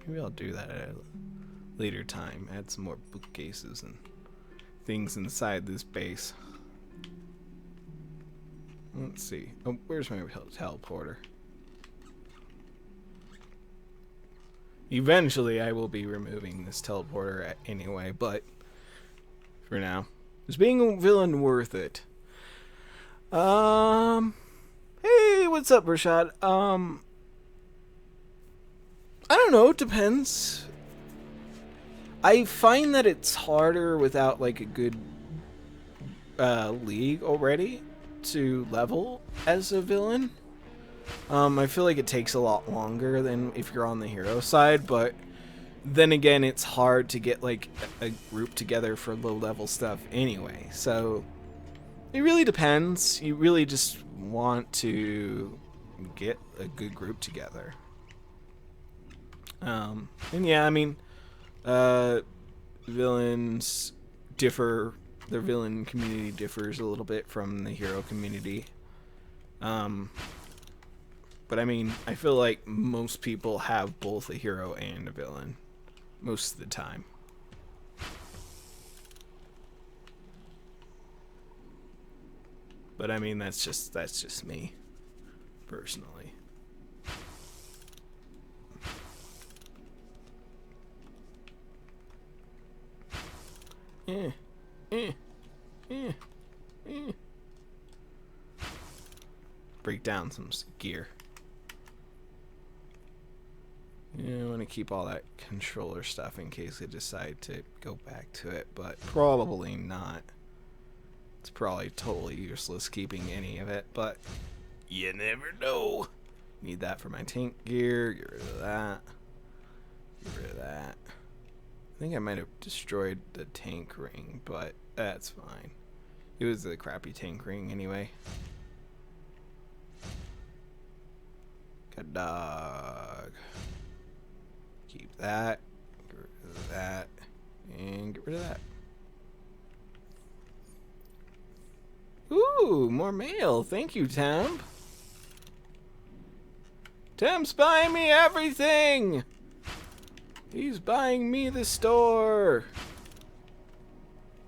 Maybe I'll do that at a later time. Add some more bookcases and things inside this base. Let's see. Oh, where's my teleporter? Eventually, I will be removing this teleporter anyway, but for now, is being a villain worth it? Hey, what's up, Rashad? I don't know. It depends. I find that it's harder without like a good league already to level as a villain. I feel like it takes a lot longer than if you're on the hero side, but then again, it's hard to get like a group together for low level stuff anyway. So it really depends. You really just want to get a good group together. And yeah, I mean, villains differ. Their villain community differs a little bit from the hero community. But I mean, I feel like most people have both a hero and a villain most of the time. But I mean, that's just me personally. Break down some gear. Yeah, I want to keep all that controller stuff in case I decide to go back to it, but probably not. It's probably totally useless keeping any of it, but you never know. Need that for my tank gear. Get rid of that. Get rid of that. I think I might have destroyed the tank ring, but that's fine. It was a crappy tank ring anyway. Good dog. Keep that. Get rid of that. And get rid of that. Ooh, more mail. Thank you, Temp. Temp's buying me everything. He's buying me the store.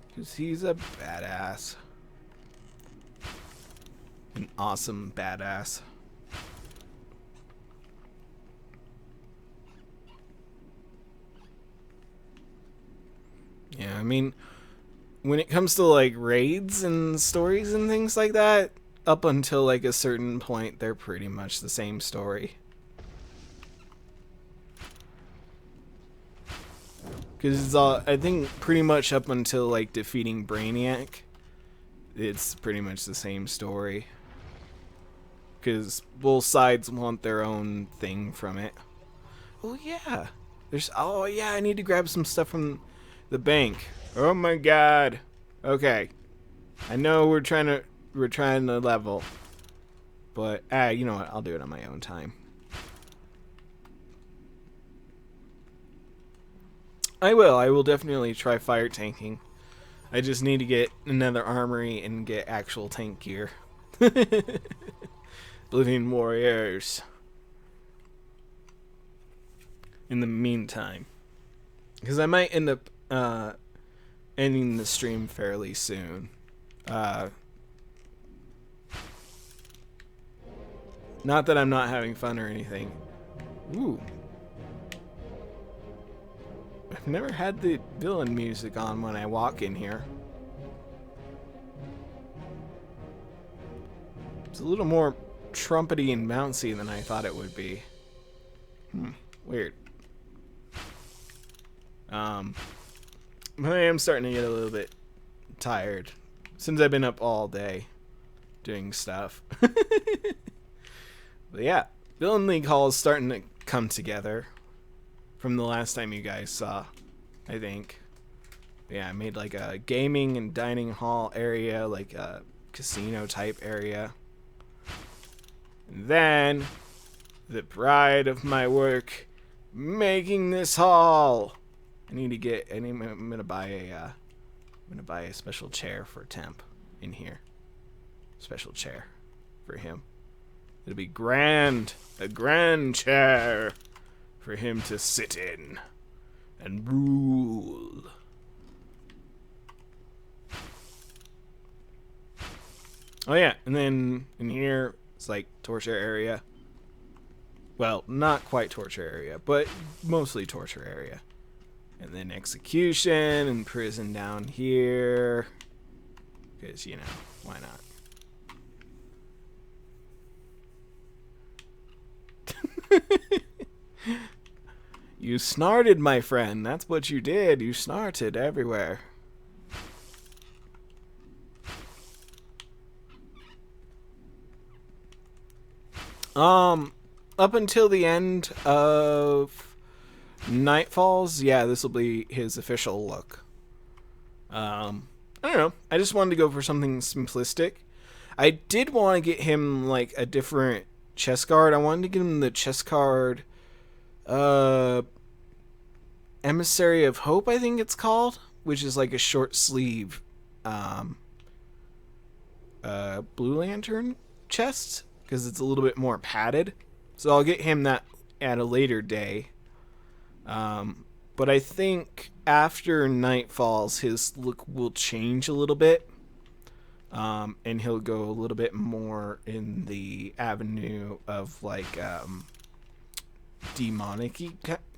Because he's a badass. An awesome badass. Yeah, I mean, when it comes to like raids and stories and things like that, up until like a certain point, they're pretty much the same story. Because it's all, I think pretty much up until like defeating Brainiac, it's pretty much the same story. Because both sides want their own thing from it. Oh yeah, oh yeah, I need to grab some stuff from the bank. Oh my god. Okay, I know we're trying to level, but you know what? I'll do it on my own time. I will definitely try fire tanking. I just need to get another armory and get actual tank gear. Oblivion Warriors. In the meantime, because I might end up ending the stream fairly soon. Not that I'm not having fun or anything. Ooh. I've never had the villain music on when I walk in here. It's a little more trumpety and bouncy than I thought it would be. Weird. I am starting to get a little bit tired since I've been up all day doing stuff. But yeah, Villain League Hall is starting to come together from the last time you guys saw, I think. Yeah, I made like a gaming and dining hall area, like a casino type area. And then the pride of my work, making this hall. I'm gonna buy a special chair for Temp in here. Special chair for him. It'll be grand, a grand chair for him to sit in and rule. Oh yeah, and then in here it's like torture area. Well, not quite torture area, but mostly torture area. And then execution and prison down here. Because, you know, why not? You snarted, my friend. That's what you did. You snarted everywhere. Up until the end of Nightfalls, yeah, this will be his official look. I don't know. I just wanted to go for something simplistic. I did want to get him like a different chest guard. I wanted to get him the chest guard, Emissary of Hope, I think it's called, which is like a short sleeve, Blue Lantern chest, because it's a little bit more padded. So I'll get him that at a later day. But I think after Night Falls, his look will change a little bit. And he'll go a little bit more in the avenue of like demonic-y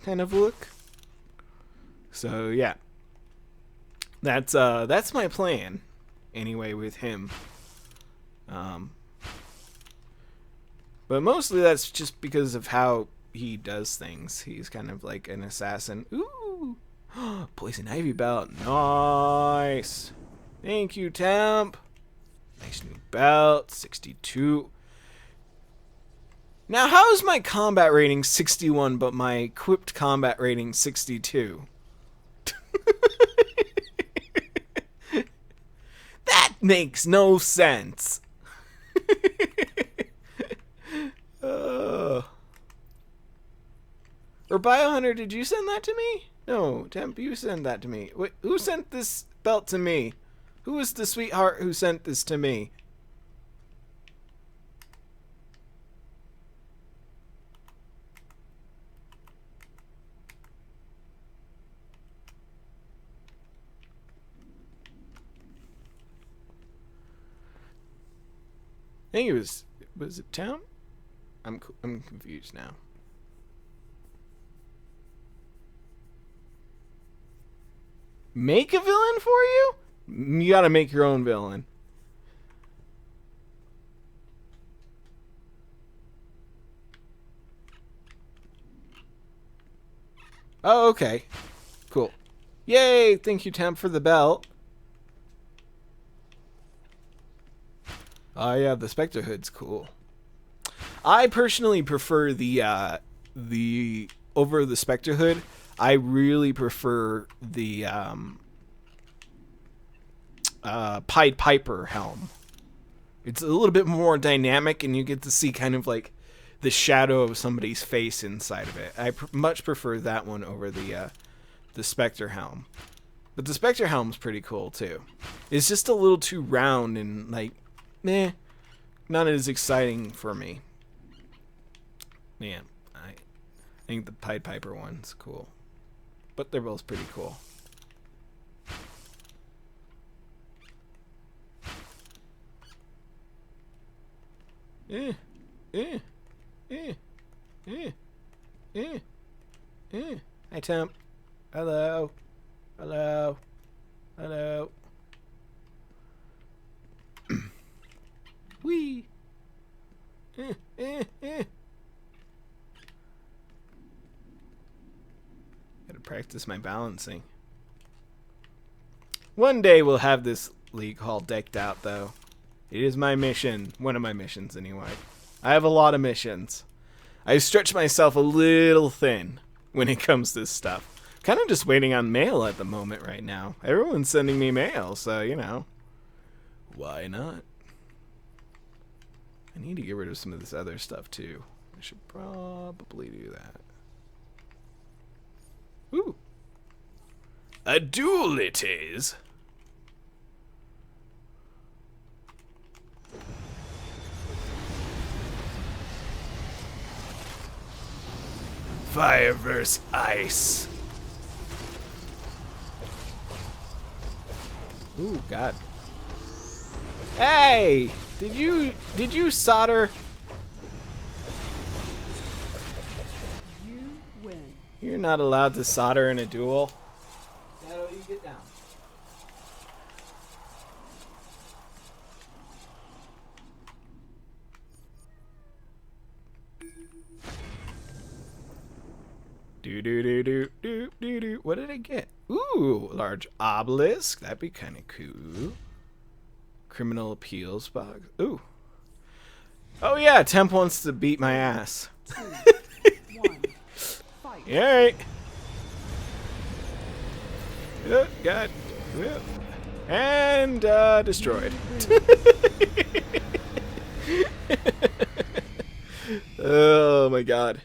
kind of look. So yeah, that's my plan anyway with him. But mostly that's just because of how he does things. He's kind of like an assassin. Ooh, Poison Ivy belt, nice. Thank you, Temp. Nice new belt, 62. Now, how is my combat rating 61, but my equipped combat rating 62? That makes no sense. Or Biohunter, did you send that to me? No, Temp, you sent that to me. Wait, who sent this belt to me? Who was the sweetheart who sent this to me? I think it was it Town? I'm confused now. Make a villain for you? You gotta make your own villain. Oh, okay. Cool. Yay! Thank you, Temp, for the belt. Oh yeah, the Spectre Hood's cool. I personally prefer the over the Spectre Hood. I really prefer the Pied Piper helm. It's a little bit more dynamic, and you get to see kind of like the shadow of somebody's face inside of it. I much prefer that one over the Spectre helm. But the Spectre helm's pretty cool too. It's just a little too round and like, meh, not as exciting for me. Man, I think the Pied Piper one's cool. But they're both pretty cool. Hi, Temp. Hello. Hello. Hello. Wee. Gotta practice my balancing. One day we'll have this league hall decked out, though. It is my mission. One of my missions, anyway. I have a lot of missions. I stretch myself a little thin when it comes to this stuff. Kind of just waiting on mail at the moment right now. Everyone's sending me mail, so, you know. Why not? I need to get rid of some of this other stuff, too. I should probably do that. Ooh. A duel it is. Fire versus ice. Ooh, God. Hey! Did you solder? You win. You're not allowed to solder in a duel. Shadow, you get down. Do. What did I get? Ooh, large obelisk. That'd be kind of cool. Criminal appeals box. Ooh. Oh yeah, Temp wants to beat my ass. Alright. Oh, God. And destroyed. Oh my God.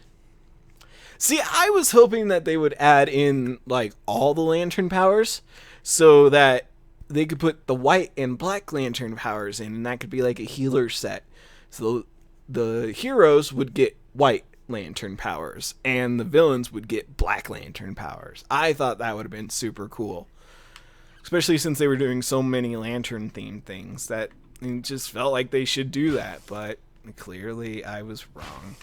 See, I was hoping that they would add in like all the lantern powers so that they could put the white and black lantern powers in, and that could be like a healer set. So the heroes would get white lantern powers and the villains would get black lantern powers. I thought that would have been super cool. Especially since they were doing so many lantern themed things that it just felt like they should do that, but clearly I was wrong.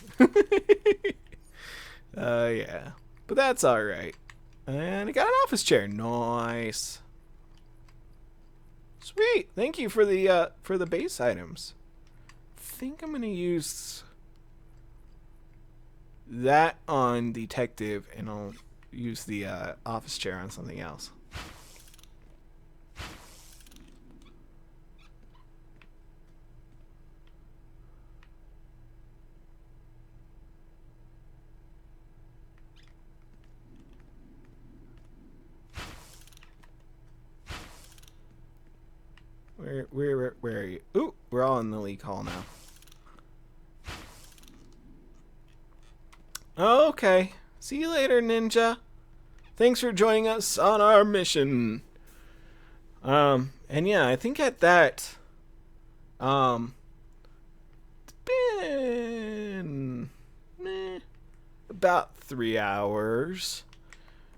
Yeah. But that's alright. And I got an office chair. Nice. Sweet. Thank you for the base items. I think I'm gonna use that on detective, and I'll use the office chair on something else. Where are you? Ooh, we're all in the league hall now. Okay. See you later, Ninja. Thanks for joining us on our mission. And yeah, I think at that, it's been about 3 hours.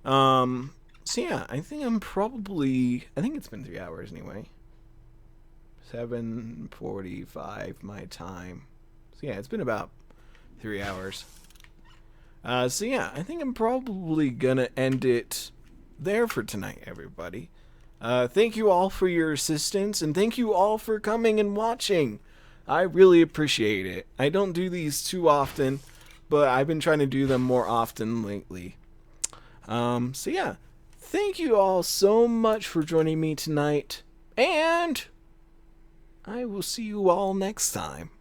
So yeah, I think it's been 3 hours anyway. 7:45 my time. So yeah, it's been about 3 hours. So yeah, I think I'm probably gonna end it there for tonight, everybody. Thank you all for your assistance, and thank you all for coming and watching. I really appreciate it. I don't do these too often, but I've been trying to do them more often lately. So yeah, thank you all so much for joining me tonight, and I will see you all next time.